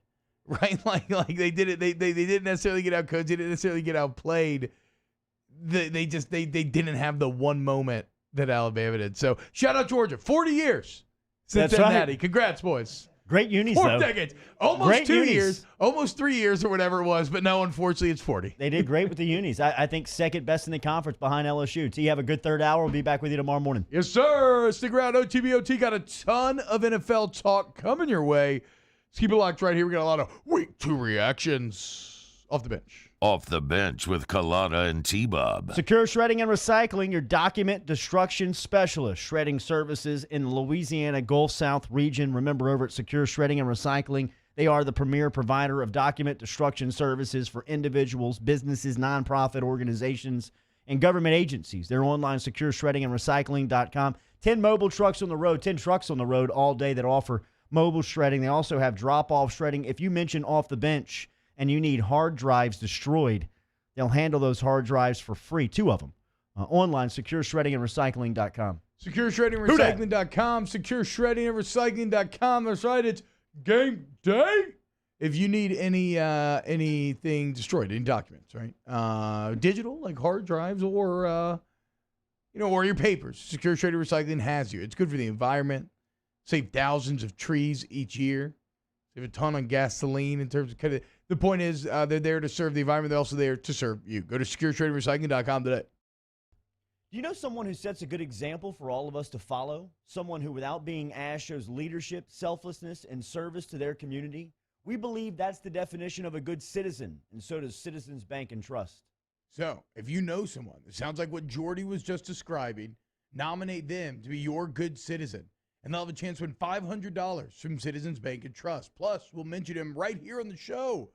right? Like they did it. They didn't necessarily get outcoached. They didn't necessarily get outplayed. They didn't have the one moment that Alabama did. So shout out Georgia, 40 years since That's that right. natty. Congrats, boys. Great unis, 4 though. decades. Almost Great 2 unis. years. Almost 3 years or whatever it was. But no, unfortunately, it's 40. They did great with the unis. I think second best in the conference behind LSU. T, have a good third hour. We'll be back with you tomorrow morning. Yes, sir. Stick around. OTBOT got a ton of NFL talk coming your way. Let's keep it locked right here. We got a lot of week 2 reactions off the bench. Off the bench with Kalana and T-Bob. Secure Shredding and Recycling, your document destruction specialist. Shredding services in the Louisiana Gulf South region. Remember, over at Secure Shredding and Recycling, they are the premier provider of document destruction services for individuals, businesses, nonprofit organizations, and government agencies. They're online, secureshreddingandrecycling.com. 10 mobile trucks on the road, 10 trucks on the road all day that offer mobile shredding. They also have drop-off shredding. If you mention off the bench and you need hard drives destroyed, they'll handle those hard drives for free, 2 of them. Online, secureshreddingandrecycling.com. SecureShreddingRecycling.com. SecureShreddingandrecycling.com. That's right. It's game day. If you need anything destroyed, any documents, right? Digital, like hard drives or or your papers, Secure Shredding Recycling has you. It's good for the environment. Save thousands of trees each year. Save a ton on gasoline in terms of the point is they're there to serve the environment. They're also there to serve you. Go to SecureShreddingRecycling.com today. Do you know someone who sets a good example for all of us to follow? Someone who, without being asked, shows leadership, selflessness, and service to their community? We believe that's the definition of a good citizen, and so does Citizens Bank and Trust. So, if you know someone that sounds like what Jordy was just describing, nominate them to be your good citizen, and they'll have a chance to win $500 from Citizens Bank and Trust. Plus, we'll mention him right here on the show.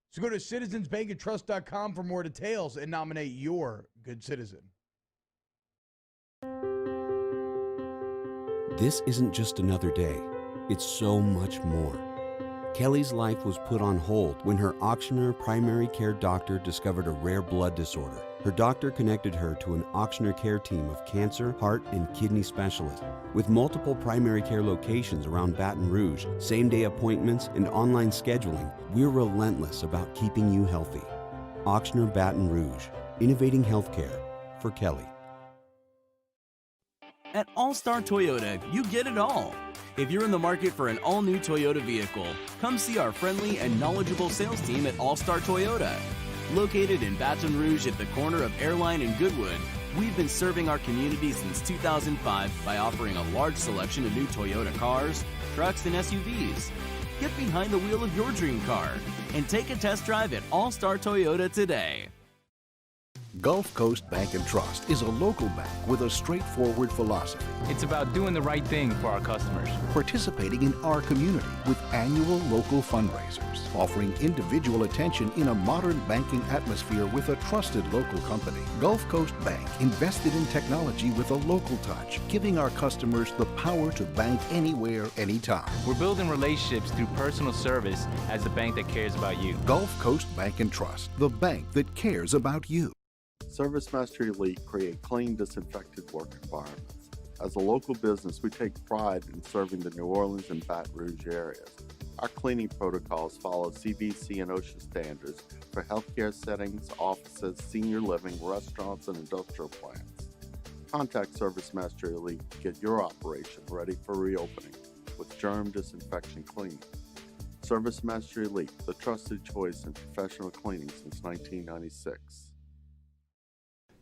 So go to citizensbankandtrust.com for more details and nominate your good citizen. This isn't just another day. It's so much more. Kelly's life was put on hold when her auctioneer primary care doctor discovered a rare blood disorder. Her doctor connected her to an Auctioner care team of cancer, heart, and kidney specialists. With multiple primary care locations around Baton Rouge, same-day appointments, and online scheduling, we're relentless about keeping you healthy. Auctioner Baton Rouge, innovating healthcare for Kelly. At All-Star Toyota, you get it all. If you're in the market for an all-new Toyota vehicle, come see our friendly and knowledgeable sales team at All-Star Toyota. Located in Baton Rouge at the corner of Airline and Goodwood, we've been serving our community since 2005 by offering a large selection of new Toyota cars, trucks, and SUVs. Get behind the wheel of your dream car and take a test drive at All-Star Toyota today. Gulf Coast Bank and Trust is a local bank with a straightforward philosophy. It's about doing the right thing for our customers. Participating in our community with annual local fundraisers, offering individual attention in a modern banking atmosphere with a trusted local company. Gulf Coast Bank invested in technology with a local touch, giving our customers the power to bank anywhere, anytime. We're building relationships through personal service as the bank that cares about you. Gulf Coast Bank and Trust, the bank that cares about you. ServiceMaster Elite create clean, disinfected work environments. As a local business, we take pride in serving the New Orleans and Baton Rouge areas. Our cleaning protocols follow CDC and OSHA standards for healthcare settings, offices, senior living, restaurants, and industrial plants. Contact ServiceMaster Elite to get your operation ready for reopening with germ disinfection cleaning. ServiceMaster Elite, the trusted choice in professional cleaning since 1996.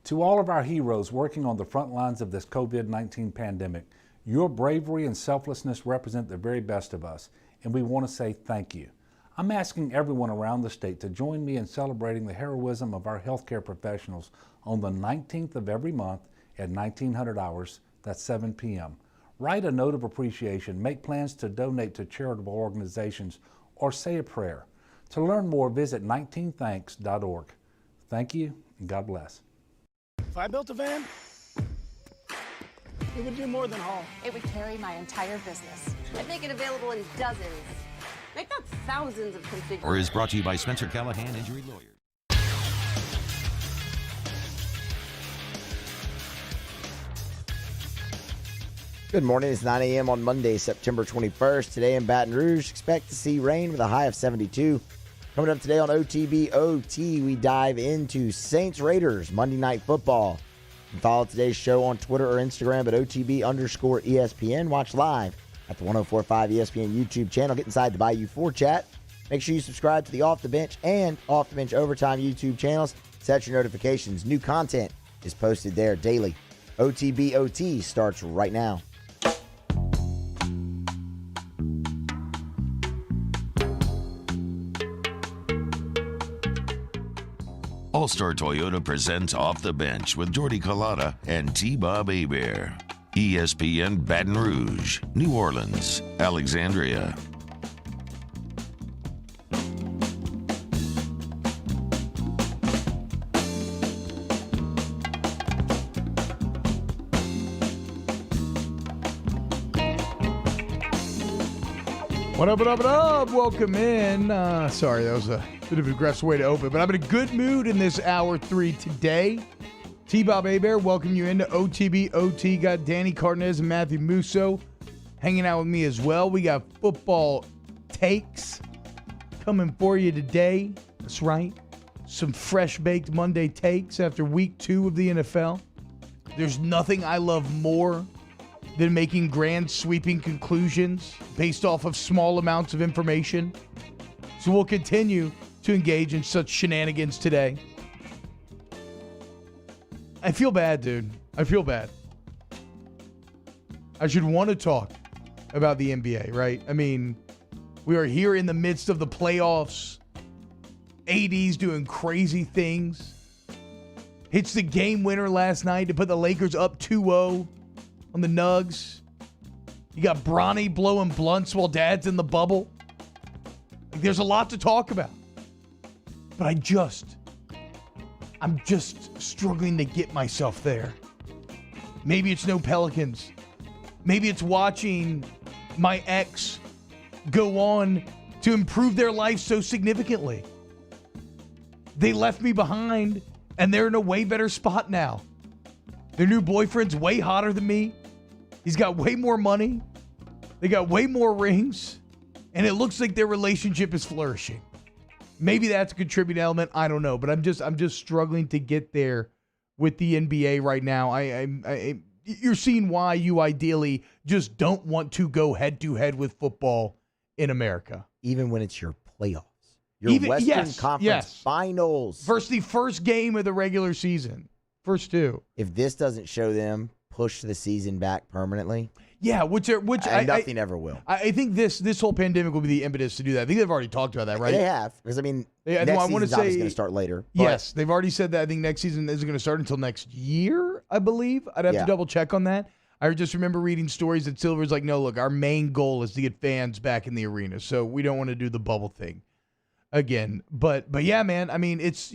To all of our heroes working on the front lines of this COVID-19 pandemic, your bravery and selflessness represent the very best of us, and we want to say thank you. I'm asking everyone around the state to join me in celebrating the heroism of our healthcare professionals on the 19th of every month at 1900 hours, that's 7 p.m. Write a note of appreciation, make plans to donate to charitable organizations, or say a prayer. To learn more, visit 19thanks.org. Thank you, and God bless. If I built a van, it would do more than haul. It would carry my entire business. I'd make it available in dozens, make not thousands of configurations. Or is brought to you by Spencer Callahan Injury Lawyers. Good morning. It's 9 a.m. on Monday, September 21st. Today in Baton Rouge, expect to see rain with a high of 72. Coming up today on OTB OT, we dive into Saints Raiders Monday Night Football. You can follow today's show on Twitter or Instagram at OTB_ESPN. Watch live at the 1045 ESPN YouTube channel. Get inside the Bayou 4 chat. Make sure you subscribe to the Off the Bench and Off the Bench Overtime YouTube channels. Set your notifications. New content is posted there daily. OTB OT starts right now. All-Star Toyota presents Off the Bench with Jordy Collada and T-Bob Hebert. ESPN Baton Rouge, New Orleans, Alexandria. What up, what up, what up? Welcome in. Sorry, that was a bit of an aggressive way to open, but I'm in a good mood in this hour 3 today. T-Bob Hebert, welcome you into OTB OT. Got Danny Cardenas and Matthew Musso hanging out with me as well. We got football takes coming for you today. That's right. Some fresh-baked Monday takes after week 2 of the NFL. There's nothing I love more than making grand sweeping conclusions based off of small amounts of information. So we'll continue to engage in such shenanigans today. I feel bad, dude. I feel bad. I should want to talk about the NBA, right? I mean, we are here in the midst of the playoffs. AD's doing crazy things. Hits the game winner last night to put the Lakers up 2-0 on the Nugs. You got Bronny blowing blunts while Dad's in the bubble. Like, there's a lot to talk about. But I'm just struggling to get myself there. Maybe it's no Pelicans. Maybe it's watching my ex go on to improve their life so significantly. They left me behind And they're in a way better spot now. Their new boyfriend's way hotter than me. He's got way more money. They got way more rings. And it looks like their relationship is flourishing. Maybe that's a contributing element. I don't know. But I'm just struggling to get there with the NBA right now. You're seeing why you ideally just don't want to go head-to-head with football in America. Even when it's your playoffs. Your Western Conference Finals. Versus the first game of the regular season. First two. If this doesn't show them push the season back permanently. Yeah, nothing ever will. I think this whole pandemic will be the impetus to do that. I think they've already talked about that, right? They have. Because, next season's obviously going to start later. Yes, they've already said that. I think next season isn't going to start until next year, I believe. I'd have to double check on that. I just remember reading stories that Silver's like, no, look, our main goal is to get fans back in the arena, so we don't want to do the bubble thing again. But yeah, man, I mean, it's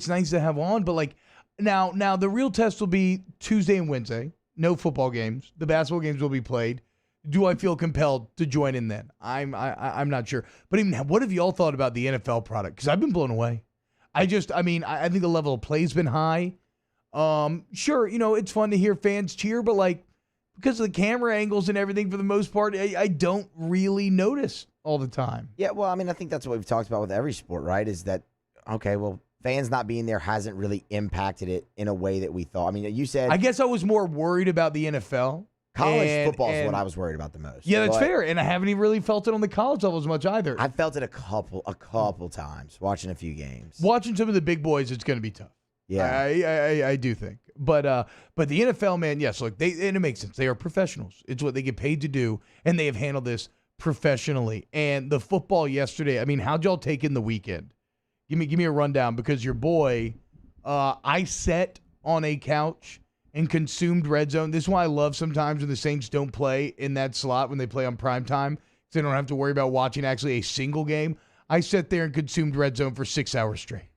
nice to have on, but like now the real test will be Tuesday and Wednesday. No football games. The basketball games will be played. Do I feel compelled to join in then? I'm not sure. But even what have you all thought about the NFL product? Because I've been blown away. I think the level of play's been high. Sure, it's fun to hear fans cheer, but like because of the camera angles and everything, for the most part, I don't really notice all the time. Yeah, well, I think that's what we've talked about with every sport, right? Is that, okay, well, fans not being there hasn't really impacted it in a way that we thought. You said... I guess I was more worried about the NFL. College football is what I was worried about the most. Yeah, that's fair. And I haven't even really felt it on the college level as much either. I felt it a couple times, watching a few games. Watching some of the big boys, it's going to be tough. Yeah. I do think. But the NFL, man, yes, look, and it makes sense. They are professionals. It's what they get paid to do, and they have handled this professionally. And the football yesterday, how'd y'all take in the weekend? Give me a rundown, because your boy, I sat on a couch and consumed Red Zone. This is why I love sometimes when the Saints don't play in that slot when they play on primetime, because they don't have to worry about watching actually a single game. I sat there and consumed Red Zone for 6 hours straight.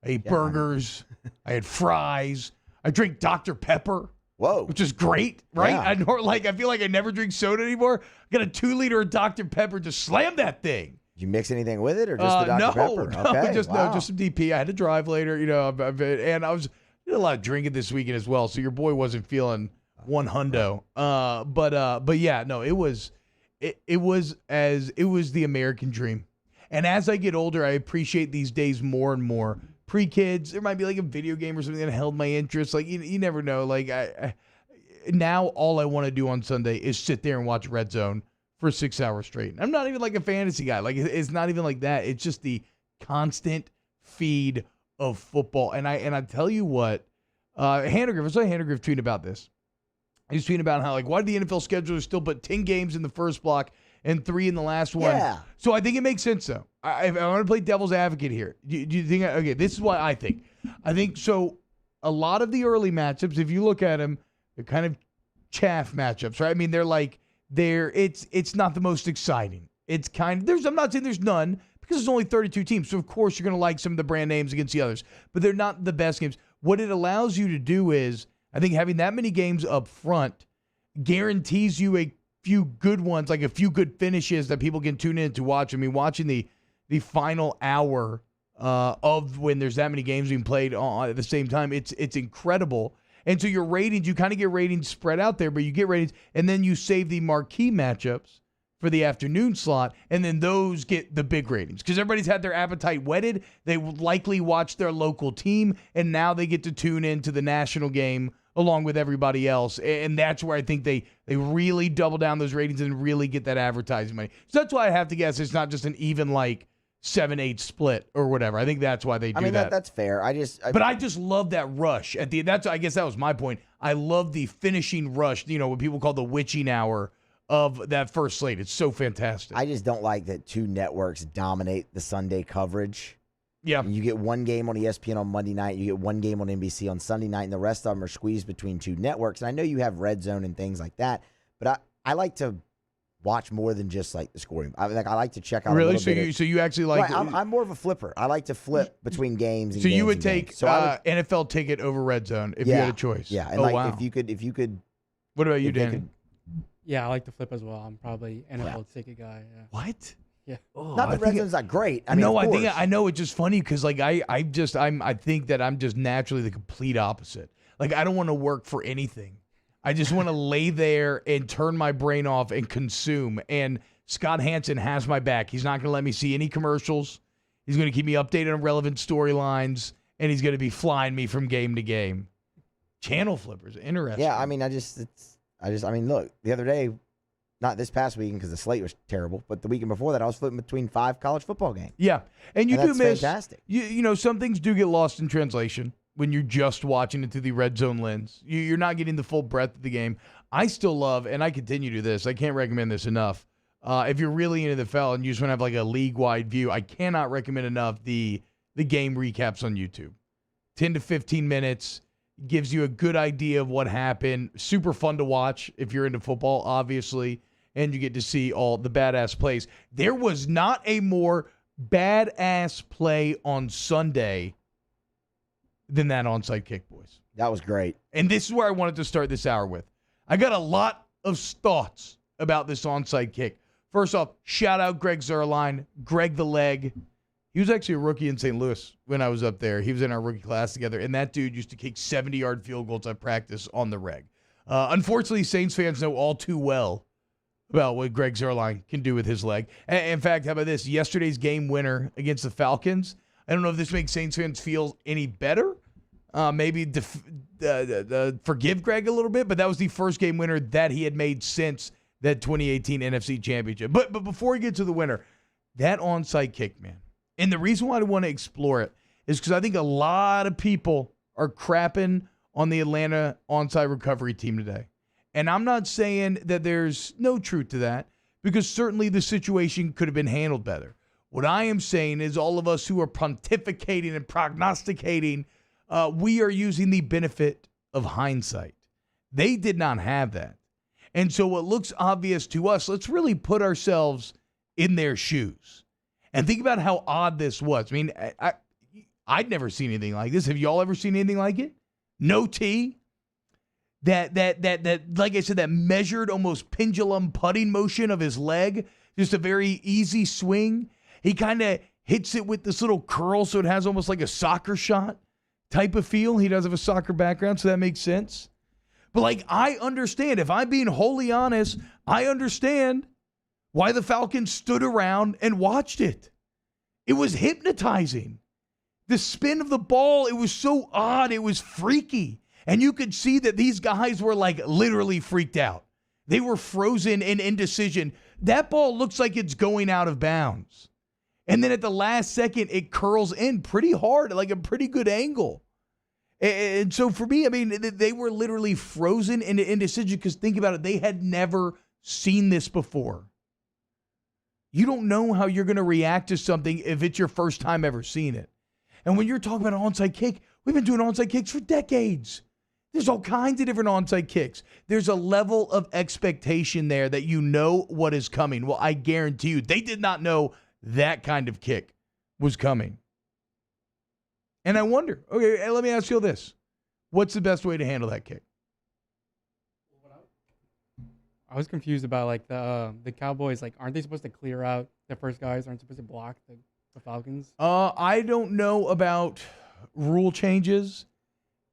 I ate burgers. I had fries. I drank Dr. Pepper. Whoa. Which is great, right? Yeah. I feel like I never drink soda anymore. I got a 2-liter of Dr. Pepper to slam that thing. Did you mix anything with it, or just the Dr. Pepper? Okay, just some DP. I had to drive later, and I did a lot of drinking this weekend as well, so your boy wasn't feeling one hundo. But yeah, no, it was the American dream. And as I get older, I appreciate these days more and more. Pre-kids, there might be like a video game or something that held my interest. Like you never know. Like now, all I want to do on Sunday is sit there and watch Red Zone for 6 hours straight. I'm not even like a fantasy guy. Like it's not even like that. It's just the constant feed of football. And I tell you what, Hannah Griff, I saw Hannah Griff tweeting about this. He's tweeting about how, like, why did the NFL scheduler still put 10 games in the first block and 3 in the last one? Yeah. So I think it makes sense, though. I want to play devil's advocate here. Do you think, okay, this is what I think. I think so a lot of the early matchups, if you look at them, they're kind of chaff matchups, right? It's not the most exciting. It's kind of, I'm not saying there's none, because there's only 32 teams. So, of course, you're going to like some of the brand names against the others. But they're not the best games. What it allows you to do is, I think having that many games up front guarantees you a few good ones, like a few good finishes that people can tune in to watch. Watching the final hour of when there's that many games being played at the same time, it's incredible. And so your ratings, you kind of get ratings spread out there, but you get ratings, and then you save the marquee matchups for the afternoon slot, and then those get the big ratings. Because everybody's had their appetite whetted. They likely watch their local team, and now they get to tune into the national game along with everybody else. And that's where I think they really double down those ratings and really get that advertising money. So that's why I have to guess it's not just an even, like, 7-8 split or whatever. I think that's why they do that. That's fair. I just love that rush at the. I guess that was my point. I love the finishing rush. What people call the witching hour of that first slate. It's so fantastic. I just don't like that 2 networks dominate the Sunday coverage. Yeah, you get one game on ESPN on Monday night. You get one game on NBC on Sunday night, and the rest of them are squeezed between 2 networks. And I know you have Red Zone and things like that, but I like to watch more than just like the scoring. I like to check out. Really? A little So you actually like? Right, I'm more of a flipper. I like to flip between games. And so games you would and take games. So NFL ticket over Red Zone if you had a choice. Yeah. And wow. If you could. What about you, Dan? Yeah, I like to flip as well. I'm probably NFL ticket guy. Yeah. What? Yeah. Not that red zone's not great. I mean, I know it's just funny because like I think that I'm just naturally the complete opposite. Like I don't want to work for anything. I just want to lay there and turn my brain off and consume. And Scott Hansen has my back. He's not going to let me see any commercials. He's going to keep me updated on relevant storylines, and he's going to be flying me from game to game. Channel flippers, interesting. Yeah, I mean, I mean, look, the other day, not this past weekend because the slate was terrible, but the weekend before that, I was flipping between 5 college football games. Yeah, and you do that's miss. Fantastic. You know, some things do get lost in translation when you're just watching it through the red zone lens. You're not getting the full breadth of the game. I still love, and I continue to do this. I can't recommend this enough. If you're really into the NFL and you just want to have like a league-wide view, I cannot recommend enough the game recaps on YouTube. 10 to 15 minutes gives you a good idea of what happened. Super fun to watch if you're into football, obviously, and you get to see all the badass plays. There was not a more badass play on Sunday than that onside kick, boys. That was great. And this is where I wanted to start this hour with. I got a lot of thoughts about this onside kick. First off, shout out Greg Zuerlein, Greg the Leg. He was actually a rookie in St. Louis when I was up there. He was in our rookie class together, and that dude used to kick 70-yard field goals at practice on the reg. Unfortunately, Saints fans know all too well about what Greg Zuerlein can do with his leg. In fact, how about this? Yesterday's game winner against the Falcons. I don't know if this makes Saints fans feel any better. Maybe forgive Greg a little bit, but that was the first game winner that he had made since that 2018 NFC Championship. But before we get to the winner, that onside kick, man. And the reason why I want to explore it is because I think a lot of people are crapping on the Atlanta onside recovery team today. And I'm not saying that there's no truth to that, because certainly the situation could have been handled better. What I am saying is all of us who are pontificating and prognosticating, we are using the benefit of hindsight. They did not have that. And so what looks obvious to us, let's really put ourselves in their shoes and think about how odd this was. I mean, I'd never seen anything like this. Have y'all ever seen anything like it? No tee. That like I said, that measured, almost pendulum putting motion of his leg, just a very easy swing. He kind of hits it with this little curl, so it has almost like a soccer shot type of feel. He does have a soccer background, so that makes sense. But like, I understand, if I'm being wholly honest, I understand why the Falcons stood around and watched it. It was hypnotizing. The spin of the ball, it was so odd, it was freaky. And you could see that these guys were like literally freaked out. They were frozen in indecision. That ball looks like it's going out of bounds. And then at the last second, it curls in pretty hard, like a pretty good angle. And so for me, I mean, they were literally frozen in indecision because think about it, they had never seen this before. You don't know how you're going to react to something if it's your first time ever seeing it. And when you're talking about an onside kick, we've been doing onside kicks for decades. There's all kinds of different onside kicks. There's a level of expectation there that you know what is coming. Well, I guarantee you, they did not know that kind of kick was coming. And I wonder, okay, let me ask you this. What's the best way to handle that kick? I was confused about like the Cowboys. Like, aren't they supposed to clear out the first guys? Aren't supposed to block the Falcons? I don't know about rule changes,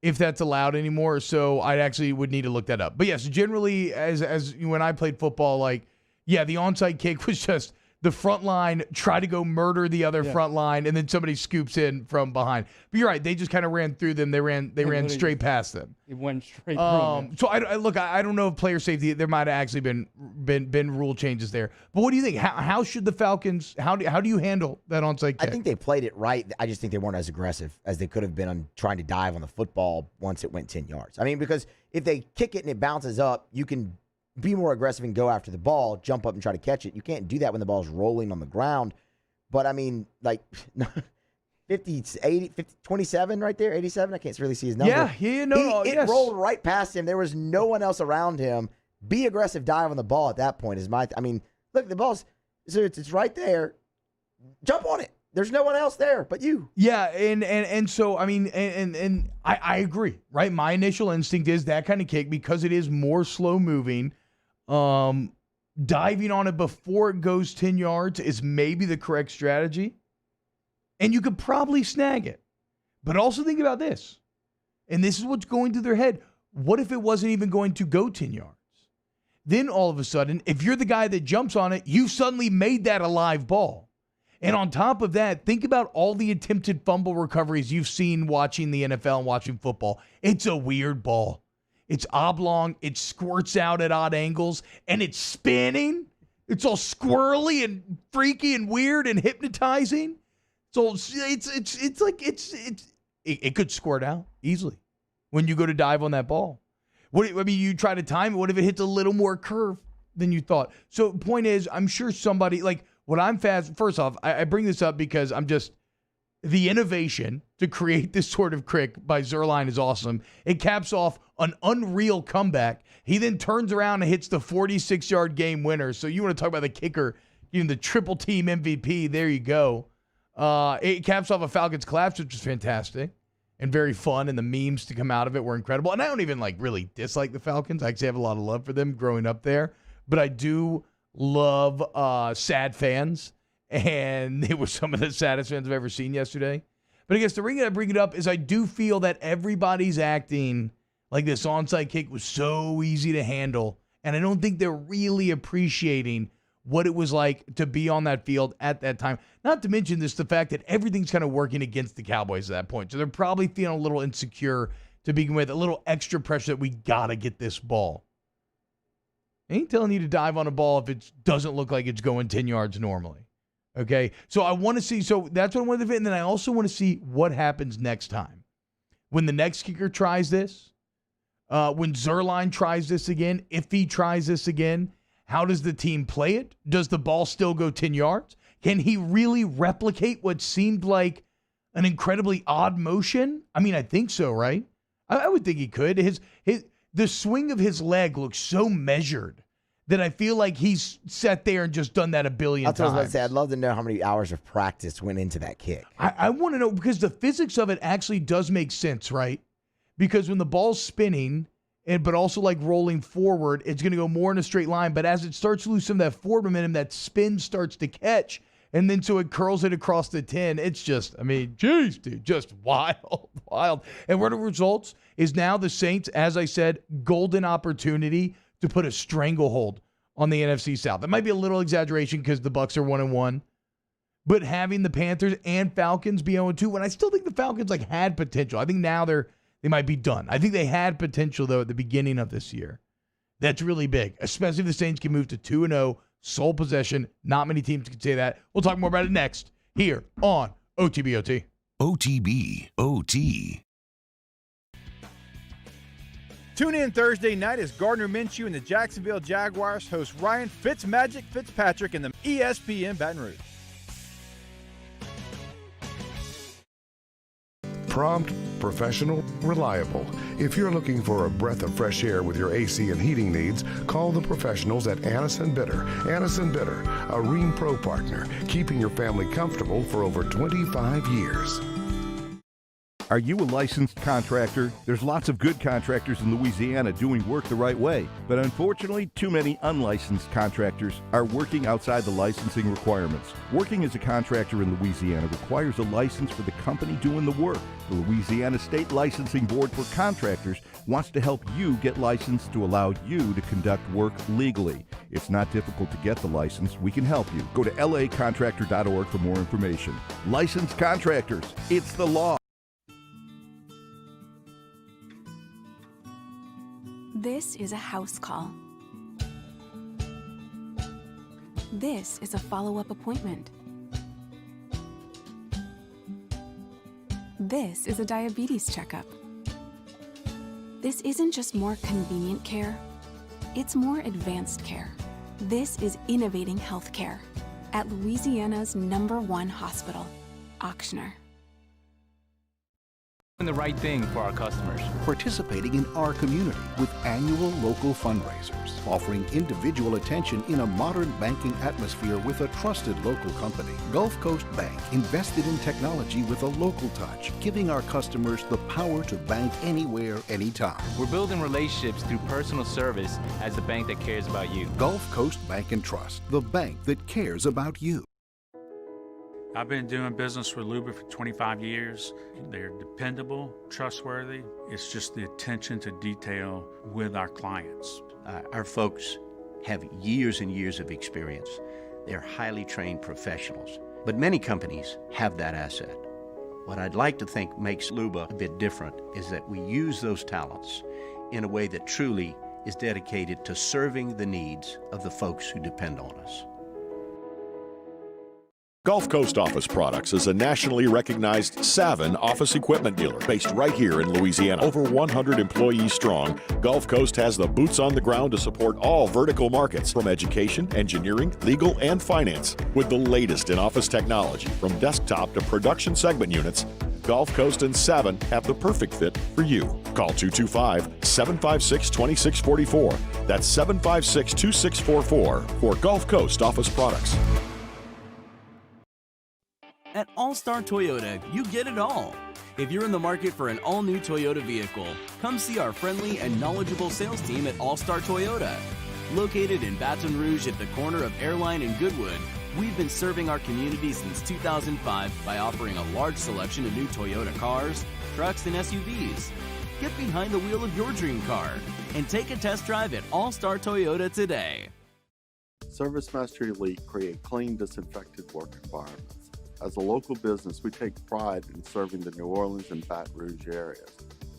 if that's allowed anymore. So I actually would need to look that up. But yes, generally, as when I played football, like, yeah, the onside kick was just the front line try to go murder the other front line, and then somebody scoops in from behind. But you're right; they just kind of ran through them. They ran straight past them. It went straight through them. So I don't know if player safety. There might have actually been rule changes there. But what do you think? How should the Falcons? How do you handle that onside kick? I think they played it right. I just think they weren't as aggressive as they could have been on trying to dive on the football once it went 10 yards. I mean, because if they kick it and it bounces up, you can be more aggressive and go after the ball, jump up and try to catch it. You can't do that when the ball's rolling on the ground. But, I mean, like 50, 80, 50, 27 right there, 87. I can't really see his number. It rolled right past him. There was no one else around him. Be aggressive, dive on the ball at that point is I mean, look, the ball's it's right there. Jump on it. There's no one else there but you. Yeah, and so, I mean, and I agree, right? My initial instinct is that kind of kick, because it is more slow moving. diving on it before it goes 10 yards is maybe the correct strategy. And you could probably snag it. But also think about this. And this is what's going through their head. What if it wasn't even going to go 10 yards? Then all of a sudden, if you're the guy that jumps on it, you suddenly made that a live ball. And on top of that, think about all the attempted fumble recoveries you've seen watching the NFL and watching football. It's a weird ball. It's oblong. It squirts out at odd angles, and it's spinning. It's all squirrely and freaky and weird and hypnotizing. So it could squirt out easily when you go to dive on that ball. You try to time it. What if it hits a little more curve than you thought? So point is, I'm sure somebody first off, I bring this up because the innovation to create this sort of crick by Zuerlein is awesome. It caps off an unreal comeback. He then turns around and hits the 46-yard game winner. So you want to talk about the kicker, the triple team MVP. There you go. It caps off a Falcons collapse, which was fantastic and very fun. And the memes to come out of it were incredible. And I don't even really dislike the Falcons. I actually have a lot of love for them growing up there. But I do love sad fans. And they were some of the saddest fans I've ever seen yesterday. But I guess the reason I bring it up is I do feel that everybody's acting like this onside kick was so easy to handle. And I don't think they're really appreciating what it was like to be on that field at that time. Not to mention the fact that everything's kind of working against the Cowboys at that point. So they're probably feeling a little insecure to begin with, a little extra pressure that we got to get this ball. I ain't telling you to dive on a ball if it doesn't look like it's going 10 yards normally. Okay, so I want to see, that's what I wanted to, and then I also want to see what happens next time. When the next kicker tries this, when Zuerlein tries this again, if he tries this again, how does the team play it? Does the ball still go 10 yards? Can he really replicate what seemed like an incredibly odd motion? I mean, I think so, right? I would think he could. The swing of his leg looks so measured that I feel like he's sat there and just done that a billion times. That's what I was about to say. I'd love to know how many hours of practice went into that kick. I want to know, because the physics of it actually does make sense, right? Because when the ball's spinning, but also rolling forward, it's going to go more in a straight line. But as it starts to lose some of that forward momentum, that spin starts to catch. And then so it curls it across the 10. It's just, geez, dude, just wild. And what are the results? Is now the Saints, as I said, golden opportunity to put a stranglehold on the NFC South. That might be a little exaggeration because the Bucs are 1-1. But having the Panthers and Falcons be 0-2, when I still think the Falcons had potential. I think now they might be done. I think they had potential, though, at the beginning of this year. That's really big, especially if the Saints can move to 2-0, sole possession. Not many teams can say that. We'll talk more about it next here on OTBOT. OTBOT. Tune in Thursday night as Gardner Minshew and the Jacksonville Jaguars host Ryan Fitzmagic Fitzpatrick in the ESPN Baton Rouge. Prompt, professional, reliable. If you're looking for a breath of fresh air with your AC and heating needs, call the professionals at Anison Bitter. Anison Bitter, a Rheem Pro partner, keeping your family comfortable for over 25 years. Are you a licensed contractor? There's lots of good contractors in Louisiana doing work the right way, but unfortunately, too many unlicensed contractors are working outside the licensing requirements. Working as a contractor in Louisiana requires a license for the company doing the work. The Louisiana State Licensing Board for Contractors wants to help you get licensed to allow you to conduct work legally. It's not difficult to get the license. We can help you. Go to lacontractor.org for more information. Licensed contractors, it's the law. This is a house call. This is a follow-up appointment. This is a diabetes checkup. This isn't just more convenient care, it's more advanced care. This is innovating healthcare at Louisiana's #1 hospital, Ochsner. Doing the right thing for our customers. Participating in our community with annual local fundraisers, offering individual attention in a modern banking atmosphere with a trusted local company. Gulf Coast Bank invested in technology with a local touch, giving our customers the power to bank anywhere, anytime. We're building relationships through personal service as the bank that cares about you. Gulf Coast Bank and Trust, the bank that cares about you. I've been doing business with Luba for 25 years. They're dependable, trustworthy. It's just the attention to detail with our clients. Our folks have years and years of experience. They're highly trained professionals. But many companies have that asset. What I'd like to think makes Luba a bit different is that we use those talents in a way that truly is dedicated to serving the needs of the folks who depend on us. Gulf Coast Office Products is a nationally recognized Savin office equipment dealer based right here in Louisiana. Over 100 employees strong, Gulf Coast has the boots on the ground to support all vertical markets, from education, engineering, legal, and finance. With the latest in office technology, from desktop to production segment units, Gulf Coast and Savin have the perfect fit for you. Call 225-756-2644. That's 756-2644 for Gulf Coast Office Products. At All-Star Toyota, you get it all. If you're in the market for an all-new Toyota vehicle, come see our friendly and knowledgeable sales team at All-Star Toyota. Located in Baton Rouge at the corner of Airline and Goodwood, we've been serving our community since 2005 by offering a large selection of new Toyota cars, trucks, and SUVs. Get behind the wheel of your dream car and take a test drive at All-Star Toyota today. ServiceMaster Elite create clean, disinfected work environments. As a local business, we take pride in serving the New Orleans and Baton Rouge areas.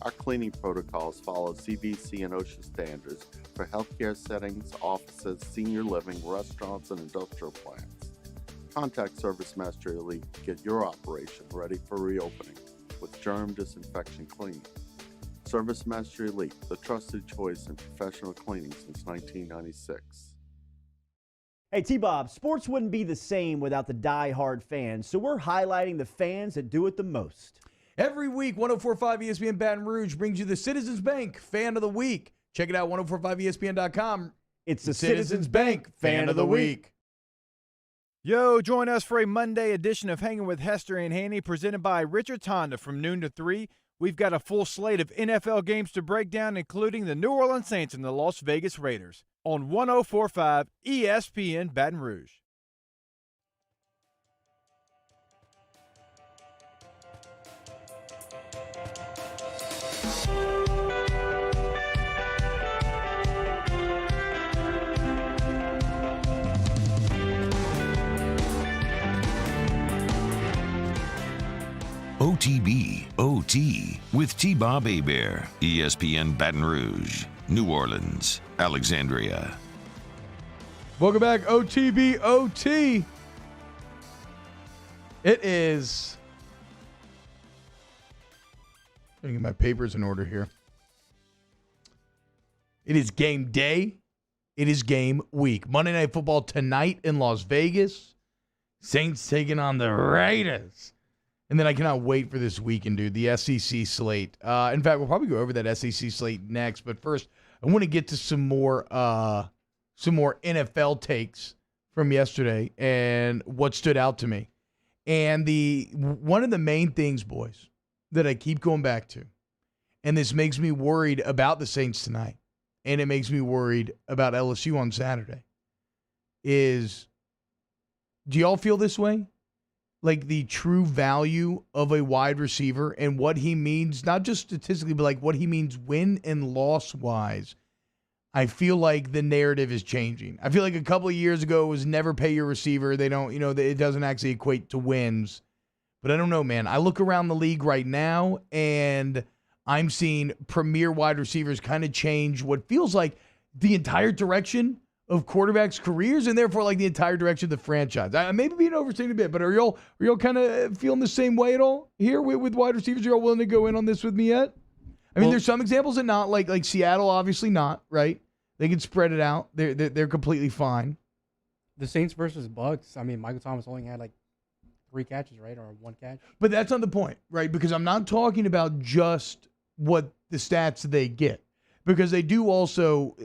Our cleaning protocols follow CDC and OSHA standards for healthcare settings, offices, senior living, restaurants, and industrial plants. Contact ServiceMaster Elite to get your operation ready for reopening with germ disinfection cleaning. ServiceMaster Elite, the trusted choice in professional cleaning since 1996. Hey, T-Bob, sports wouldn't be the same without the die-hard fans, so we're highlighting the fans that do it the most. Every week, 104.5 ESPN Baton Rouge brings you the Citizens Bank Fan of the Week. Check it out, 1045ESPN.com. It's the Citizens Bank Fan of the Week. Yo, join us for a Monday edition of Hanging with Hester and Haney, presented by Richard Tonda from noon to 3. We've got a full slate of NFL games to break down, including the New Orleans Saints and the Las Vegas Raiders, on 104.5 ESPN Baton Rouge. OTB OT with T-Bob Hebert, ESPN Baton Rouge, New Orleans, Alexandria. Welcome back, OTB OT. It is. Let me get my papers in order here. It is game day. It is game week. Monday Night Football tonight in Las Vegas. Saints taking on the Raiders. And then I cannot wait for this weekend, dude. The SEC slate. In fact, we'll probably go over that SEC slate next. But first, I want to get to some more NFL takes from yesterday and what stood out to me. And one of the main things, boys, that I keep going back to, and this makes me worried about the Saints tonight, and it makes me worried about LSU on Saturday, is, do y'all feel this way? Like the true value of a wide receiver and what he means, not just statistically, but like what he means win and loss wise. I feel like the narrative is changing. I feel like a couple of years ago it was never pay your receiver. They don't, it doesn't actually equate to wins. But I don't know, man. I look around the league right now and I'm seeing premier wide receivers kind of change what feels like the entire direction of quarterbacks' careers, and therefore like the entire direction of the franchise. I may be being overstating a bit, but are y'all kind of feeling the same way at all here with wide receivers? Are y'all willing to go in on this with me yet? I mean, there's some examples that not, like Seattle, obviously not, right? They can spread it out. They're completely fine. The Saints versus Bucks. I mean, Michael Thomas only had like 3 catches, right, or 1 catch. But that's not the point, right? Because I'm not talking about just what the stats they get, because they do also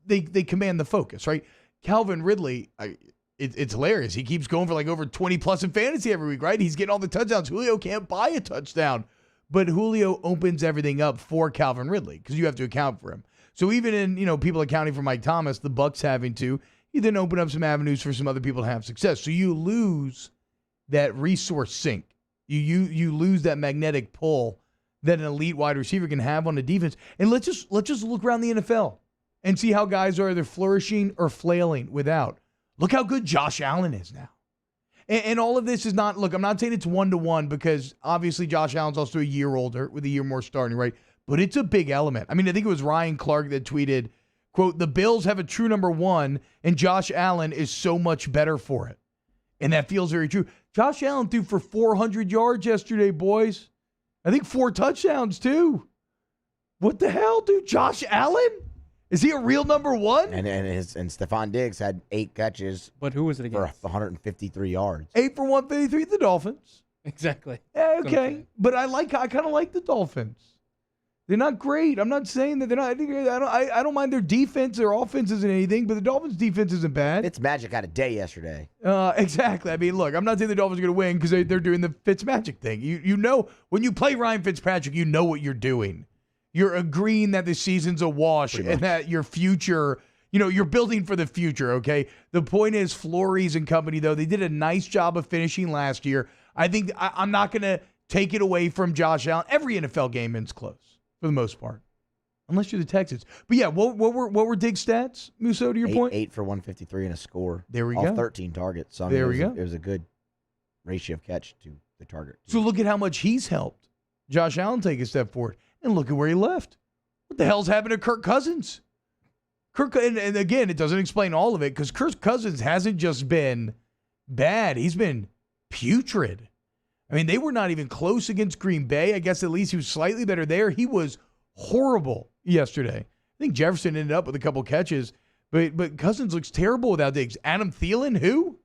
they command the focus, right? Calvin Ridley, it's hilarious. He keeps going for like over 20 plus in fantasy every week, right? He's getting all the touchdowns. Julio can't buy a touchdown, but Julio opens everything up for Calvin Ridley because you have to account for him. So even in people accounting for Mike Thomas, the Bucs having to, you then open up some avenues for some other people to have success. So you lose that resource sink. You lose that magnetic pull that an elite wide receiver can have on the defense. And let's just look around the NFL and see how guys are either flourishing or flailing without. Look how good Josh Allen is now. And all of this is not, look, I'm not saying it's 1-to-1 because obviously Josh Allen's also a year older with a year more starting, right? But it's a big element. I mean, I think it was Ryan Clark that tweeted, quote, "The Bills have a true number 1 and Josh Allen is so much better for it." And that feels very true. Josh Allen threw for 400 yards yesterday, boys. I think 4 touchdowns, too. What the hell, dude? Josh Allen? Is he a real number 1? And Stephon Diggs had 8 catches. But who was it against? For 153 yards. 8 for 153, the Dolphins. Exactly. Yeah, okay. But I kind of like the Dolphins. They're not great. I'm not saying that they're not. I don't mind their defense. Their offense isn't anything, but the Dolphins' defense isn't bad. Fitzmagic had a day yesterday. Exactly. I mean, look, I'm not saying the Dolphins are going to win because they're doing the Fitzmagic thing. You know, when you play Ryan Fitzpatrick, you know what you're doing. You're agreeing that the season's a wash and that your future, you're building for the future, okay? The point is, Flores and company, though, they did a nice job of finishing last year. I think I'm not going to take it away from Josh Allen. Every NFL game ends close for the most part, unless you're the Texans. But yeah, what were Diggs' stats, Musso, to your point? 8 for 153 and a score. There we off go. 13 targets. So, there we go. It was a good ratio of catch to the target. So look at how much he's helped Josh Allen take a step forward. And look at where he left. What the hell's happened to Kirk Cousins? And again, it doesn't explain all of it because Kirk Cousins hasn't just been bad. He's been putrid. I mean, they were not even close against Green Bay. I guess at least he was slightly better there. He was horrible yesterday. I think Jefferson ended up with a couple catches, but Cousins looks terrible without Diggs. Adam Thielen, who?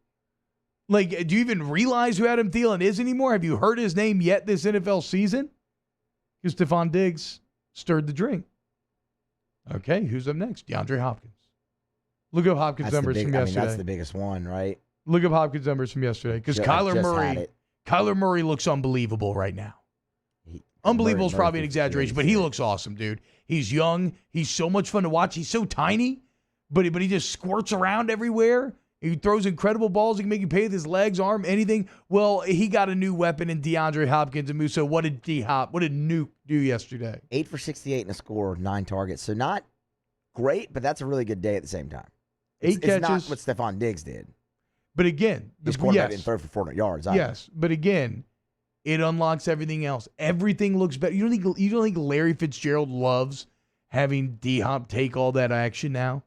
Like, do you even realize who Adam Thielen is anymore? Have you heard his name yet this NFL season? Because Stephon Diggs stirred the drink. Okay, who's up next? DeAndre Hopkins. Look up Hopkins' numbers from yesterday. That's the biggest one, right? Look up Hopkins' numbers from yesterday. Because Kyler Murray looks unbelievable right now. Unbelievable is probably an exaggeration, but he looks awesome, dude. He's young. He's so much fun to watch. He's so tiny, but he just squirts around everywhere. He throws incredible balls. He can make you pay with his legs, arm, anything. Well, he got a new weapon in DeAndre Hopkins. And Musso, what did Nuke do yesterday? 8 for 68 and a score, 9 targets. So not great, but that's a really good day at the same time. It's not what Stephon Diggs did. But again, this quarterback didn't throw for 400 yards. Yes, but again, it unlocks everything else. Everything looks better. You don't think Larry Fitzgerald loves having D-Hop take all that action now?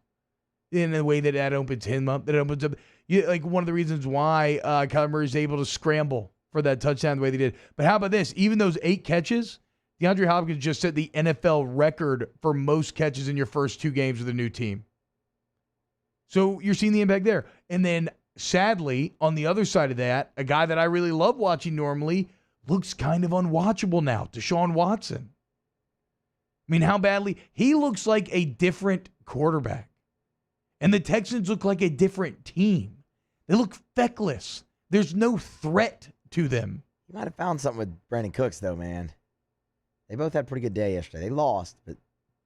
In the way that opens him up, that opens up, like one of the reasons why Kyler Murray is able to scramble for that touchdown the way they did. But how about this? Even those 8 catches, DeAndre Hopkins just set the NFL record for most catches in your first 2 games with a new team. So you're seeing the impact there. And then, sadly, on the other side of that, a guy that I really love watching normally looks kind of unwatchable now, Deshaun Watson. I mean, how badly? He looks like a different quarterback. And the Texans look like a different team. They look feckless. There's no threat to them. You might have found something with Brandon Cooks, though, man. They both had a pretty good day yesterday. They lost, but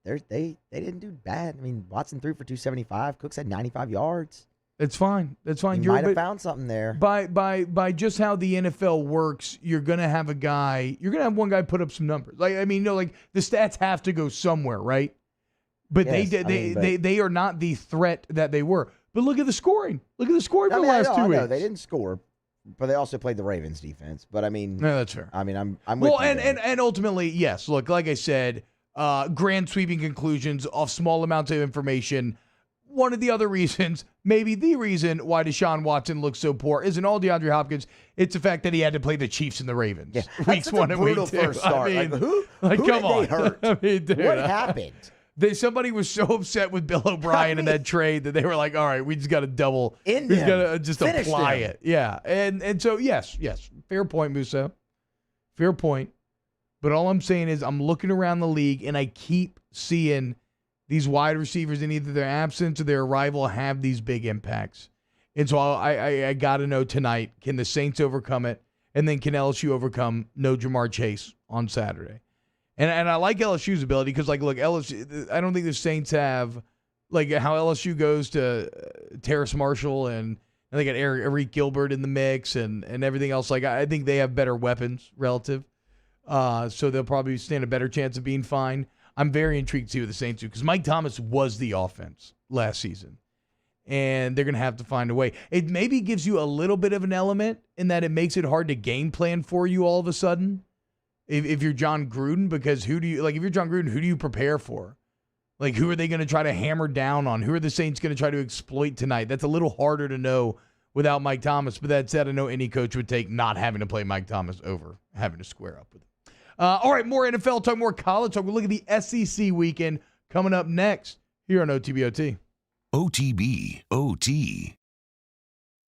they didn't do bad. I mean, Watson threw for 275. Cooks had 95 yards. It's fine. That's fine. You might have found something there. By just how the NFL works, you're gonna have one guy put up some numbers. Like, I mean, like the stats have to go somewhere, right? But yes, they are not the threat that they were. But look at the scoring. Look at the scoring for the last 2 weeks. No, they didn't score, but they also played the Ravens defense. But I mean, no, that's fair. I mean, I'm with you. And ultimately, yes. Look, like I said, grand sweeping conclusions off small amounts of information. One of the other reasons, maybe the reason why Deshaun Watson looks so poor isn't all DeAndre Hopkins. It's the fact that he had to play the Chiefs and the Ravens. Yeah, weeks 1 and week 2. First start. I mean, who come did on. They hurt? I mean, dude, what happened? Somebody was so upset with Bill O'Brien in that trade that they were like, all right, we just got to just apply it. Yeah. And so, yes, Fair point, Musso. Fair point. But all I'm saying is I'm looking around the league and I keep seeing these wide receivers in either their absence or their arrival have these big impacts. And so I got to know tonight, can the Saints overcome it? And then can LSU overcome no Jamar Chase on Saturday? And I like LSU's ability because, like, look, LSU, I don't think the Saints have, like, how LSU goes to Terrace Marshall and they got Eric Gilbert in the mix and everything else. Like, I think they have better weapons relative. So they'll probably stand a better chance of being fine. I'm very intrigued to see what the Saints do because Mike Thomas was the offense last season. And they're going to have to find a way. It maybe gives you a little bit of an element in that it makes it hard to game plan for you all of a sudden. If you're John Gruden, because if you're John Gruden, who do you prepare for? Like, who are they going to try to hammer down on? Who are the Saints going to try to exploit tonight? That's a little harder to know without Mike Thomas. But that said, I know any coach would take not having to play Mike Thomas over having to square up with him. All right, more NFL talk, more college talk. We'll look at the SEC weekend coming up next here on OTBOT. OTB OT.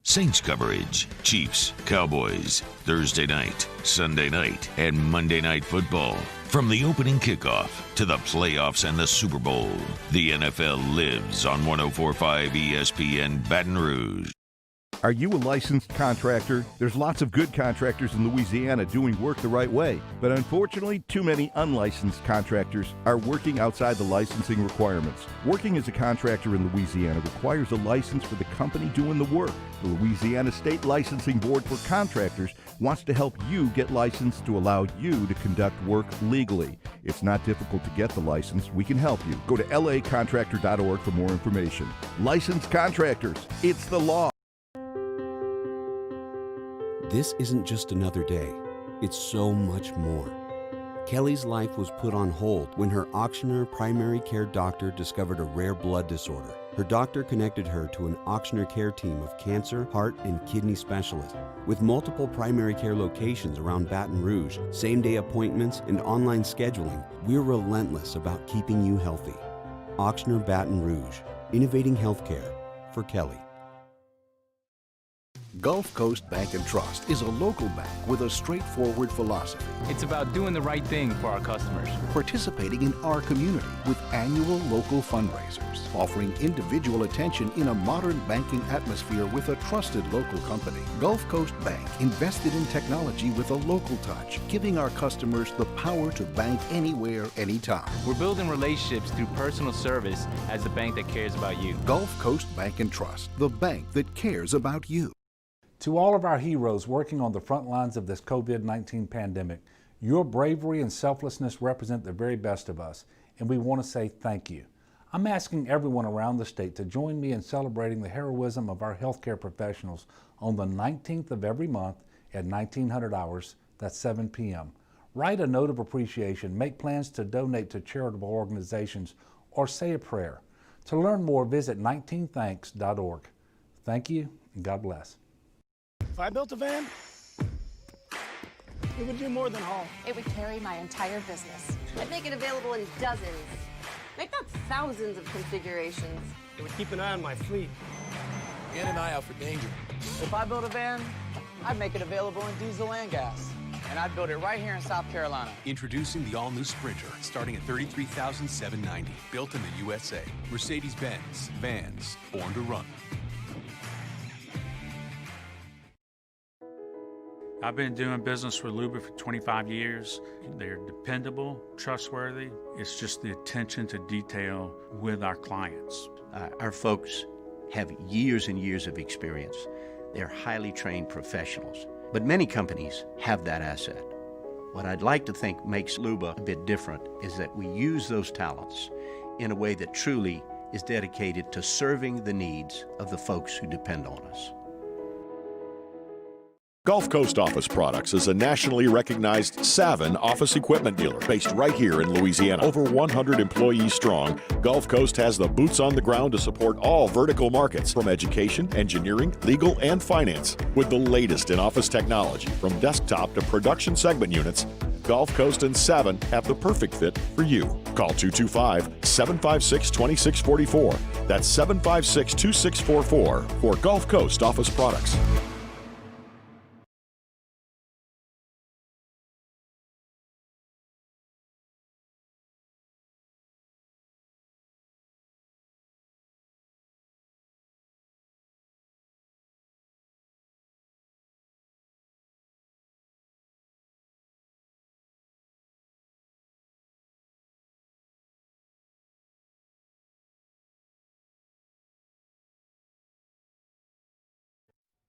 Saints coverage, Chiefs, Cowboys, Thursday night, Sunday night, and Monday Night Football. From the opening kickoff to the playoffs and the Super Bowl, the NFL lives on 104.5 ESPN Baton Rouge. Are you a licensed contractor? There's lots of good contractors in Louisiana doing work the right way, but unfortunately, too many unlicensed contractors are working outside the licensing requirements. Working as a contractor in Louisiana requires a license for the company doing the work. The Louisiana State Licensing Board for Contractors wants to help you get licensed to allow you to conduct work legally. It's not difficult to get the license. We can help you. Go to lacontractor.org for more information. Licensed contractors, it's the law. This isn't just another day. It's so much more. Kelly's life was put on hold when her auctioneer primary care doctor discovered a rare blood disorder. Her doctor connected her to an auctioneer care team of cancer, heart, and kidney specialists. With multiple primary care locations around Baton Rouge, same-day appointments, and online scheduling, we're relentless about keeping you healthy. Auctioneer Baton Rouge, innovating healthcare for Kelly. Gulf Coast Bank and Trust is a local bank with a straightforward philosophy. It's about doing the right thing for our customers. Participating in our community with annual local fundraisers, offering individual attention in a modern banking atmosphere with a trusted local company. Gulf Coast Bank invested in technology with a local touch, giving our customers the power to bank anywhere, anytime. We're building relationships through personal service as the bank that cares about you. Gulf Coast Bank and Trust, the bank that cares about you. To all of our heroes working on the front lines of this COVID-19 pandemic, your bravery and selflessness represent the very best of us, and we want to say thank you. I'm asking everyone around the state to join me in celebrating the heroism of our healthcare professionals on the 19th of every month at 1900 hours, that's 7 p.m. Write a note of appreciation, make plans to donate to charitable organizations, or say a prayer. To learn more, visit 19thanks.org. Thank you, and God bless. If I built a van, it would do more than haul. It would carry my entire business. I'd make it available in dozens, make not thousands of configurations. It would keep an eye on my fleet. And an eye out for danger. If I built a van, I'd make it available in diesel and gas. And I'd build it right here in South Carolina. Introducing the all-new Sprinter, starting at $33,790. Built in the USA. Mercedes-Benz. Vans. Born to run. I've been doing business with Luba for 25 years. They're dependable, trustworthy. It's just the attention to detail with our clients. Our folks have years and years of experience. They're highly trained professionals. But many companies have that asset. What I'd like to think makes Luba a bit different is that we use those talents in a way that truly is dedicated to serving the needs of the folks who depend on us. Gulf Coast Office Products is a nationally recognized Savin office equipment dealer based right here in Louisiana. Over 100 employees strong, Gulf Coast has the boots on the ground to support all vertical markets, from education, engineering, legal, and finance. With the latest in office technology, from desktop to production segment units, Gulf Coast and Savin have the perfect fit for you. Call 225-756-2644. That's 756-2644 for Gulf Coast Office Products.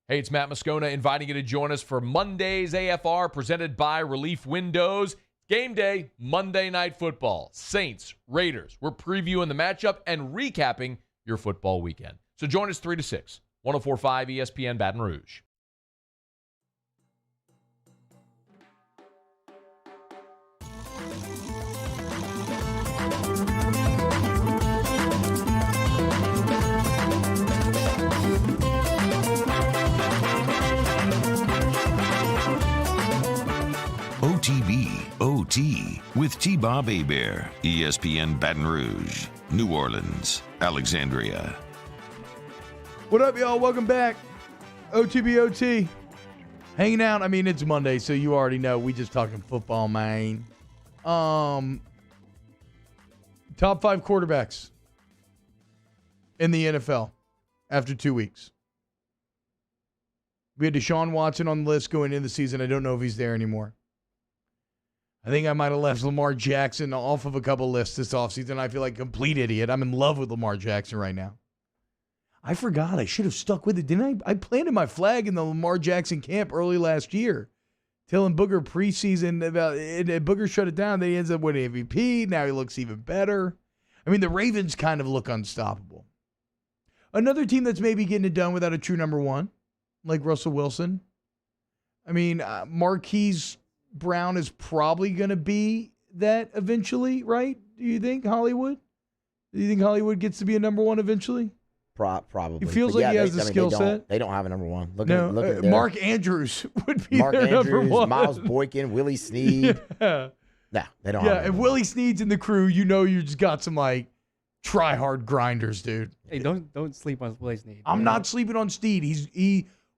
Hey, it's Matt Moscona inviting you to join us for Monday's AFR presented by Relief Windows. Game day, Monday Night Football. Saints, Raiders. We're previewing the matchup and recapping your football weekend. So join us 3 to 6, 104.5 ESPN Baton Rouge. OTB OT with T-Bob Hebert, ESPN Baton Rouge, New Orleans, Alexandria. What up, y'all? Welcome back. OTB OT. Hanging out. I mean, it's Monday, so you already know we just talking football, man. Top 5 quarterbacks in the NFL after 2 weeks. We had Deshaun Watson on the list going into the season. I don't know if he's there anymore. I think I might have left Lamar Jackson off of a couple lists this offseason. I feel like a complete idiot. I'm in love with Lamar Jackson right now. I forgot. I should have stuck with it, didn't I? I planted my flag in the Lamar Jackson camp early last year. Telling Booger preseason about it. Booger shut it down. Then he ends up winning MVP. Now he looks even better. I mean, the Ravens kind of look unstoppable. Another team that's maybe getting it done without a true number one, like Russell Wilson. I mean, Marquise Brown is probably going to be that eventually, right? Do you think, Hollywood? Do you think Hollywood gets to be a number one eventually? Probably. It feels like he has the skill set. They don't have a number one. Look at Mark Andrews would be Mark their Andrews, number one. Miles Boykin, Willie Snead. Yeah. No, they don't have Yeah, if Willie Snead's in the crew, you know you just got some, like, try-hard grinders, dude. Hey, don't sleep on Willie Snead. I'm not sleeping on Snead.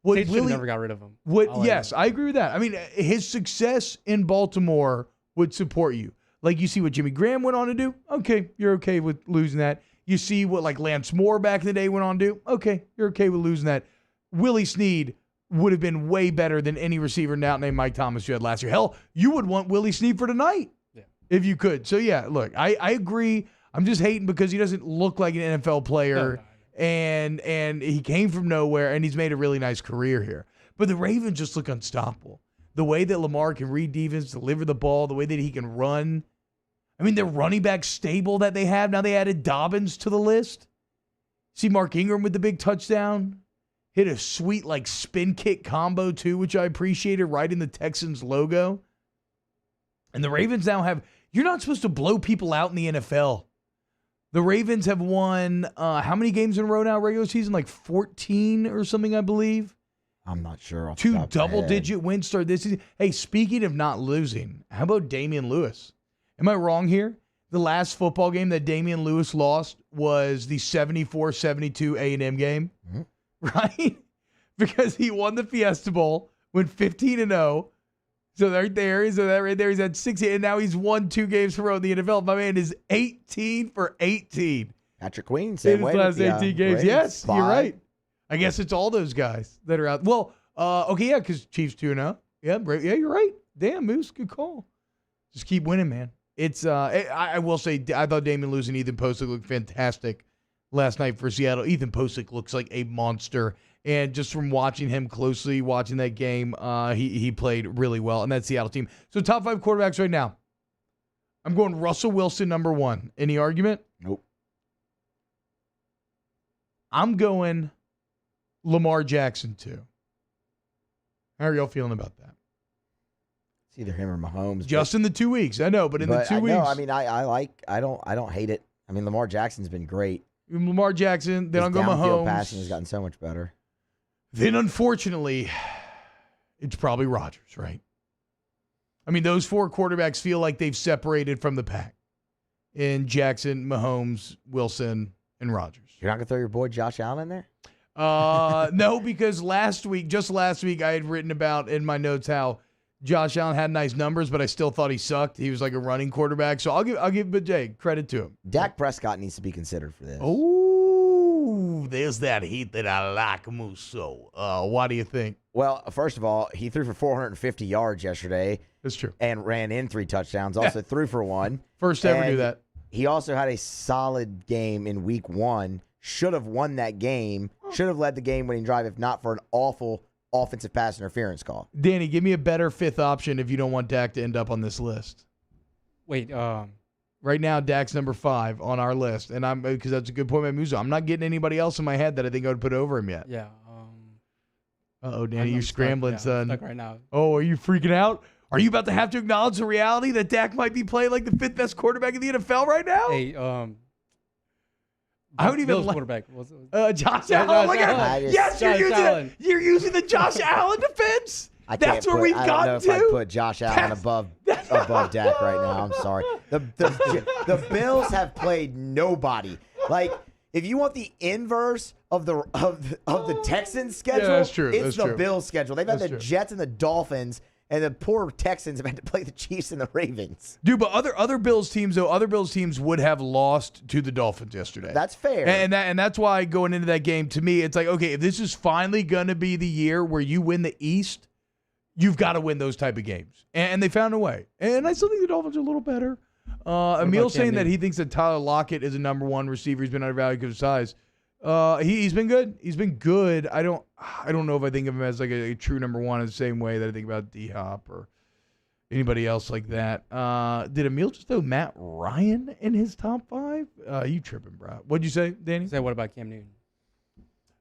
Snead should never got rid of him. Yes, I agree with that. I mean, his success in Baltimore would support you. Like, you see what Jimmy Graham went on to do? Okay, you're okay with losing that. You see what, like, Lance Moore back in the day went on to do? Okay, you're okay with losing that. Willie Snead would have been way better than any receiver now named Mike Thomas you had last year. Hell, you would want Willie Snead for tonight if you could. So, yeah, look, I agree. I'm just hating because he doesn't look like an NFL player. And he came from nowhere, and he's made a really nice career here. But the Ravens just look unstoppable. The way that Lamar can read defense, deliver the ball, the way that he can run. I mean, their running back stable that they have, now they added Dobbins to the list. See Mark Ingram with the big touchdown. Hit a sweet, like, spin kick combo, too, which I appreciated, right in the Texans logo. And the Ravens now have, you're not supposed to blow people out in the NFL. The Ravens have won how many games in a row now, regular season? Like 14 or something, I believe. I'm not sure. 2 double-digit wins start this season. Hey, speaking of not losing, how about Damian Lewis? Am I wrong here? The last football game that Damian Lewis lost was the 74-72 A&M game, right? Because he won the Fiesta Bowl, went 15-0. So right there, so that right there, he's at 16, and now he's won 2 games in a row in the NFL. My man is 18 for 18. Patrick Queen, same way. In his last 18 games. Ravens. Yes, 5. you're right. I guess it's all those guys that are out. Well, okay, yeah, because Chiefs 2-0. Yeah, you're right. Damn, Moose, good call. Just keep winning, man. It's I will say, I thought Damian Lewis and Ethan Posick looked fantastic last night for Seattle. Ethan Posick looks like a monster. And just from watching him closely, watching that game, he played really well. And that Seattle team. So top 5 quarterbacks right now. I'm going Russell Wilson, number 1. Any argument? Nope. I'm going Lamar Jackson, 2. How are y'all feeling about that? It's either him or Mahomes. Just in the 2 weeks. I know, but in the 2 weeks. No, I mean, I don't hate it. I mean, Lamar Jackson's been great. Lamar Jackson, then I'll go Mahomes. Passing has gotten so much better. Then, unfortunately, it's probably Rodgers, right? I mean, those 4 quarterbacks feel like they've separated from the pack. In Jackson, Mahomes, Wilson, and Rodgers. You're not going to throw your boy Josh Allen in there? No, because just last week, I had written about in my notes how Josh Allen had nice numbers, but I still thought he sucked. He was like a running quarterback. So I'll give Jay credit to him. Dak Prescott needs to be considered for this. Oh, there's that heat that I like, Musso. Why do you think? Well, first of all, he threw for 450 yards yesterday. That's true. And ran in 3 touchdowns. Also threw for 1. First to ever do that. He also had a solid game in week 1. Should have won that game. should have led the game-winning drive if not for an awful offensive pass interference call. Danny, give me a better fifth option if you don't want Dak to end up on this list. Wait, Right now, Dak's number 5 on our list, and because that's a good point by Muzo. I'm not getting anybody else in my head that I think I would put over him yet. yeah. Danny, you're scrambling, son. Stuck right now. Oh, are you freaking out? Are you about to have to acknowledge the reality that Dak might be playing like the 5th best quarterback in the NFL right now? Hey, I would even Bill's quarterback. Josh Allen. Look at him. Yes, Allen. You're using the Josh Allen defense. I That's where we've I gotten don't know to. if I put Josh Allen above Dak right now. I'm sorry. The Bills have played nobody. Like, if you want the inverse of the Texans schedule, that's true. it's That's the true. Bills schedule. They've had That's the true. Jets and the Dolphins, and the poor Texans have had to play the Chiefs and the Ravens. Dude, but other Bills teams would have lost to the Dolphins yesterday. That's fair. And that's why going into that game, to me, it's like, okay, if this is finally going to be the year where you win the East, you've got to win those type of games. And they found a way. And I still think the Dolphins are a little better. Emil's saying that he thinks that Tyler Lockett is a number 1 receiver. He's been undervalued because of size. He's been good. He's been good. I don't know if I think of him as like a true number 1 in the same way that I think about D-Hop or anybody else like that. Did Emil just throw Matt Ryan in his top 5? You tripping, bro. What'd you say, Danny? Say what about Cam Newton?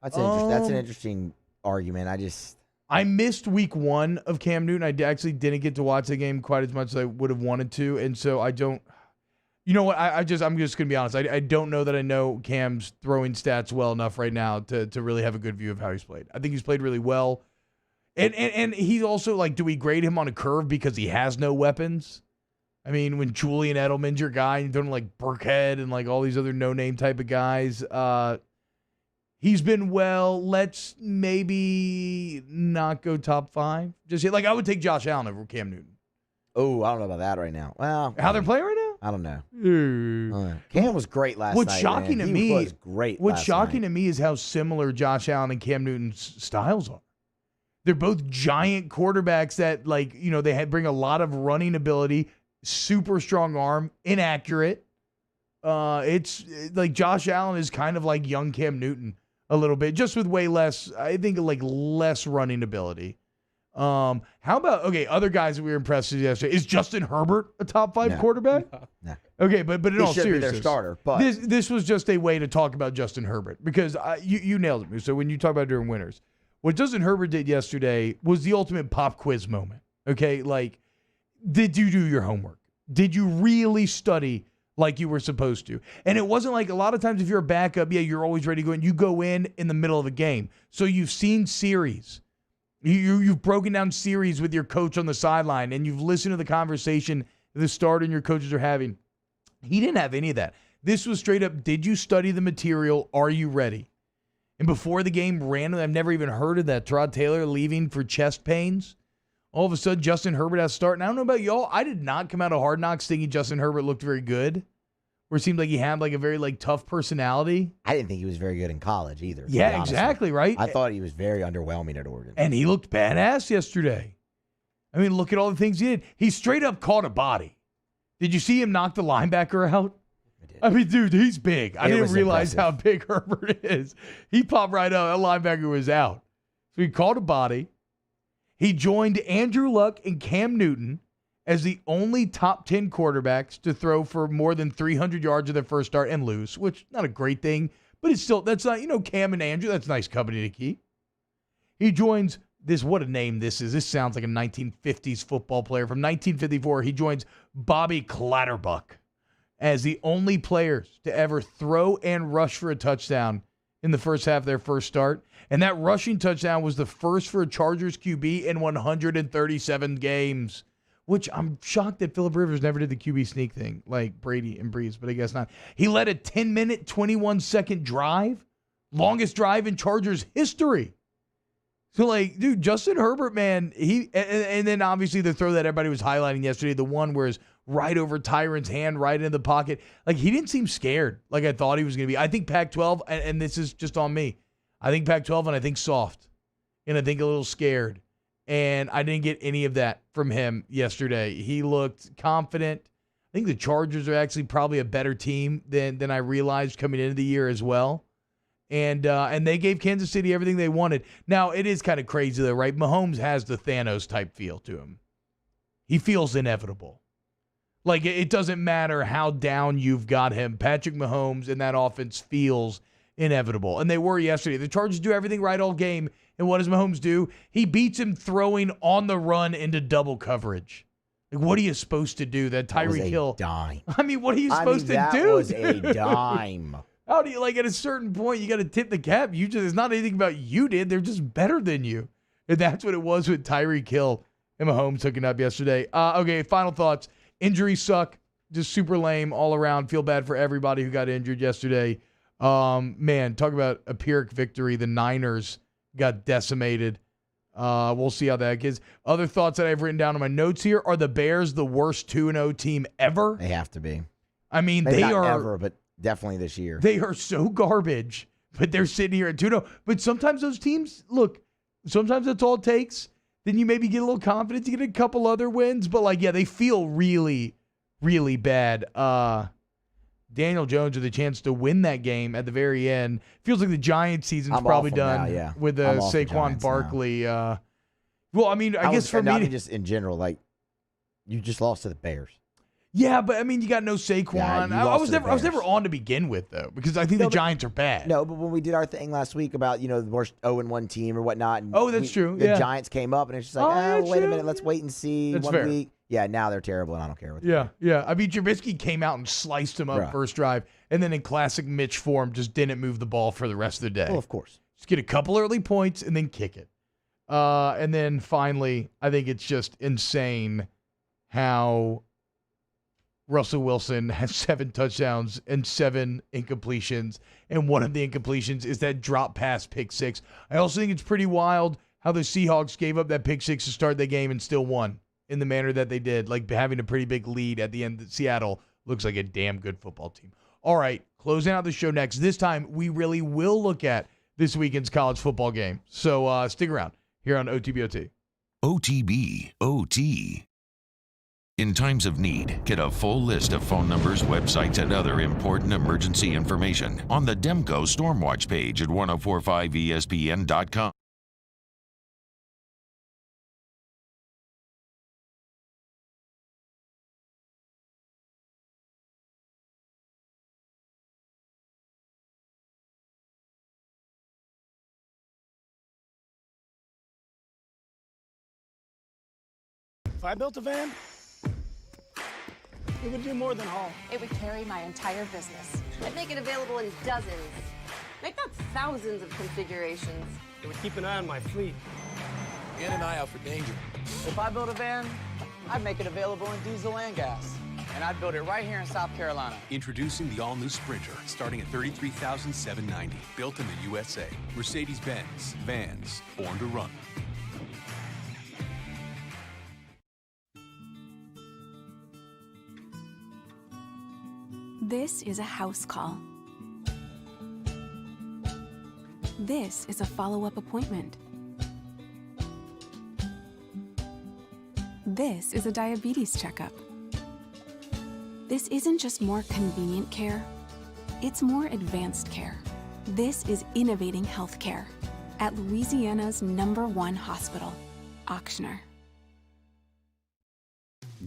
That's an interesting argument. I missed week 1 of Cam Newton. I actually didn't get to watch the game quite as much as I would have wanted to, and so I don't. You know what? I'm just gonna be honest. I don't know that I know Cam's throwing stats well enough right now to really have a good view of how he's played. I think he's played really well, and he's also like, do we grade him on a curve because he has no weapons? I mean, when Julian Edelman's your guy, and you don't like Burkhead and like all these other no-name type of guys. He's been well. Let's maybe not go top 5. Just like I would take Josh Allen over Cam Newton. Oh, I don't know about that right now. Well, how they're playing right now? I don't know. Cam was great last night. What's shocking to me? He was great. What's shocking to me is how similar Josh Allen and Cam Newton's styles are. They're both giant quarterbacks that, like, you know, bring a lot of running ability, super strong arm, inaccurate. It's like Josh Allen is kind of like young Cam Newton a little bit, just with way less, I think, like less running ability. How about, other guys that we were impressed with yesterday? Is Justin Herbert a top 5 quarterback? No. Okay, but in all seriousness, be their starter. But this was just a way to talk about Justin Herbert because you nailed it. So when you talk about during winners, what Justin Herbert did yesterday was the ultimate pop quiz moment. Okay, like, did you do your homework? Did you really study like you were supposed to? And it wasn't like a lot of times if you're a backup, you're always ready to go in. You go in the middle of a game. So you've seen series. You've broken down series with your coach on the sideline, and you've listened to the conversation the starter and your coaches are having. He didn't have any of that. This was straight up, did you study the material? Are you ready? And before the game, randomly, I've never even heard of that. Tyrod Taylor leaving for chest pains. All of a sudden, Justin Herbert has to start. And I don't know about y'all. I did not come out of Hard Knocks thinking Justin Herbert looked very good. Where it seemed like he had like a very like tough personality. I didn't think he was very good in college either. Yeah, exactly, right? I thought he was very underwhelming at Oregon. And he looked badass yesterday. I mean, look at all the things he did. He straight up caught a body. Did you see him knock the linebacker out? I mean, dude, he's big. I didn't realize how big Herbert is. He popped right up. That linebacker was out. So he caught a body. He joined Andrew Luck and Cam Newton as the only top 10 quarterbacks to throw for more than 300 yards of their first start and lose, which not a great thing, but it's still, that's not, Cam and Andrew, that's nice company to keep. He joins this, what a name this is. This sounds like a 1950s football player. From 1954, he joins Bobby Clatterbuck as the only players to ever throw and rush for a touchdown in the first half of their first start. And that rushing touchdown was the first for a Chargers QB in 137 games, which I'm shocked that Phillip Rivers never did the QB sneak thing like Brady and Breeze, but I guess not. He led a 10-minute, 21-second drive, longest drive in Chargers history. So, like, dude, Justin Herbert, man, and then obviously the throw that everybody was highlighting yesterday, the one where it's right over Tyron's hand, right in the pocket. Like, he didn't seem scared like I thought he was going to be. I think Pac-12, and this is just on me, I think Pac-12 and I think soft, and I think a little scared. And I didn't get any of that from him yesterday. He looked confident. I think the Chargers are actually probably a better team than I realized coming into the year as well. And they gave Kansas City everything they wanted. Now, it is kind of crazy, though, right? Mahomes has the Thanos-type feel to him. He feels inevitable. Like, it doesn't matter how down you've got him. Patrick Mahomes and that offense feels inevitable. And they were yesterday. The Chargers do everything right all game. And what does Mahomes do? He beats him throwing on the run into double coverage. Like, what are you supposed to do? That Tyreek Hill. Dime. I mean, what are you supposed to that do? That was a dime. How do you, like, at a certain point, you got to tip the cap. It's not anything about you did. They're just better than you. And that's what it was with Tyreek Hill and Mahomes hooking up yesterday. Okay, final thoughts. Injuries suck. Just super lame all around. Feel bad for everybody who got injured yesterday. Man, talk about a Pyrrhic victory. The Niners got decimated. We'll see how that gets. Other thoughts that I've written down on my notes here. Are the Bears the worst 2-0 team ever? They have to be. I mean, Maybe they not are ever, but definitely this year. They are so garbage, but they're sitting here at 2-0. But sometimes those teams, look, sometimes that's all it takes. Then you maybe get a little confidence, you get a couple other wins. But, like, yeah, they feel really, really bad. Daniel Jones with a chance to win that game at the very end. Feels like the Giants season's probably done with Saquon Barkley. Well, I mean, I guess for me, just in general, like, you just lost to the Bears. Yeah, but I mean, you got no Saquon. Yeah, I was never on to begin with, though, because I think the Giants are bad. No, but when we did our thing last week about, the worst 0-1 team or whatnot, and that's true. The Giants came up, and it's just like, wait a minute, let's wait and see That's 1 fair. week. Yeah, now they're terrible, and I don't care what. Yeah. I mean, Trubisky came out and sliced him up first drive, and then in classic Mitch form, just didn't move the ball for the rest of the day. Well, of course. Just get a couple early points and then kick it. And then finally, I think it's just insane how Russell Wilson has 7 touchdowns and 7 incompletions, and one of the incompletions is that drop pass pick 6. I also think it's pretty wild how the Seahawks gave up that pick 6 to start the game and still won in the manner that they did, like having a pretty big lead at the end. Seattle looks like a damn good football team. All right, closing out the show next. This time, we really will look at this weekend's college football game. So stick around here on OTBOT. OTB OT. In times of need, get a full list of phone numbers, websites, and other important emergency information on the Demco Stormwatch page at 1045ESPN.com. If I built a van, it would do more than haul. It would carry my entire business. I'd make it available in dozens. Make that thousands of configurations. It would keep an eye on my fleet. And an eye out for danger. If I built a van, I'd make it available in diesel and gas. And I'd build it right here in South Carolina. Introducing the all-new Sprinter, starting at $33,790. Built in the USA. Mercedes-Benz. Vans. Born to run. This is a house call. This is a follow-up appointment. This is a diabetes checkup. This isn't just more convenient care, it's more advanced care. This is innovating healthcare at Louisiana's #1 hospital, Auctioner.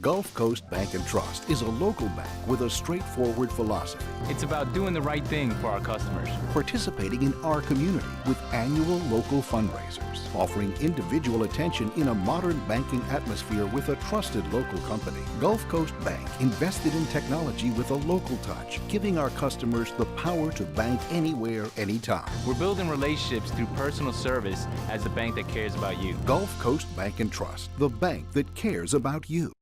Gulf Coast Bank and Trust is a local bank with a straightforward philosophy. It's about doing the right thing for our customers. Participating in our community with annual local fundraisers, offering individual attention in a modern banking atmosphere with a trusted local company. Gulf Coast Bank invested in technology with a local touch, giving our customers the power to bank anywhere, anytime. We're building relationships through personal service as the bank that cares about you. Gulf Coast Bank and Trust, the bank that cares about you.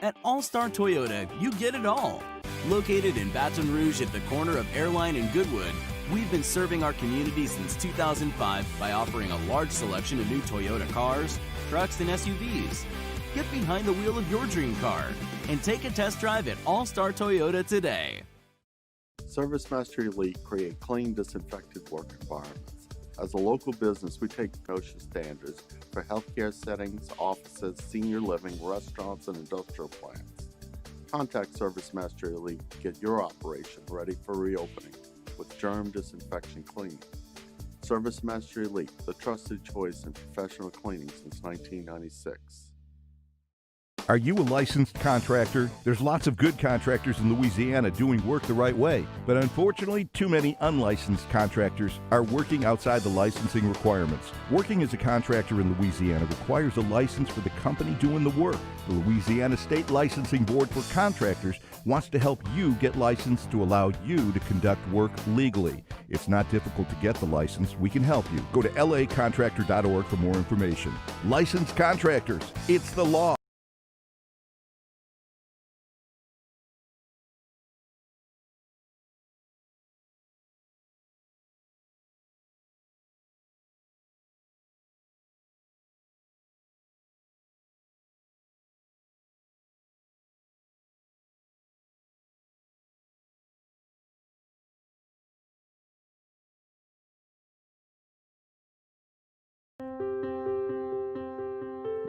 At All Star Toyota, you get it all. Located in Baton Rouge at the corner of Airline and Goodwood, we've been serving our community since 2005 by offering a large selection of new Toyota cars, trucks, and SUVs. Get behind the wheel of your dream car and take a test drive at All Star Toyota today. ServiceMaster Elite create clean, disinfected work environments. As a local business, we take OSHA standards for healthcare settings, offices, senior living, restaurants, and industrial plants. Contact ServiceMaster Elite to get your operation ready for reopening with germ disinfection cleaning. Service Master Elite, the trusted choice in professional cleaning since 1996. Are you a licensed contractor? There's lots of good contractors in Louisiana doing work the right way, but unfortunately, too many unlicensed contractors are working outside the licensing requirements. Working as a contractor in Louisiana requires a license for the company doing the work. The Louisiana State Licensing Board for Contractors wants to help you get licensed to allow you to conduct work legally. It's not difficult to get the license. We can help you. Go to lacontractor.org for more information. Licensed contractors, it's the law.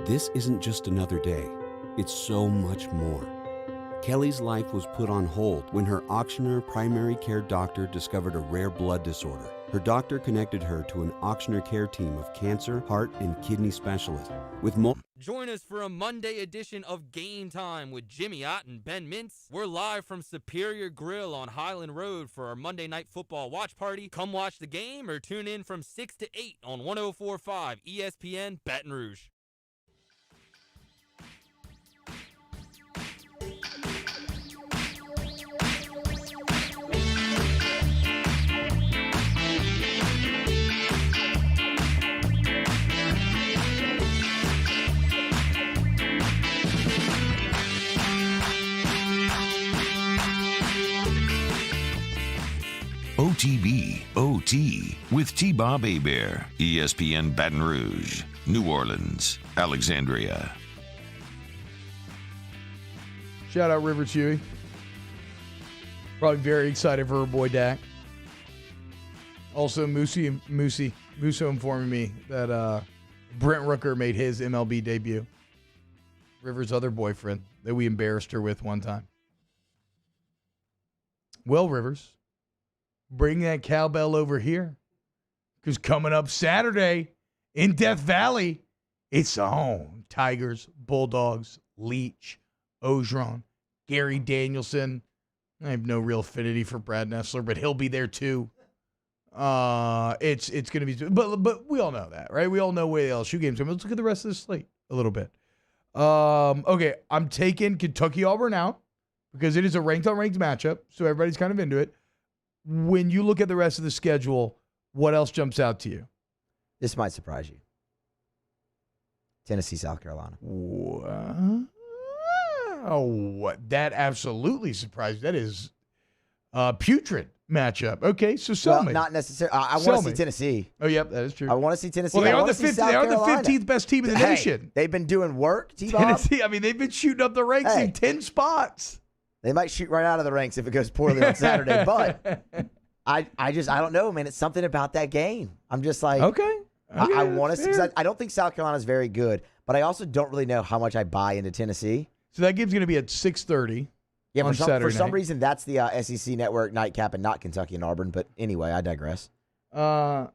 This isn't just another day. It's so much more. Kelly's life was put on hold when her auctioneer primary care doctor discovered a rare blood disorder. Her doctor connected her to an auctioneer care team of cancer, heart, and kidney specialists with Join us for a Monday edition of Game Time with Jimmy Ott and Ben Mintz. We're live from Superior Grill on Highland Road for our Monday Night Football watch party. Come watch the game or tune in from 6 to 8 on 104.5 ESPN Baton Rouge. OTB OT with T-Bob Hebert, ESPN Baton Rouge, New Orleans, Alexandria. Shout out River Chewy. Probably very excited for her boy Dak. Also, Musso informing me that Brent Rooker made his MLB debut. River's other boyfriend that we embarrassed her with one time. Well, Rivers, bring that cowbell over here. Because coming up Saturday in Death Valley, it's on. Tigers, Bulldogs, Leach, Ogeron, Gary Danielson. I have no real affinity for Brad Nessler, but he'll be there too. It's going to be, but we all know that, right? We all know where the LSU games are. Let's look at the rest of the slate a little bit. Okay, I'm taking Kentucky Auburn out because it is a ranked-on-ranked matchup, so everybody's kind of into it. When you look at the rest of the schedule, what else jumps out to you? This might surprise you. Tennessee, South Carolina. What? That absolutely surprised me. That is a putrid matchup. Okay, so sell me. Not necessarily. I want to see Tennessee. Oh, yep, that is true. I want to see Tennessee. Well, they are the 15th best team in the nation. They've been doing work, T-Bob. Tennessee, I mean, they've been shooting up the ranks in 10 spots. They might shoot right out of the ranks if it goes poorly on Saturday, but I don't know, man. It's something about that game. I'm just like, okay. I want to see. I don't think South Carolina's very good, but I also don't really know how much I buy into Tennessee. So that game's going to be at 6:30 on Saturday. For some reason, that's the SEC Network nightcap and not Kentucky and Auburn. But anyway, I digress. Yeah,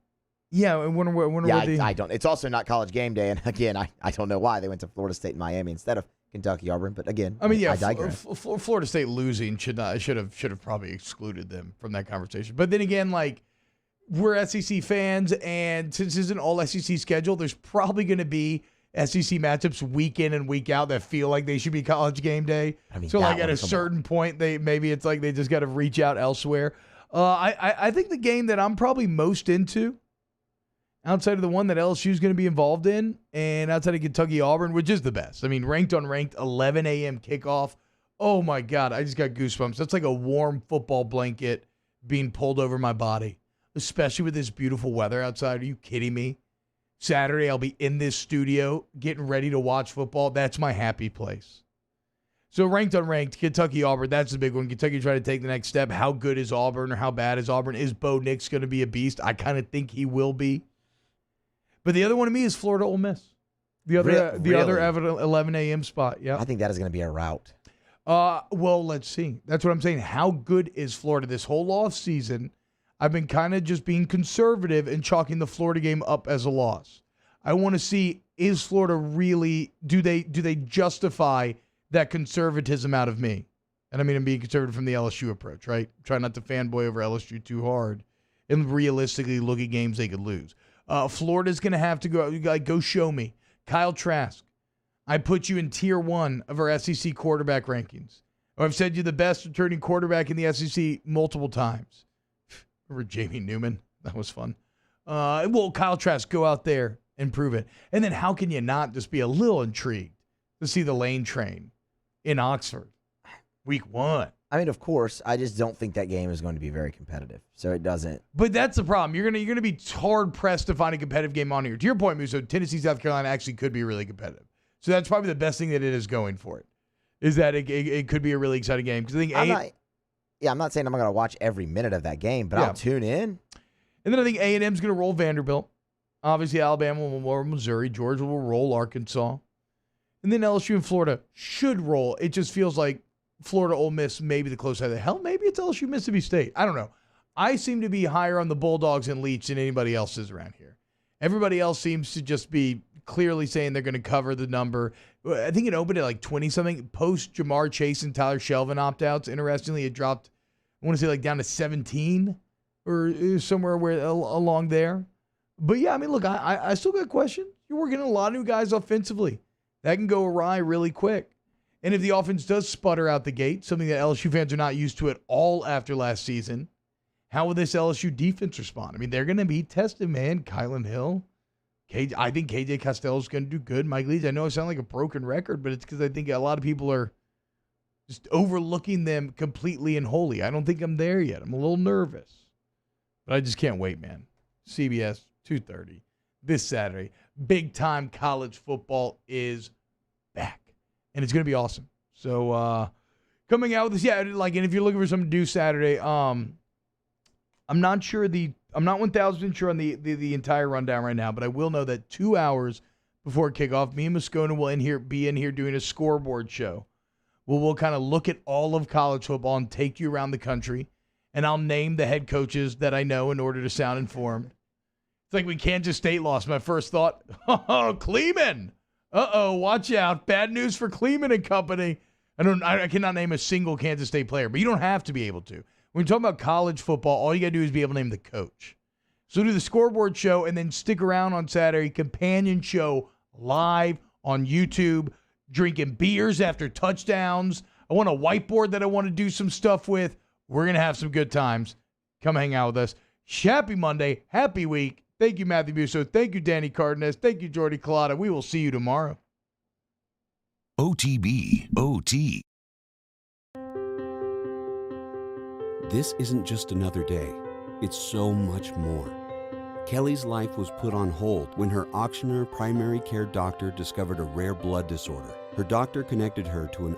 and I don't. It's also not College Game Day, and again, I don't know why they went to Florida State and Miami instead of Kentucky Auburn. But again, I mean, yeah, I digress. Florida State losing should have probably excluded them from that conversation. But then again, like, we're SEC fans, and since it's an all SEC schedule, there's probably going to be SEC matchups week in and week out that feel like they should be College Game Day. I mean, so like at a certain point, maybe it's like they just got to reach out elsewhere. I think the game that I'm probably most into, outside of the one that LSU is going to be involved in, and outside of Kentucky Auburn, which is the best. I mean, ranked, 11 a.m. kickoff. Oh my God, I just got goosebumps. That's like a warm football blanket being pulled over my body, especially with this beautiful weather outside. Are you kidding me? Saturday, I'll be in this studio getting ready to watch football. That's my happy place. So ranked, Kentucky Auburn, that's the big one. Kentucky trying to take the next step. How good is Auburn or how bad is Auburn? Is Bo Nix going to be a beast? I kind of think he will be. But the other one to me is Florida Ole Miss. The other 11 a.m. spot. Yeah, I think that is going to be a rout. Well, let's see. That's what I'm saying. How good is Florida this whole off season? I've been kind of just being conservative and chalking the Florida game up as a loss. I want to see, is Florida really, do they justify that conservatism out of me? And I mean, I'm being conservative from the LSU approach, right? Try not to fanboy over LSU too hard and realistically look at games they could lose. Florida's going to have to go show me. Kyle Trask, I put you in tier 1 of our SEC quarterback rankings. I've said you're the best returning quarterback in the SEC multiple times. Remember Jamie Newman? That was fun. Well, Kyle Trask, go out there and prove it. And then how can you not just be a little intrigued to see the Lane train in Oxford week 1? I mean, of course, I just don't think that game is going to be very competitive. So it doesn't. But that's the problem. You're gonna be hard pressed to find a competitive game on here. To your point, Musso, Tennessee, South Carolina actually could be really competitive. So that's probably the best thing that it is going for it. Is that it could be a really exciting game because I think I'm not saying I'm going to watch every minute of that game, but I'll tune in. And then I think A&M's going to roll Vanderbilt. Obviously, Alabama will roll Missouri. Georgia will roll Arkansas. And then LSU and Florida should roll. It just feels like Florida, Ole Miss, maybe the close side of the hell. Maybe it's LSU, Mississippi State. I don't know. I seem to be higher on the Bulldogs and Leach than anybody else is around here. Everybody else seems to just be clearly saying they're going to cover the number. I think it opened at like 20-something. Post Jamar Chase and Tyler Shelvin opt-outs. Interestingly, it dropped, I want to say like down to 17 or somewhere along there. But yeah, I mean, look, I still got questions. You're working a lot of new guys offensively. That can go awry really quick. And if the offense does sputter out the gate, something that LSU fans are not used to at all after last season, how will this LSU defense respond? I mean, they're going to be tested, man. Kylan Hill. I think KJ Costello is going to do good. Mike Leach, I know I sound like a broken record, but it's because I think a lot of people are just overlooking them completely and wholly. I don't think I'm there yet. I'm a little nervous. But I just can't wait, man. CBS, 2:30, this Saturday. Big-time college football is back. And it's going to be awesome. So, coming out with this, and if you're looking for something to do Saturday, I'm not 1,000% sure on the entire rundown right now, but I will know that 2 hours before kickoff, me and Moscona will be in here doing a scoreboard show. We'll kind of look at all of college football and take you around the country, and I'll name the head coaches that I know in order to sound informed. It's like when Kansas State lost. My first thought, Kleeman. Watch out. Bad news for Kleeman and company. I cannot name a single Kansas State player, but you don't have to be able to. When you're talking about college football, all you got to do is be able to name the coach. So do the scoreboard show and then stick around on Saturday, companion show live on YouTube, drinking beers after touchdowns. I want a whiteboard that I want to do some stuff with. We're going to have some good times. Come hang out with us. Happy Monday. Happy week. Thank you, Matthew Musso. Thank you, Danny Cardenas. Thank you, Jordy Collada. We will see you tomorrow. OTB, OT. This isn't just another day. It's so much more. Kelly's life was put on hold when her auctioneer primary care doctor discovered a rare blood disorder. Her doctor connected her to an